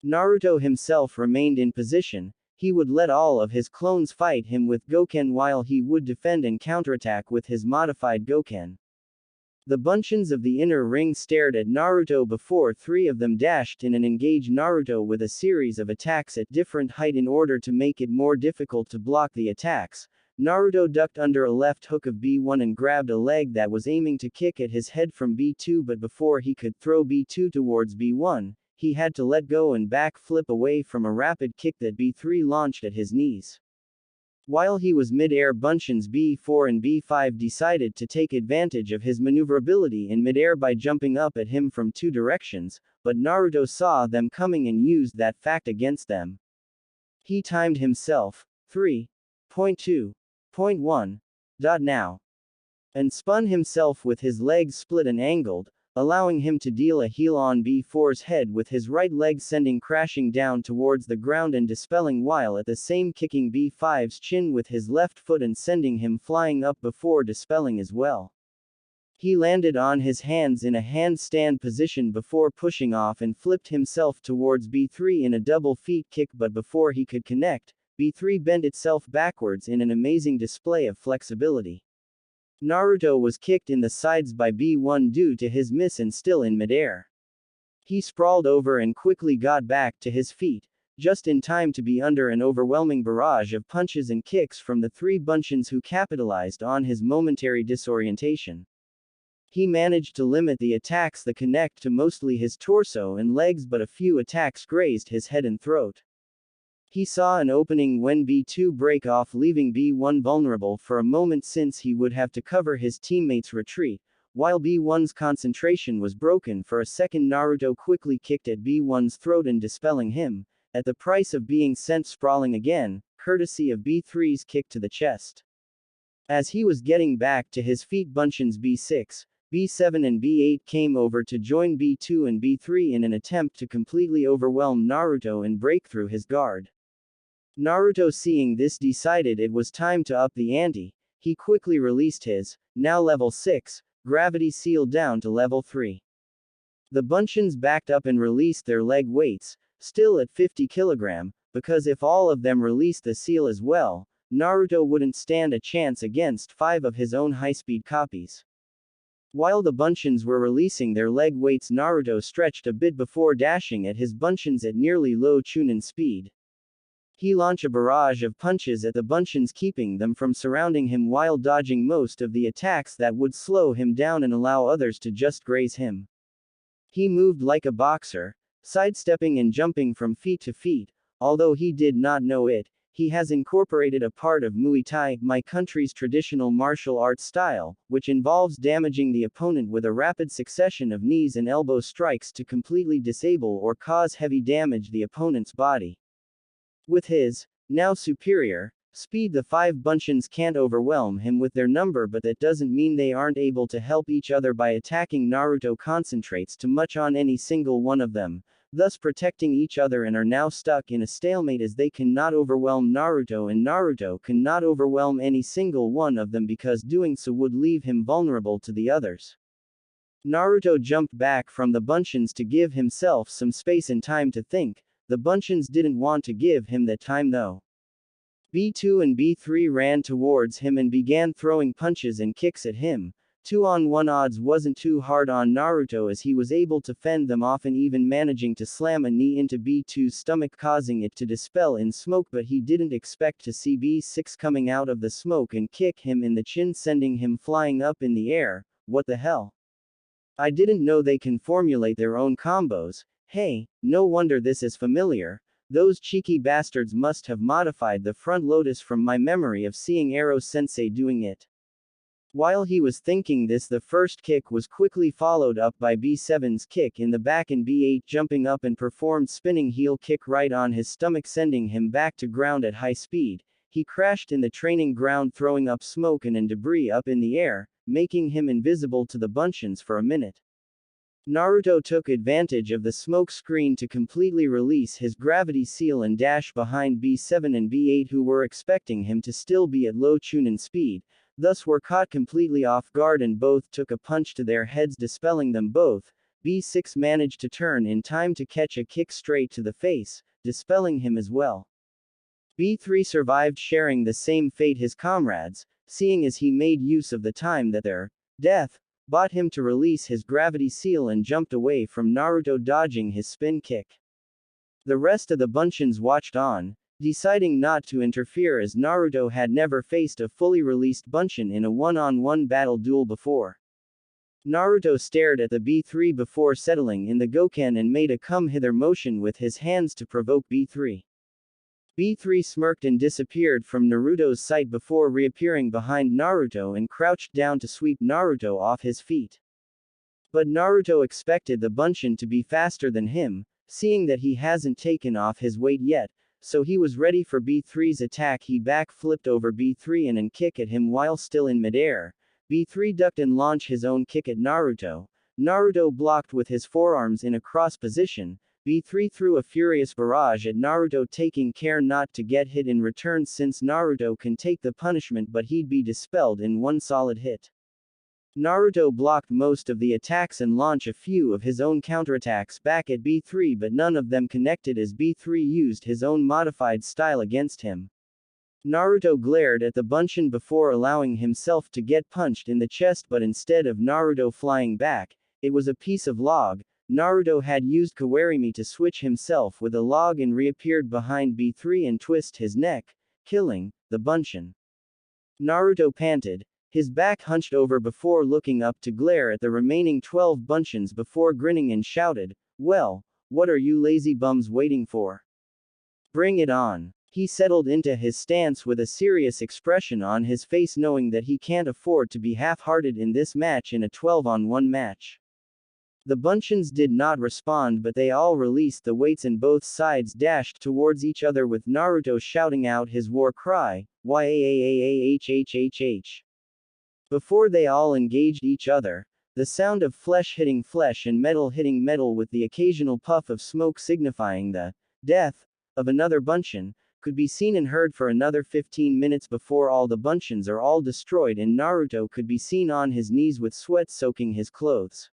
[SPEAKER 1] Naruto himself remained in position. He would let all of his clones fight him with Goken while he would defend and counterattack with his modified Goken. The Bunshins of the inner ring stared at Naruto before 3 of them dashed in and engaged Naruto with a series of attacks at different height in order to make it more difficult to block the attacks. Naruto ducked under a left hook of B1 and grabbed a leg that was aiming to kick at his head from B2, but before he could throw B2 towards B1, he had to let go and back flip away from a rapid kick that B3 launched at his knees. While he was mid-air, Bunshins B4 and B5 decided to take advantage of his maneuverability in mid-air by jumping up at him from 2 directions, but Naruto saw them coming and used that fact against them. He timed himself, 3.2.1. Now. And spun himself with his legs split and angled, allowing him to deal a heel on B4's head with his right leg, sending crashing down towards the ground and dispelling, while at the same kicking B5's chin with his left foot and sending him flying up before dispelling as well. He landed on his hands in a handstand position before pushing off and flipped himself towards B3 in a double feet kick, but before he could connect, B3 bent itself backwards in an amazing display of flexibility. Naruto was kicked in the sides by B1 due to his miss and still in midair. He sprawled over and quickly got back to his feet, just in time to be under an overwhelming barrage of punches and kicks from the 3 Bunshins who capitalized on his momentary disorientation. He managed to limit the attacks that connect to mostly his torso and legs, but a few attacks grazed his head and throat. He saw an opening when B2 break off, leaving B1 vulnerable for a moment since he would have to cover his teammates' retreat. While B1's concentration was broken for a second, Naruto quickly kicked at B1's throat and dispelling him, at the price of being sent sprawling again, courtesy of B3's kick to the chest. As he was getting back to his feet, Bunshins B6, B7 and B8 came over to join B2 and B3 in an attempt to completely overwhelm Naruto and break through his guard. Naruto, seeing this, decided it was time to up the ante. He quickly released his, now level 6, gravity seal down to level 3. The Bunshins backed up and released their leg weights, still at 50 kg, because if all of them released the seal as well, Naruto wouldn't stand a chance against 5 of his own high-speed copies. While the Bunshins were releasing their leg weights, Naruto stretched a bit before dashing at his Bunshins at nearly low Chunin speed. He launched a barrage of punches at the Bunshins, keeping them from surrounding him while dodging most of the attacks that would slow him down and allow others to just graze him. He moved like a boxer, sidestepping and jumping from feet to feet. Although he did not know it, he has incorporated a part of Muay Thai, my country's traditional martial arts style, which involves damaging the opponent with a rapid succession of knees and elbow strikes to completely disable or cause heavy damage the opponent's body. With his, now superior, speed, the five Bunshins can't overwhelm him with their number, but that doesn't mean they aren't able to help each other by attacking. Naruto concentrates too much on any single one of them, thus protecting each other, and are now stuck in a stalemate as they cannot overwhelm Naruto and Naruto cannot overwhelm any single one of them because doing so would leave him vulnerable to the others. Naruto jumped back from the Bunshins to give himself some space and time to think. The Bunshins didn't want to give him that time though. B2 and B3 ran towards him and began throwing punches and kicks at him. 2-on-1 odds wasn't too hard on Naruto as he was able to fend them off and even managing to slam a knee into B2's stomach, causing it to dispel in smoke, but he didn't expect to see B6 coming out of the smoke and kick him in the chin, sending him flying up in the air. What the hell? I didn't know they can formulate their own combos. Hey, no wonder this is familiar. Those cheeky bastards must have modified the front lotus from my memory of seeing Ero-sensei doing it. While he was thinking this, the first kick was quickly followed up by B7's kick in the back, and B8 jumping up and performed spinning heel kick right on his stomach, sending him back to ground at high speed. He crashed in the training ground, throwing up smoke and debris up in the air, making him invisible to the Bunshins for a minute. Naruto took advantage of the smoke screen to completely release his gravity seal and dash behind B7 and B8, who were expecting him to still be at low Chunin speed, thus were caught completely off guard and both took a punch to their heads, dispelling them both. B6 managed to turn in time to catch a kick straight to the face, dispelling him as well. B3 survived, sharing the same fate his comrades, seeing as he made use of the time that their death bought him to release his gravity seal and jumped away from Naruto, dodging his spin kick. The rest of the Bunshins watched on, deciding not to interfere as Naruto had never faced a fully released Bunshin in a one-on-one battle duel before. Naruto stared at the B3 before settling in the Goken and made a come-hither motion with his hands to provoke B3. B3 smirked and disappeared from Naruto's sight before reappearing behind Naruto and crouched down to sweep Naruto off his feet. But Naruto expected the Bunshin to be faster than him, seeing that he hasn't taken off his weight yet, so he was ready for B3's attack. He back-flipped over B3 and kick at him while still in midair. B3 ducked and launched his own kick at Naruto. Naruto blocked with his forearms in a cross position. B3 threw a furious barrage at Naruto, taking care not to get hit in return since Naruto can take the punishment, but he'd be dispelled in one solid hit. Naruto blocked most of the attacks and launched a few of his own counterattacks back at B3, but none of them connected as B3 used his own modified style against him. Naruto glared at the Bunshin before allowing himself to get punched in the chest, but instead of Naruto flying back, it was a piece of log. Naruto had used Kawarimi to switch himself with a log and reappeared behind B3 and twist his neck, killing the Bunshin. Naruto panted, his back hunched over before looking up to glare at the remaining 12 Bunshins before grinning and shouted, "Well, what are you lazy bums waiting for? Bring it on." He settled into his stance with a serious expression on his face, knowing that he can't afford to be half-hearted in this match in a 12-on-1 match. The Bunshins did not respond, but they all released the weights and both sides dashed towards each other with Naruto shouting out his war cry, "Yaahhhh." Before they all engaged each other, the sound of flesh hitting flesh and metal hitting metal with the occasional puff of smoke signifying the death of another Bunshin could be seen and heard for another 15 minutes before all the Bunshins are all destroyed and Naruto could be seen on his knees with sweat soaking his clothes.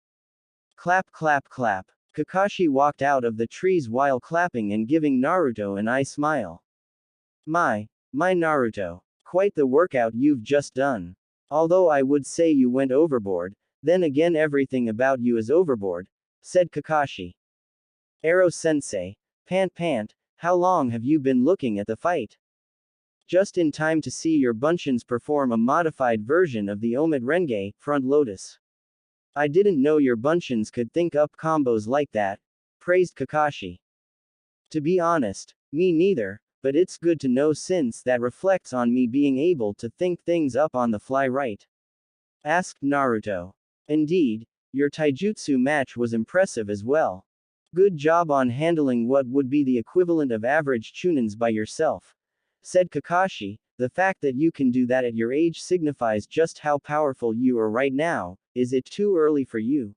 [SPEAKER 1] Clap clap clap. Kakashi walked out of the trees while clapping and giving Naruto an eye smile. My Naruto. Quite the workout you've just done. Although I would say you went overboard, Then again everything about you is overboard, said Kakashi. Ero-sensei, pant, how long have you been looking at the fight? Just in time to see your Bunshins perform a modified version of the Omid Renge, Front Lotus. I didn't know your Bunshins could think up combos like that, praised Kakashi. To be honest, me neither, but it's good to know since that reflects on me being able to think things up on the fly, right? Asked Naruto. Indeed, your taijutsu match was impressive as well. Good job on handling what would be the equivalent of average chunins by yourself, said Kakashi. The fact that you can do that at your age signifies just how powerful you are right now. Is it too early for you?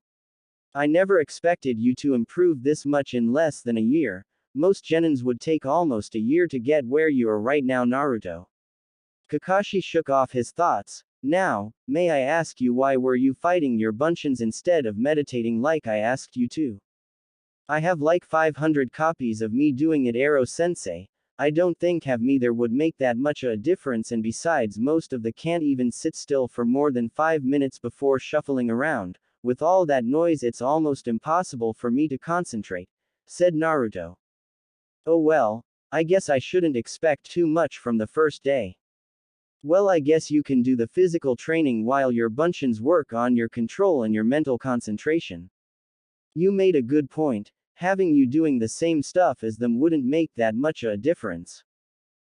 [SPEAKER 1] I never expected you to improve this much in less than a year. Most genins would take almost a year to get where you are right now, Naruto. Kakashi shook off his thoughts. Now, may I ask you why were you fighting your Bunshins instead of meditating like I asked you to? I have like 500 copies of me doing it, Ero-sensei. I don't think have me there would make that much a difference, and besides most of the can't even sit still for more than 5 minutes before shuffling around. With all that noise it's almost impossible for me to concentrate, said Naruto. Oh well, I guess I shouldn't expect too much from the first day. Well, I guess you can do the physical training while your Bunshins work on your control and your mental concentration. You made a good point. Having you doing the same stuff as them wouldn't make that much a difference.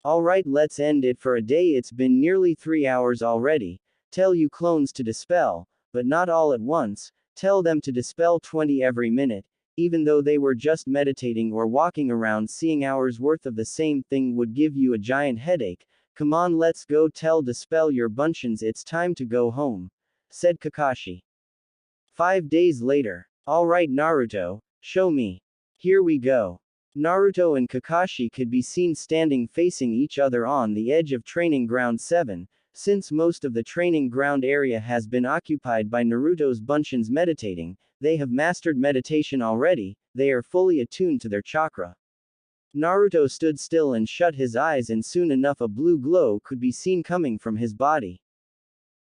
[SPEAKER 1] Alright, let's end it for a day. It's been nearly 3 hours already. Tell you clones to dispel, but not all at once. Tell them to dispel 20 every minute. Even though they were just meditating or walking around, seeing hours worth of the same thing would give you a giant headache. Come on, let's go tell dispel your Bunshins it's time to go home, said Kakashi. 5 days later. Alright Naruto, show me. Here we go. Naruto and Kakashi could be seen standing facing each other on the edge of Training Ground 7. Since most of the training ground area has been occupied by Naruto's Bunshins meditating, they have mastered meditation already. They are fully attuned to their chakra. Naruto stood still and shut his eyes, and soon enough a blue glow could be seen coming from his body.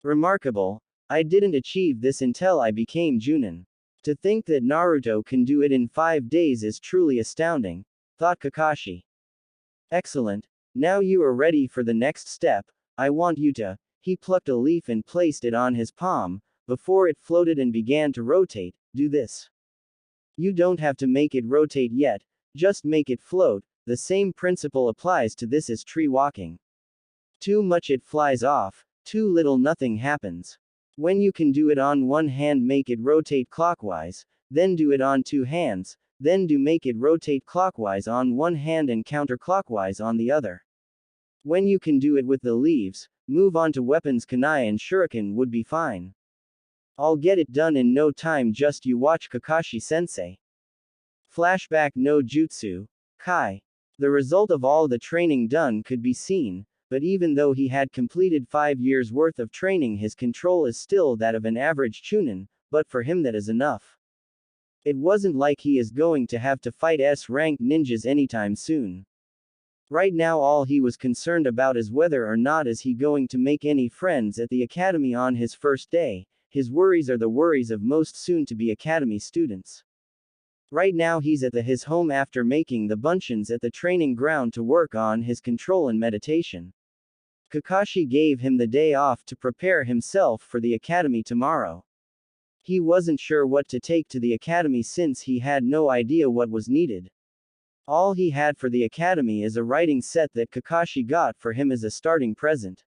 [SPEAKER 1] Remarkable. I didn't achieve this until I became Junin. To think that Naruto can do it in 5 days is truly astounding, thought Kakashi. Excellent. Now you are ready for the next step. I want you to. He plucked a leaf and placed it on his palm. Before it floated and began to rotate, do this. You don't have to make it rotate yet, just make it float. The same principle applies to this as tree walking. Too much it flies off, too little nothing happens. When you can do it on one hand, make it rotate clockwise, then do it on 2 hands, then make it rotate clockwise on one hand and counterclockwise on the other. When you can do it with the leaves, move on to weapons. Kunai and shuriken would be fine. I'll get it done in no time, just you watch Kakashi-sensei. Flashback no jutsu. Kai. The result of all the training done could be seen, but even though he had completed 5 years worth of training, his control is still that of an average chunin, but for him that is enough. It wasn't like he is going to have to fight S-rank ninjas anytime soon. Right now all he was concerned about is whether or not is he going to make any friends at the academy on his first day. His worries are the worries of most soon-to-be academy students. Right now he's at his home after making the Bunshins at the training ground to work on his control and meditation. Kakashi gave him the day off to prepare himself for the academy tomorrow. He wasn't sure what to take to the academy since he had no idea what was needed. All he had for the academy is a writing set that Kakashi got for him as a starting present.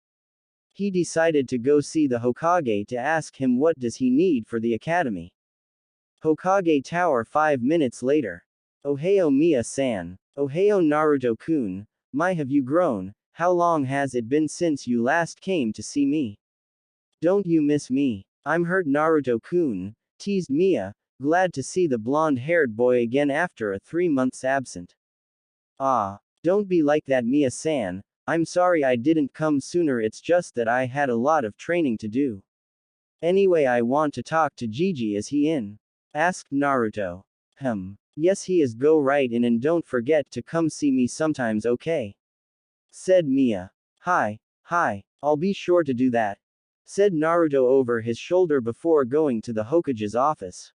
[SPEAKER 1] He decided to go see the Hokage to ask him what does he need for the academy. Hokage Tower 5 minutes later. Ohio Miya-san. Ohio Naruto-kun. My, have you grown? How long has it been since you last came to see me? Don't you miss me? I'm hurt, Naruto-kun, teased Miya, glad to see the blonde-haired boy again after a 3 months absent. Ah, don't be like that, Miya-san. I'm sorry I didn't come sooner, it's just that I had a lot of training to do. Anyway, I want to talk to Gigi. Is he in? Asked Naruto. Yes, he is. Go right in and don't forget to come see me sometimes, okay? Said Miya. Hi, I'll be sure to do that. said Naruto over his shoulder before going to the Hokage's office.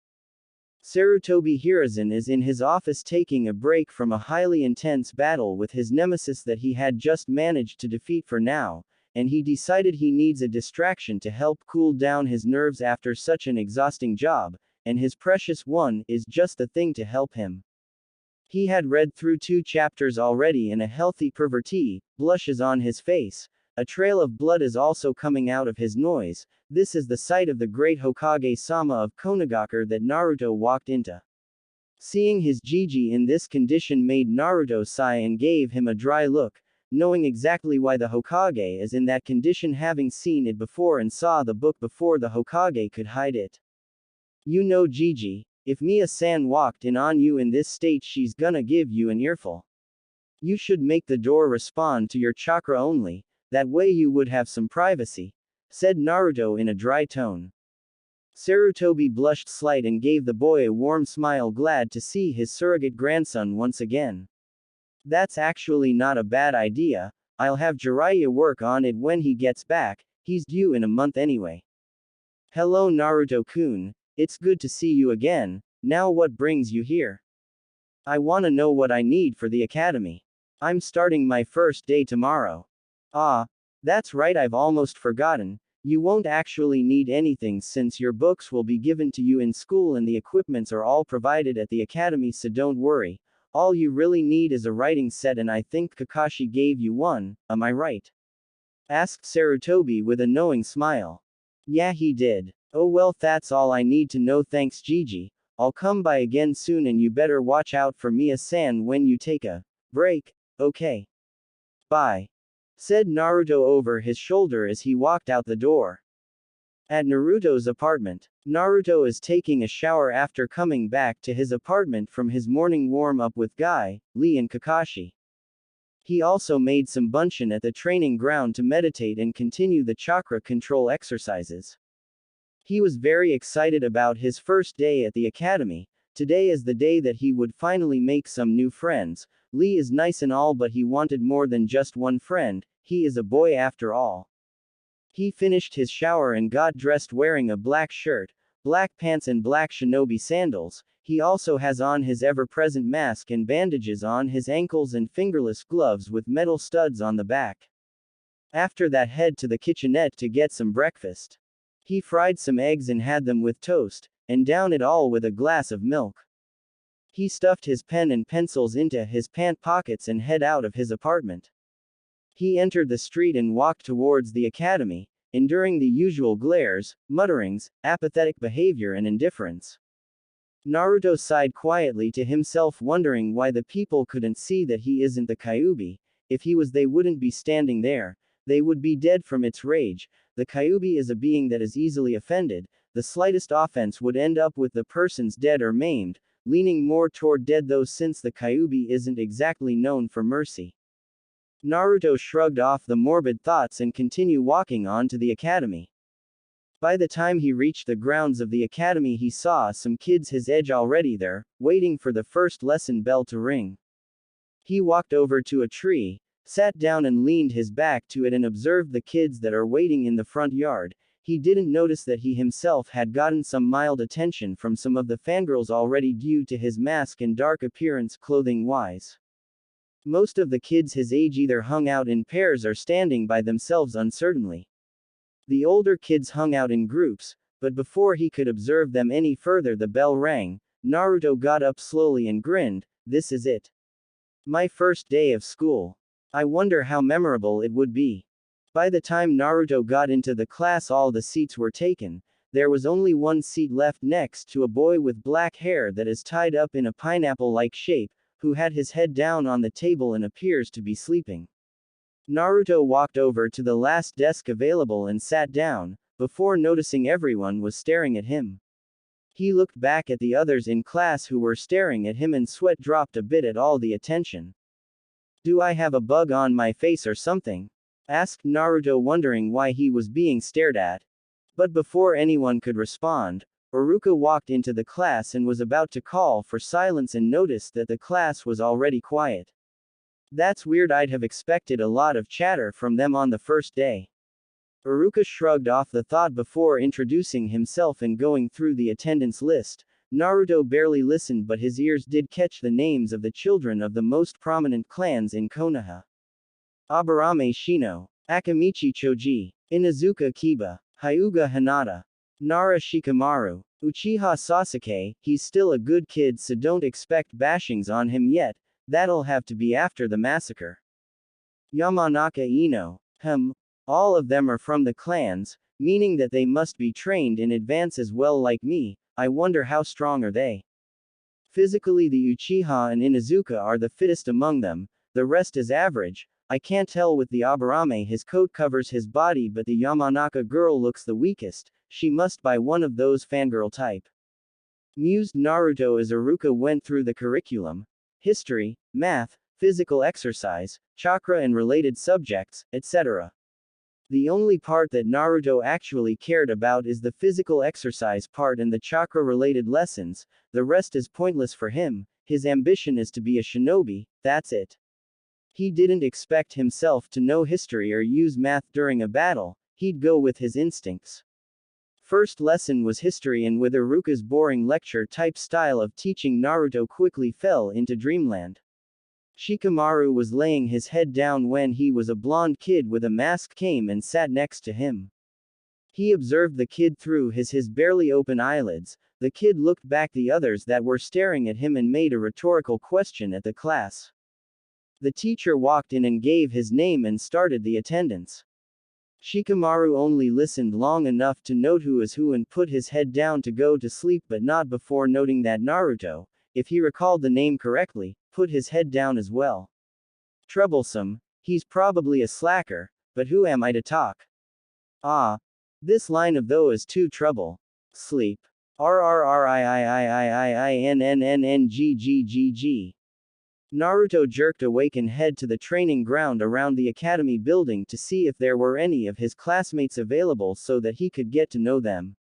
[SPEAKER 1] Sarutobi Hiruzen is in his office taking a break from a highly intense battle with his nemesis that he had just managed to defeat for now, and he decided he needs a distraction to help cool down his nerves after such an exhausting job, and his precious one is just the thing to help him. He had read through 2 chapters already and a healthy pervertee blush is on his face. A trail of blood is also coming out of his nose. This is the site of the great Hokage-sama of Konagakure that Naruto walked into. Seeing his Gigi in this condition made Naruto sigh and gave him a dry look, knowing exactly why the Hokage is in that condition, having seen it before and saw the book before the Hokage could hide it. You know, Gigi, if Mia-san walked in on you in this state, she's gonna give you an earful. You should make the door respond to your chakra only. That way you would have some privacy, said Naruto in a dry tone. Sarutobi blushed slight and gave the boy a warm smile, glad to see his surrogate grandson once again. That's actually not a bad idea. I'll have Jiraiya work on it when he gets back, he's due in a month anyway. Hello Naruto-kun, it's good to see you again. Now what brings you here? I wanna know what I need for the academy. I'm starting my first day tomorrow. Ah, that's right, I've almost forgotten. You won't actually need anything since your books will be given to you in school and the equipments are all provided at the academy, so don't worry. All you really need is a writing set, and I think Kakashi gave you one, am I right? Asked Sarutobi with a knowing smile. Yeah, he did. Oh well, that's all I need to know, thanks Gigi. I'll come by again soon and you better watch out for Mia-san when you take a break, okay? Bye, said Naruto over his shoulder as he walked out the door. At Naruto's apartment, Naruto is taking a shower after coming back to his apartment from his morning warm-up with Guy, Lee and Kakashi. He also made some bunshin at the training ground to meditate and continue the chakra control exercises. He was very excited about his first day at the academy. Today is the day that he would finally make some new friends. Lee is nice and all, but he wanted more than just one friend. He is a boy after all. He finished his shower and got dressed wearing a black shirt, black pants and black shinobi sandals. He also has on his ever-present mask and bandages on his ankles and fingerless gloves with metal studs on the back. After that, head to the kitchenette to get some breakfast. He fried some eggs and had them with toast, and down it all with a glass of milk. He stuffed his pen and pencils into his pant pockets and head out of his apartment. He entered the street and walked towards the academy, enduring the usual glares, mutterings, apathetic behavior and indifference. Naruto sighed quietly to himself, wondering why the people couldn't see that he isn't the Kyuubi. If he was, they wouldn't be standing there. They would be dead from its rage. The Kyuubi is a being that is easily offended. The slightest offense would end up with the person's dead or maimed, leaning more toward dead though, since the Kyuubi isn't exactly known for mercy. Naruto shrugged off the morbid thoughts and continued walking on to the academy. By the time he reached the grounds of the academy, he saw some kids his age already there, waiting for the first lesson bell to ring. He walked over to a tree, sat down and leaned his back to it and observed the kids that are waiting in the front yard. He didn't notice that he himself had gotten some mild attention from some of the fangirls already due to his mask and dark appearance clothing-wise. Most of the kids his age either hung out in pairs or standing by themselves uncertainly. The older kids hung out in groups, but before he could observe them any further, the bell rang. Naruto got up slowly and grinned. This is it. My first day of school. I wonder how memorable it would be. By the time Naruto got into the class, all the seats were taken. There was only one seat left, next to a boy with black hair that is tied up in a pineapple-like shape, who had his head down on the table and appears to be sleeping. Naruto walked over to the last desk available and sat down, before noticing everyone was staring at him. He looked back at the others in class who were staring at him and sweat dropped a bit at all the attention. Do I have a bug on my face or something? Asked Naruto, wondering why he was being stared at. But before anyone could respond, Iruka walked into the class and was about to call for silence and noticed that the class was already quiet. That's weird, I'd have expected a lot of chatter from them on the first day. Iruka shrugged off the thought before introducing himself and going through the attendance list. Naruto barely listened, but his ears did catch the names of the children of the most prominent clans in Konoha. Aburame Shino, Akamichi Choji, Inazuka Kiba, Hyuga Hinata, Nara Shikamaru, Uchiha Sasuke. He's still a good kid, so don't expect bashings on him yet, that'll have to be after the massacre. Yamanaka Ino. All of them are from the clans, meaning that they must be trained in advance as well like me. I wonder how strong are they. Physically the Uchiha and Inazuka are the fittest among them, the rest is average. I can't tell with the Aburame, his coat covers his body, but the Yamanaka girl looks the weakest, she must be one of those fangirl type. Mused Naruto as Iruka went through the curriculum. History, math, physical exercise, chakra and related subjects, etc. The only part that Naruto actually cared about is the physical exercise part and the chakra-related lessons, the rest is pointless for him, his ambition is to be a shinobi, that's it. He didn't expect himself to know history or use math during a battle, he'd go with his instincts. First lesson was history, and with Iruka's boring lecture-type style of teaching, Naruto quickly fell into dreamland. Shikamaru was laying his head down when he was a blonde kid with a mask came and sat next to him. He observed the kid through his barely open eyelids. The kid looked back the others that were staring at him and made a rhetorical question at the class. The teacher walked in and gave his name and started the attendance. Shikamaru only listened long enough to note who is who and put his head down to go to sleep, but not before noting that Naruto, if he recalled the name correctly, put his head down as well. Troublesome, he's probably a slacker, but who am I to talk? Ah. This line of though is too trouble. Sleep. RRRIIIIIINNNNGGGG. Naruto jerked awake and head to the training ground around the academy building to see if there were any of his classmates available so that he could get to know them.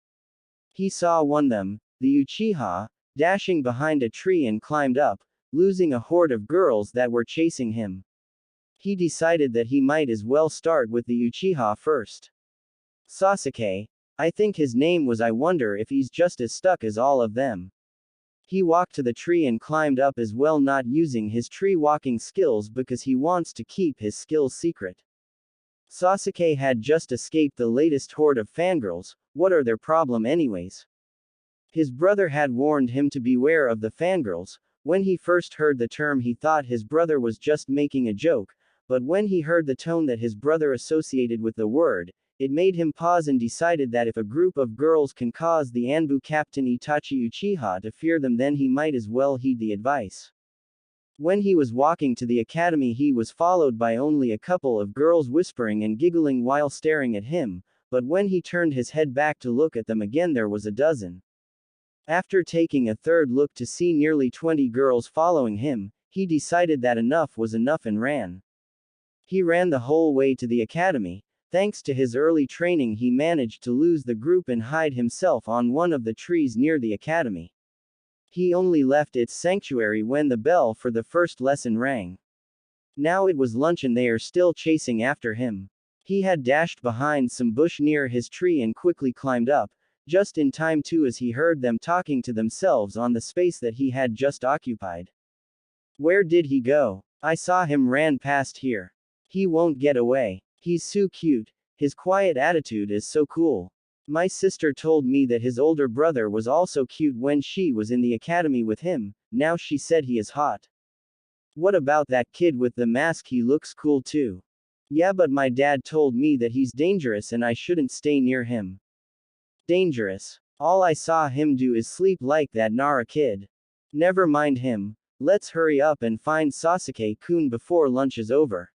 [SPEAKER 1] He saw one of them, the Uchiha, dashing behind a tree and climbed up, losing a horde of girls that were chasing him. He decided that he might as well start with the Uchiha first. Sasuke. I think his name was. I wonder if he's just as stuck as all of them. He walked to the tree and climbed up as well, not using his tree walking skills because he wants to keep his skills secret. Sasuke had just escaped the latest horde of fangirls, what are their problem anyways? His brother had warned him to beware of the fangirls. When he first heard the term he thought his brother was just making a joke, but when he heard the tone that his brother associated with the word, it made him pause and decided that if a group of girls can cause the Anbu captain Itachi Uchiha to fear them, then he might as well heed the advice. When he was walking to the academy, he was followed by only a couple of girls whispering and giggling while staring at him, but when he turned his head back to look at them again, there was a dozen. After taking a third look to see nearly 20 girls following him, he decided that enough was enough and ran. He ran the whole way to the academy. Thanks to his early training, he managed to lose the group and hide himself on one of the trees near the academy. He only left its sanctuary when the bell for the first lesson rang. Now it was lunch and they are still chasing after him. He had dashed behind some bush near his tree and quickly climbed up, just in time too, as he heard them talking to themselves on the space that he had just occupied. Where did he go? I saw him ran past here. He won't get away. He's so cute. His quiet attitude is so cool. My sister told me that his older brother was also cute when she was in the academy with him, now she said he is hot. What about that kid with the mask? He looks cool too. Yeah, but my dad told me that he's dangerous and I shouldn't stay near him. Dangerous. All I saw him do is sleep like that Nara kid. Never mind him. Let's hurry up and find Sasuke-kun before lunch is over.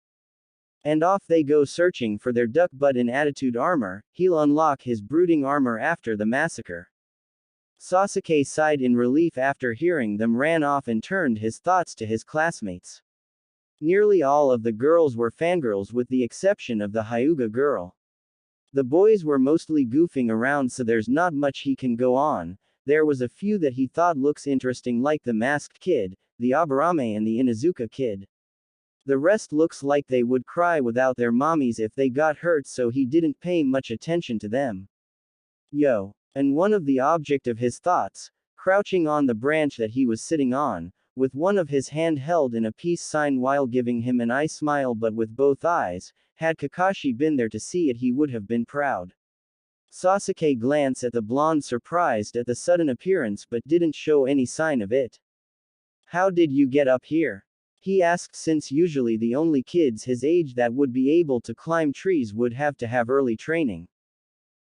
[SPEAKER 1] And off they go searching for their duck butt in attitude armor. He'll unlock his brooding armor after the massacre. Sasuke sighed in relief after hearing them, ran off and turned his thoughts to his classmates. Nearly all of the girls were fangirls with the exception of the Hyuga girl. The boys were mostly goofing around, so there's not much he can go on. There was a few that he thought looks interesting, like the masked kid, the Aburame and the Inazuka kid. The rest looks like they would cry without their mommies if they got hurt, so he didn't pay much attention to them. Yo. And one of the object of his thoughts, crouching on the branch that he was sitting on, with one of his hand held in a peace sign while giving him an eye smile but with both eyes, had Kakashi been there to see it he would have been proud. Sasuke glanced at the blonde surprised at the sudden appearance but didn't show any sign of it. How did you get up here? He asked, since usually the only kids his age that would be able to climb trees would have to have early training.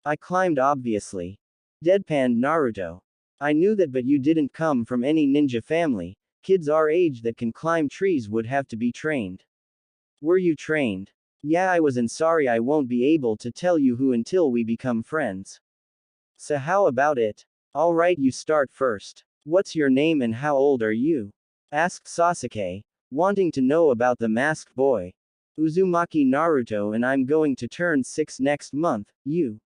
[SPEAKER 1] I climbed, obviously. Deadpanned Naruto. I knew that, but you didn't come from any ninja family. Kids our age that can climb trees would have to be trained. Were you trained? Yeah, I was, and sorry I won't be able to tell you who until we become friends. So how about it? Alright, you start first. What's your name and how old are you? Asked Sasuke, wanting to know about the masked boy. Uzumaki Naruto, and I'm going to turn 6 next month. You?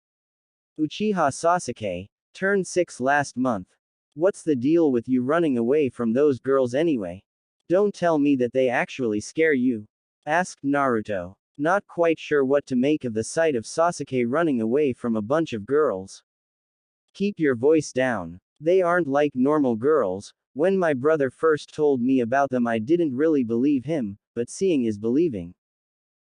[SPEAKER 1] Uchiha Sasuke, turned 6 last month. What's the deal with you running away from those girls anyway? Don't tell me that they actually scare you. Asked Naruto, not quite sure what to make of the sight of Sasuke running away from a bunch of girls. Keep your voice down. They aren't like normal girls. When my brother first told me about them, I didn't really believe him, but seeing is believing.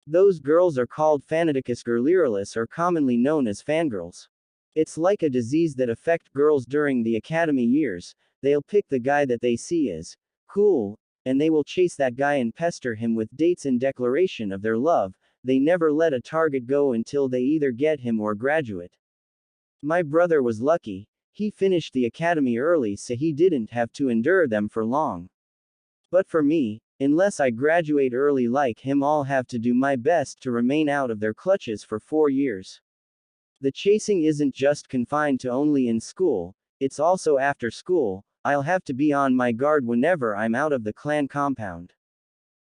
[SPEAKER 1] Those girls are called fanaticus girliralis, or commonly known as fangirls. It's like a disease that affects girls during the academy years. They'll pick the guy that they see as cool, and they will chase that guy and pester him with dates in declaration of their love. They never let a target go until they either get him or graduate. My brother was lucky. He finished the academy early, so he didn't have to endure them for long. But for me, unless I graduate early like him, I'll have to do my best to remain out of their clutches for 4 years. The chasing isn't just confined to only in school, it's also after school. I'll have to be on my guard whenever I'm out of the clan compound.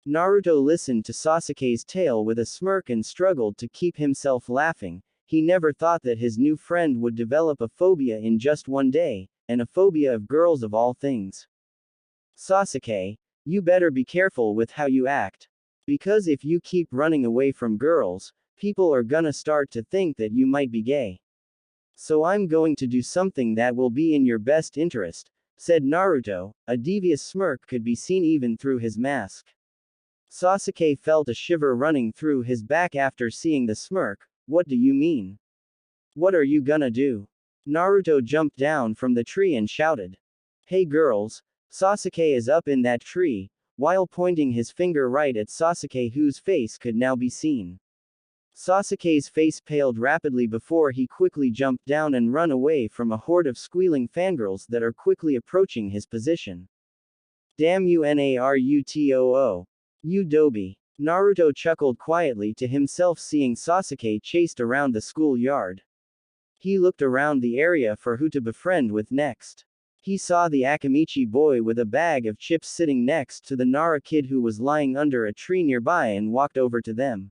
[SPEAKER 1] Naruto listened to Sasuke's tale with a smirk and struggled to keep himself laughing. He never thought that his new friend would develop a phobia in just one day, and a phobia of girls of all things. Sasuke, you better be careful with how you act. Because if you keep running away from girls, people are gonna start to think that you might be gay. So I'm going to do something that will be in your best interest, said Naruto. A devious smirk could be seen even through his mask. Sasuke felt a shiver running through his back after seeing the smirk. What do you mean? What are you gonna do? Naruto jumped down from the tree and shouted. Hey girls, Sasuke is up in that tree, while pointing his finger right at Sasuke, whose face could now be seen. Sasuke's face paled rapidly before he quickly jumped down and ran away from a horde of squealing fangirls that are quickly approaching his position. Damn you Narutoo. You doby. Naruto chuckled quietly to himself, seeing Sasuke chased around the schoolyard. He looked around the area for who to befriend with next. He saw the Akamichi boy with a bag of chips sitting next to the Nara kid who was lying under a tree nearby and walked over to them.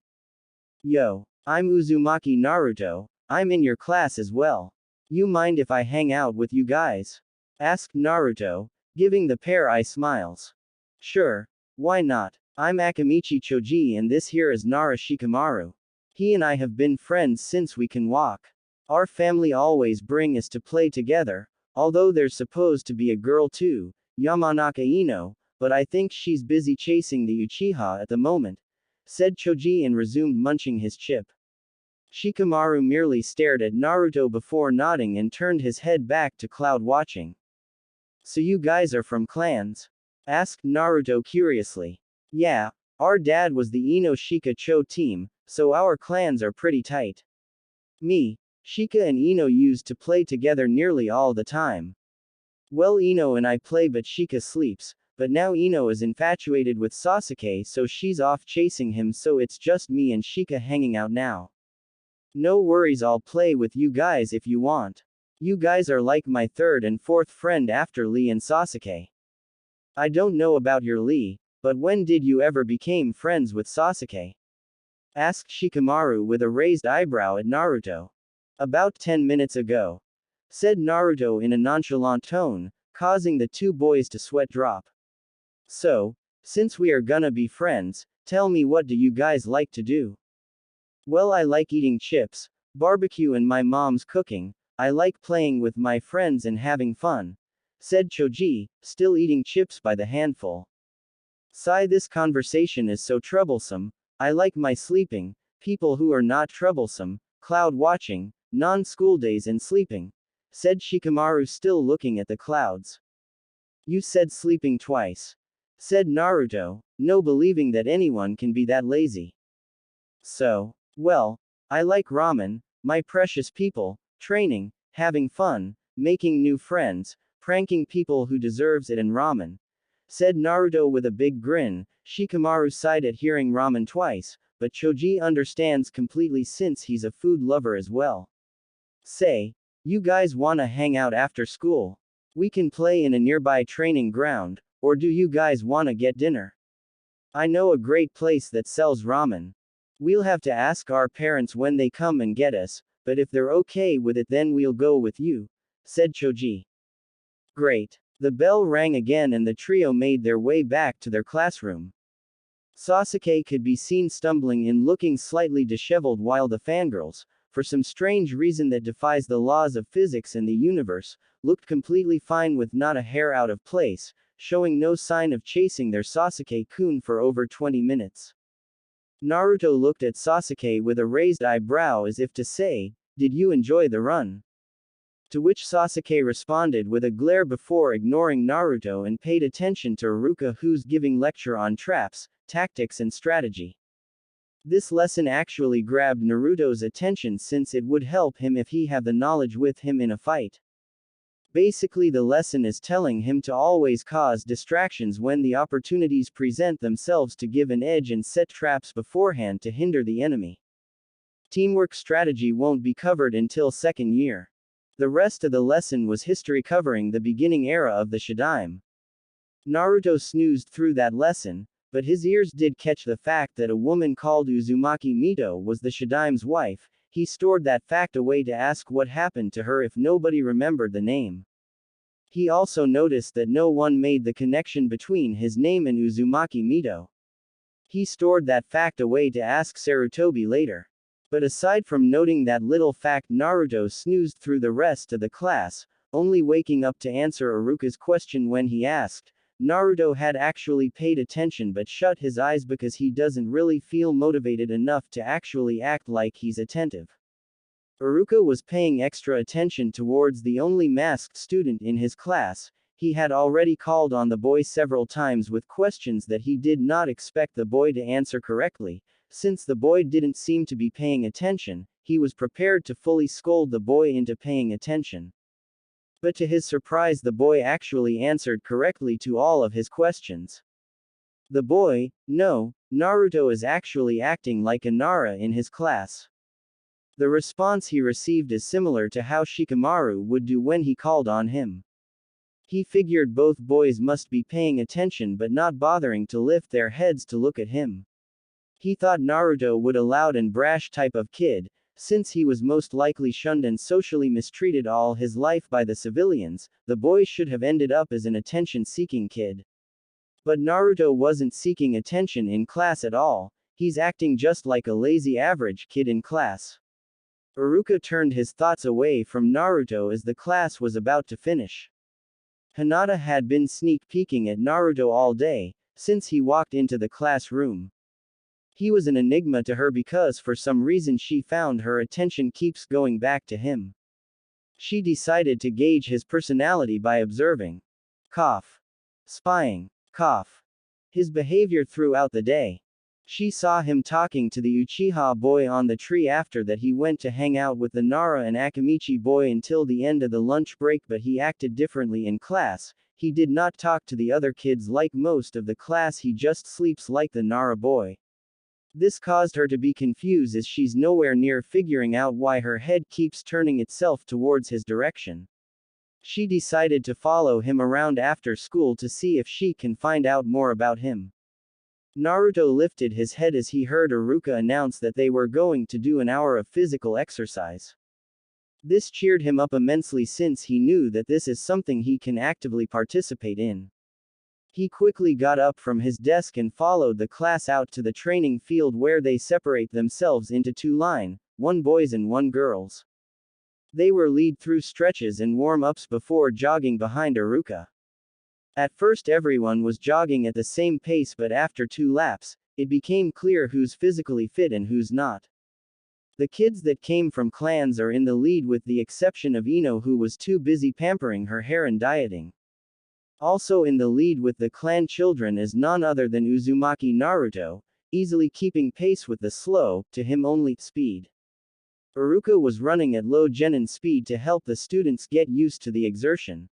[SPEAKER 1] Yo, I'm Uzumaki Naruto, I'm in your class as well. You mind if I hang out with you guys? Asked Naruto, giving the pair eye smiles. Sure, why not? I'm Akamichi Choji and this here is Nara Shikamaru. He and I have been friends since we can walk. Our family always bring us to play together, although there's supposed to be a girl too, Yamanaka Ino, but I think she's busy chasing the Uchiha at the moment, said Choji and resumed munching his chip. Shikamaru merely stared at Naruto before nodding and turned his head back to Cloud watching. So you guys are from clans? Asked Naruto curiously. Yeah, our dad was the Ino Shika Cho team, so our clans are pretty tight. Me, Shika and Ino used to play together nearly all the time. Well, Ino and I play but Shika sleeps, but now Ino is infatuated with Sasuke, so she's off chasing him, so it's just me and Shika hanging out now. No worries, I'll play with you guys if you want. You guys are like my third and fourth friend after Lee and Sasuke. I don't know about your Lee, but when did you ever became friends with Sasuke? Asked Shikamaru with a raised eyebrow at Naruto. About 10 minutes ago, said Naruto in a nonchalant tone, causing the two boys to sweat drop. So, since we are gonna be friends, Tell me, what do you guys like to do? Well, I like eating chips, barbecue, and my mom's cooking. I like playing with my friends and having fun, said Choji, still eating chips by the handful. Sigh, this conversation is so troublesome. I like my sleeping, people who are not troublesome, cloud watching, non-school days and sleeping, said Shikamaru, still looking at the clouds. You said sleeping twice, said Naruto, no believing that anyone can be that lazy. So, well, I like ramen, my precious people, training, having fun, making new friends, pranking people who deserves it, and ramen, said Naruto with a big grin. Shikamaru sighed at hearing ramen twice, but Choji understands completely since he's a food lover as well. Say, you guys wanna hang out after school? We can play in a nearby training ground, or do you guys wanna get dinner? I know a great place that sells ramen. We'll have to ask our parents when they come and get us, but if they're okay with it, then we'll go with you, said Choji. Great. The bell rang again and the trio made their way back to their classroom. Sasuke could be seen stumbling in, looking slightly disheveled, while the fangirls, for some strange reason that defies the laws of physics and the universe, looked completely fine with not a hair out of place, showing no sign of chasing their Sasuke-kun for over 20 minutes. Naruto looked at Sasuke with a raised eyebrow as if to say, "Did you enjoy the run?" To which Sasuke responded with a glare before ignoring Naruto and paid attention to Iruka, who's giving lecture on traps, tactics and strategy. This lesson actually grabbed Naruto's attention since it would help him if he have the knowledge with him in a fight. Basically, the lesson is telling him to always cause distractions when the opportunities present themselves, to give an edge and set traps beforehand to hinder the enemy. Teamwork strategy won't be covered until second year. The rest of the lesson was history, covering the beginning era of the Shadaime. Naruto snoozed through that lesson, but his ears did catch the fact that a woman called Uzumaki Mito was the Shadaime's wife. He stored that fact away to ask what happened to her if nobody remembered the name. He also noticed that no one made the connection between his name and Uzumaki Mito. He stored that fact away to ask Sarutobi later. But aside from noting that little fact, Naruto snoozed through the rest of the class, only waking up to answer Iruka's question when he asked. Naruto had actually paid attention but shut his eyes because he doesn't really feel motivated enough to actually act like he's attentive. Iruka was paying extra attention towards the only masked student in his class. He had already called on the boy several times with questions that he did not expect the boy to answer correctly. Since the boy didn't seem to be paying attention, he was prepared to fully scold the boy into paying attention. But to his surprise, the boy actually answered correctly to all of his questions. The boy, no, Naruto is actually acting like a Nara in his class. The response he received is similar to how Shikamaru would do when he called on him. He figured both boys must be paying attention but not bothering to lift their heads to look at him. He thought Naruto would a loud and brash type of kid, since he was most likely shunned and socially mistreated all his life by the civilians. The boy should have ended up as an attention-seeking kid. But Naruto wasn't seeking attention in class at all. He's acting just like a lazy average kid in class. Iruka turned his thoughts away from Naruto as the class was about to finish. Hinata had been sneak peeking at Naruto all day, since he walked into the classroom. He was an enigma to her because for some reason she found her attention keeps going back to him. She decided to gauge his personality by observing. Cough. Spying. Cough. His behavior throughout the day. She saw him talking to the Uchiha boy on the tree. After that he went to hang out with the Nara and Akamichi boy until the end of the lunch break, but he acted differently in class. He did not talk to the other kids like most of the class, he just sleeps like the Nara boy. This caused her to be confused as she's nowhere near figuring out why her head keeps turning itself towards his direction. She decided to follow him around after school to see if she can find out more about him. Naruto lifted his head as he heard Iruka announce that they were going to do an hour of physical exercise. This cheered him up immensely since he knew that this is something he can actively participate in. He quickly got up from his desk and followed the class out to the training field where they separate themselves into two lines, one boys and one girls. They were lead through stretches and warm-ups before jogging behind Iruka. At first everyone was jogging at the same pace, but after 2 laps, it became clear who's physically fit and who's not. The kids that came from clans are in the lead with the exception of Ino, who was too busy pampering her hair and dieting. Also in the lead with the clan children is none other than Uzumaki Naruto, easily keeping pace with the slow, to him only, speed. Iruka was running at low genin speed to help the students get used to the exertion.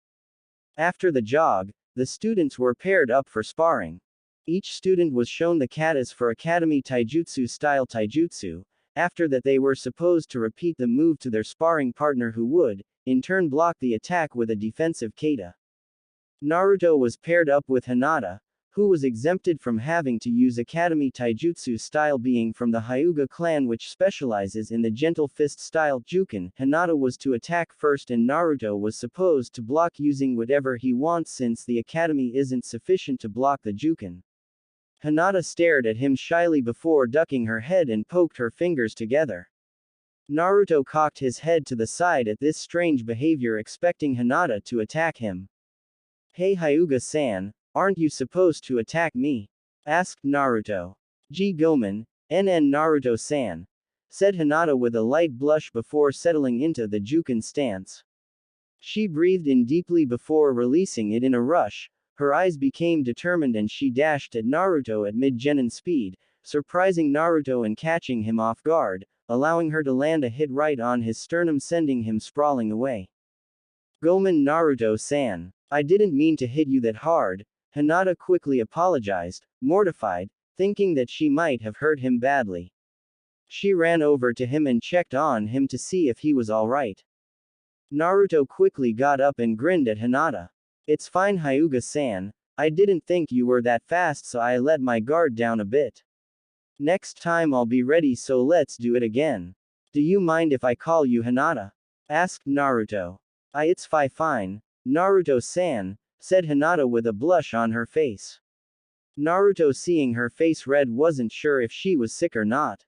[SPEAKER 1] After the jog, the students were paired up for sparring. Each student was shown the katas for Academy Taijutsu style taijutsu. After that they were supposed to repeat the move to their sparring partner, who would, in turn, block the attack with a defensive kata. Naruto was paired up with Hinata, who was exempted from having to use Academy Taijutsu style, being from the Hyuga clan, which specializes in the gentle fist style Juken. Hinata was to attack first and Naruto was supposed to block using whatever he wants since the Academy isn't sufficient to block the Juken. Hinata stared at him shyly before ducking her head and poked her fingers together. Naruto cocked his head to the side at this strange behavior, expecting Hinata to attack him. "Hey Hyuga-san, aren't you supposed to attack me?" asked Naruto. "G Gomen, NN Naruto-san," said Hinata with a light blush before settling into the Juken stance. She breathed in deeply before releasing it in a rush. Her eyes became determined and she dashed at Naruto at mid-genin speed, surprising Naruto and catching him off guard, allowing her to land a hit right on his sternum, sending him sprawling away. "Gomen Naruto-san, I didn't mean to hit you that hard," Hinata quickly apologized, mortified, thinking that she might have hurt him badly. She ran over to him and checked on him to see if he was alright. Naruto quickly got up and grinned at Hinata. "It's fine Hyuga-san, I didn't think you were that fast, so I let my guard down a bit. Next time I'll be ready, so let's do it again. Do you mind if I call you Hinata?" asked Naruto. It's fine, Naruto-san," said Hinata with a blush on her face. Naruto, seeing her face red, wasn't sure if she was sick or not.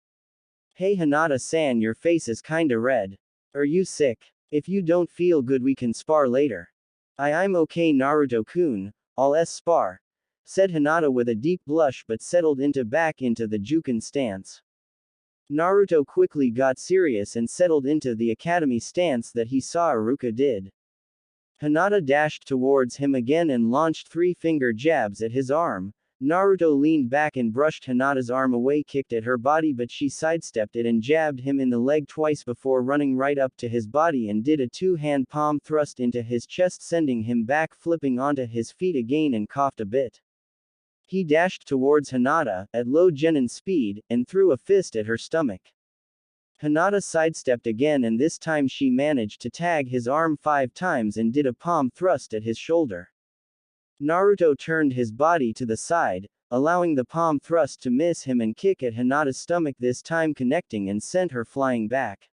[SPEAKER 1] "Hey Hinata-san, your face is kinda red. Are you sick? If you don't feel good we can spar later." I'm okay Naruto-kun, I'll spar," said Hinata with a deep blush, but settled back into the Juken stance. Naruto quickly got serious and settled into the academy stance that he saw Iruka did. Hinata dashed towards him again and launched 3-finger jabs at his arm. Naruto leaned back and brushed Hinata's arm away, kicked at her body, but she sidestepped it and jabbed him in the leg twice before running right up to his body and did a 2-hand palm thrust into his chest, sending him back, flipping onto his feet again, and coughed a bit. He dashed towards Hinata, at low genin speed, and threw a fist at her stomach. Hinata sidestepped again, and this time she managed to tag his arm 5 times and did a palm thrust at his shoulder. Naruto turned his body to the side, allowing the palm thrust to miss him and kick at Hinata's stomach, this time connecting and sent her flying back.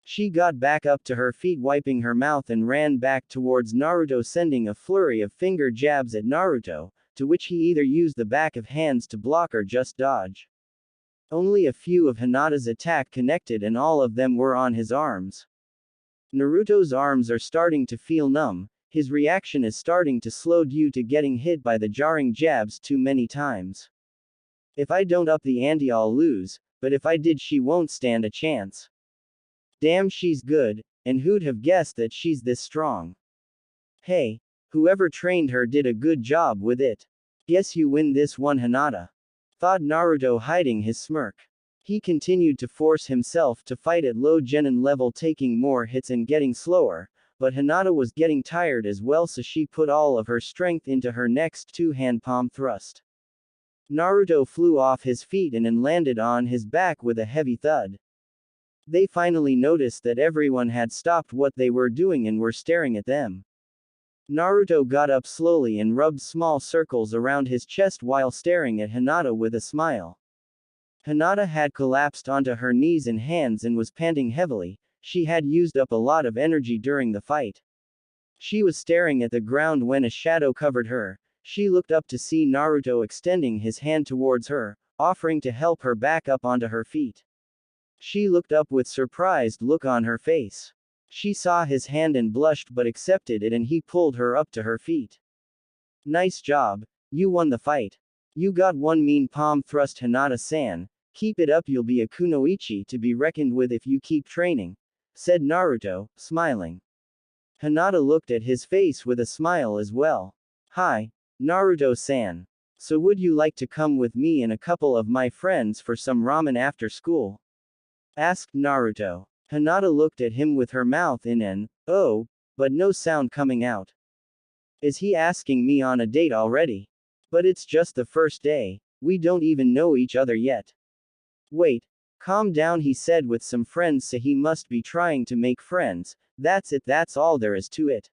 [SPEAKER 1] She got back up to her feet, wiping her mouth, and ran back towards Naruto, sending a flurry of finger jabs at Naruto, to which he either used the back of hands to block or just dodge. Only a few of Hinata's attack connected and all of them were on his arms. Naruto's arms are starting to feel numb, his reaction is starting to slow due to getting hit by the jarring jabs too many times. "If I don't up the ante I'll lose, but if I did she won't stand a chance. Damn, she's good, and who'd have guessed that she's this strong? Hey, whoever trained her did a good job with it. Guess you win this one Hinata," thought Naruto, hiding his smirk. He continued to force himself to fight at low genin level, taking more hits and getting slower, but Hinata was getting tired as well, so she put all of her strength into her next 2-hand palm thrust. Naruto flew off his feet and landed on his back with a heavy thud. They finally noticed that everyone had stopped what they were doing and were staring at them. Naruto got up slowly and rubbed small circles around his chest while staring at Hinata with a smile. Hinata had collapsed onto her knees and hands and was panting heavily. She had used up a lot of energy during the fight. She was staring at the ground when a shadow covered her. She looked up to see Naruto extending his hand towards her, offering to help her back up onto her feet. She looked up with surprised look on her face. She saw his hand and blushed but accepted it, and he pulled her up to her feet. Nice job. You won the fight. You got one mean palm thrust, Hinata-san. Keep it up, you'll be a kunoichi to be reckoned with if you keep training, said Naruto, smiling. Hinata looked at his face with a smile as well. Hi, Naruto-san. So would you like to come with me and a couple of my friends for some ramen after school? Asked Naruto. Hinata looked at him with her mouth in an, oh, but no sound coming out. Is he asking me on a date already? But it's just the first day. We don't even know each other yet. Wait. Calm down, he said with some friends, so he must be trying to make friends. That's it, that's all there is to it.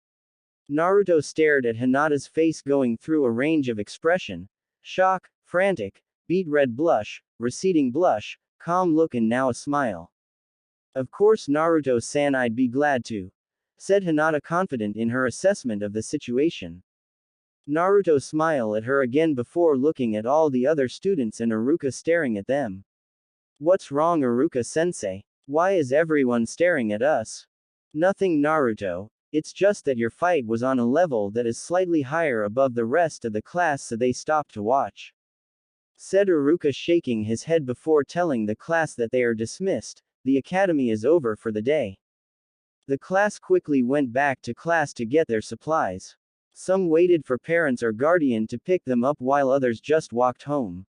[SPEAKER 1] Naruto stared at Hinata's face, going through a range of expression. Shock, frantic, beet red blush, receding blush, calm look, and now a smile. Of course, Naruto-san, I'd be glad to, said Hinata, confident in her assessment of the situation. Naruto smiled at her again before looking at all the other students and Iruka staring at them. What's wrong, Iruka-sensei? Why is everyone staring at us? Nothing, Naruto. It's just that your fight was on a level that is slightly higher above the rest of the class, so they stopped to watch, said Iruka, shaking his head before telling the class that they are dismissed. The academy is over for the day. The class quickly went back to class to get their supplies. Some waited for parents or guardian to pick them up, while others just walked home.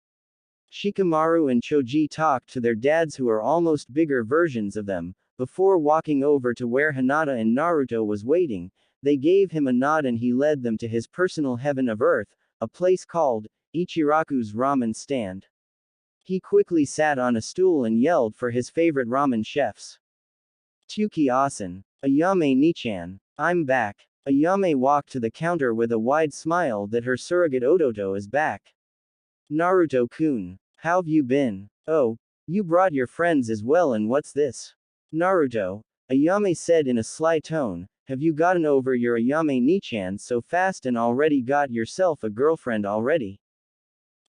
[SPEAKER 1] Shikamaru and Choji talked to their dads, who are almost bigger versions of them, before walking over to where Hinata and Naruto was waiting. They gave him a nod and he led them to his personal heaven of earth, a place called Ichiraku's ramen stand. He quickly sat on a stool and yelled for his favorite ramen chefs. Tuki-asan. Ayame Nichan. I'm back. Ayame walked to the counter with a wide smile that her surrogate Ototo is back. Naruto-kun. How've you been? Oh, you brought your friends as well, and what's this? Naruto, Ayame said in a sly tone, have you gotten over your Ayame Nichan so fast and already got yourself a girlfriend already?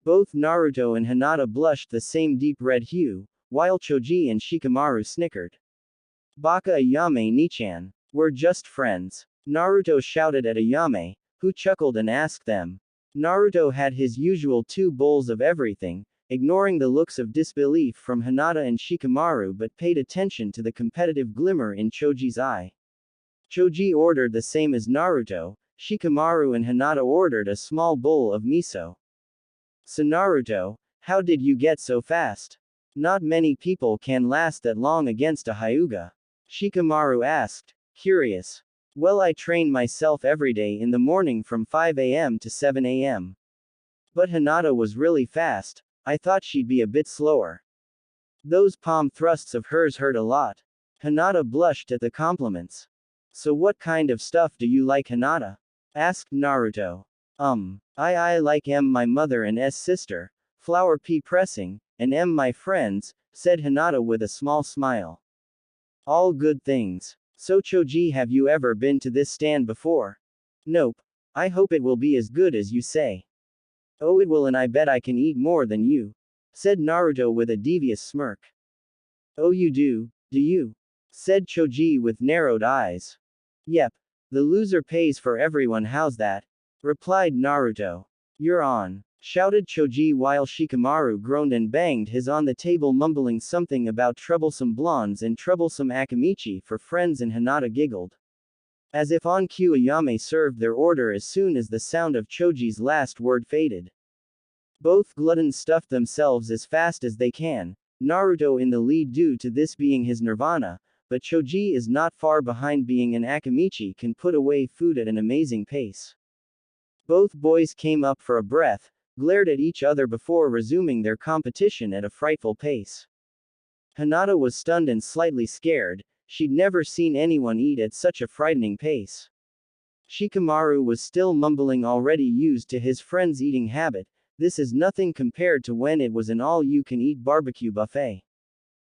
[SPEAKER 1] Both Naruto and Hinata blushed the same deep red hue, while Choji and Shikamaru snickered. Baka Ayame Nichan. We're just friends. Naruto shouted at Ayame, who chuckled and asked them. Naruto had his usual 2 bowls of everything, ignoring the looks of disbelief from Hinata and Shikamaru, but paid attention to the competitive glimmer in Choji's eye. Choji ordered the same as Naruto. Shikamaru and Hinata ordered a small bowl of miso. So Naruto, how did you get so fast? Not many people can last that long against a Hyuga. Shikamaru asked, curious. Well, I train myself every day in the morning from 5 a.m. to 7 a.m. But Hinata was really fast. I thought she'd be a bit slower. Those palm thrusts of hers hurt a lot. Hinata blushed at the compliments. So what kind of stuff do you like, Hinata? Asked Naruto. I like my mother and sister, flower pea pressing, and my friends, said Hinata with a small smile. All good things. So Choji, have you ever been to this stand before? Nope. I hope it will be as good as you say. Oh, it will, and I bet I can eat more than you, said Naruto with a devious smirk. Oh, you do you? Said Choji with narrowed eyes. Yep. The loser pays for everyone, how's that? Replied Naruto. You're on, shouted Choji while Shikamaru groaned and banged his on the table, mumbling something about troublesome blondes and troublesome Akamichi for friends, and Hinata giggled. As if on cue, Ayame served their order as soon as the sound of Choji's last word faded. Both gluttons stuffed themselves as fast as they can, Naruto in the lead due to this being his nirvana, but Choji is not far behind, being an Akamichi can put away food at an amazing pace. Both boys came up for a breath, glared at each other before resuming their competition at a frightful pace. Hinata was stunned and slightly scared. She'd never seen anyone eat at such a frightening pace. Shikamaru was still mumbling, already used to his friend's eating habit. This is nothing compared to when it was an all-you-can-eat barbecue buffet.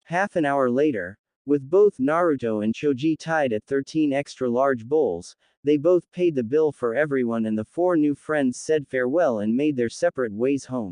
[SPEAKER 1] Half an hour later, With both Naruto and Choji tied at 13 extra large bowls, they both paid the bill for everyone and the four new friends said farewell and made their separate ways home.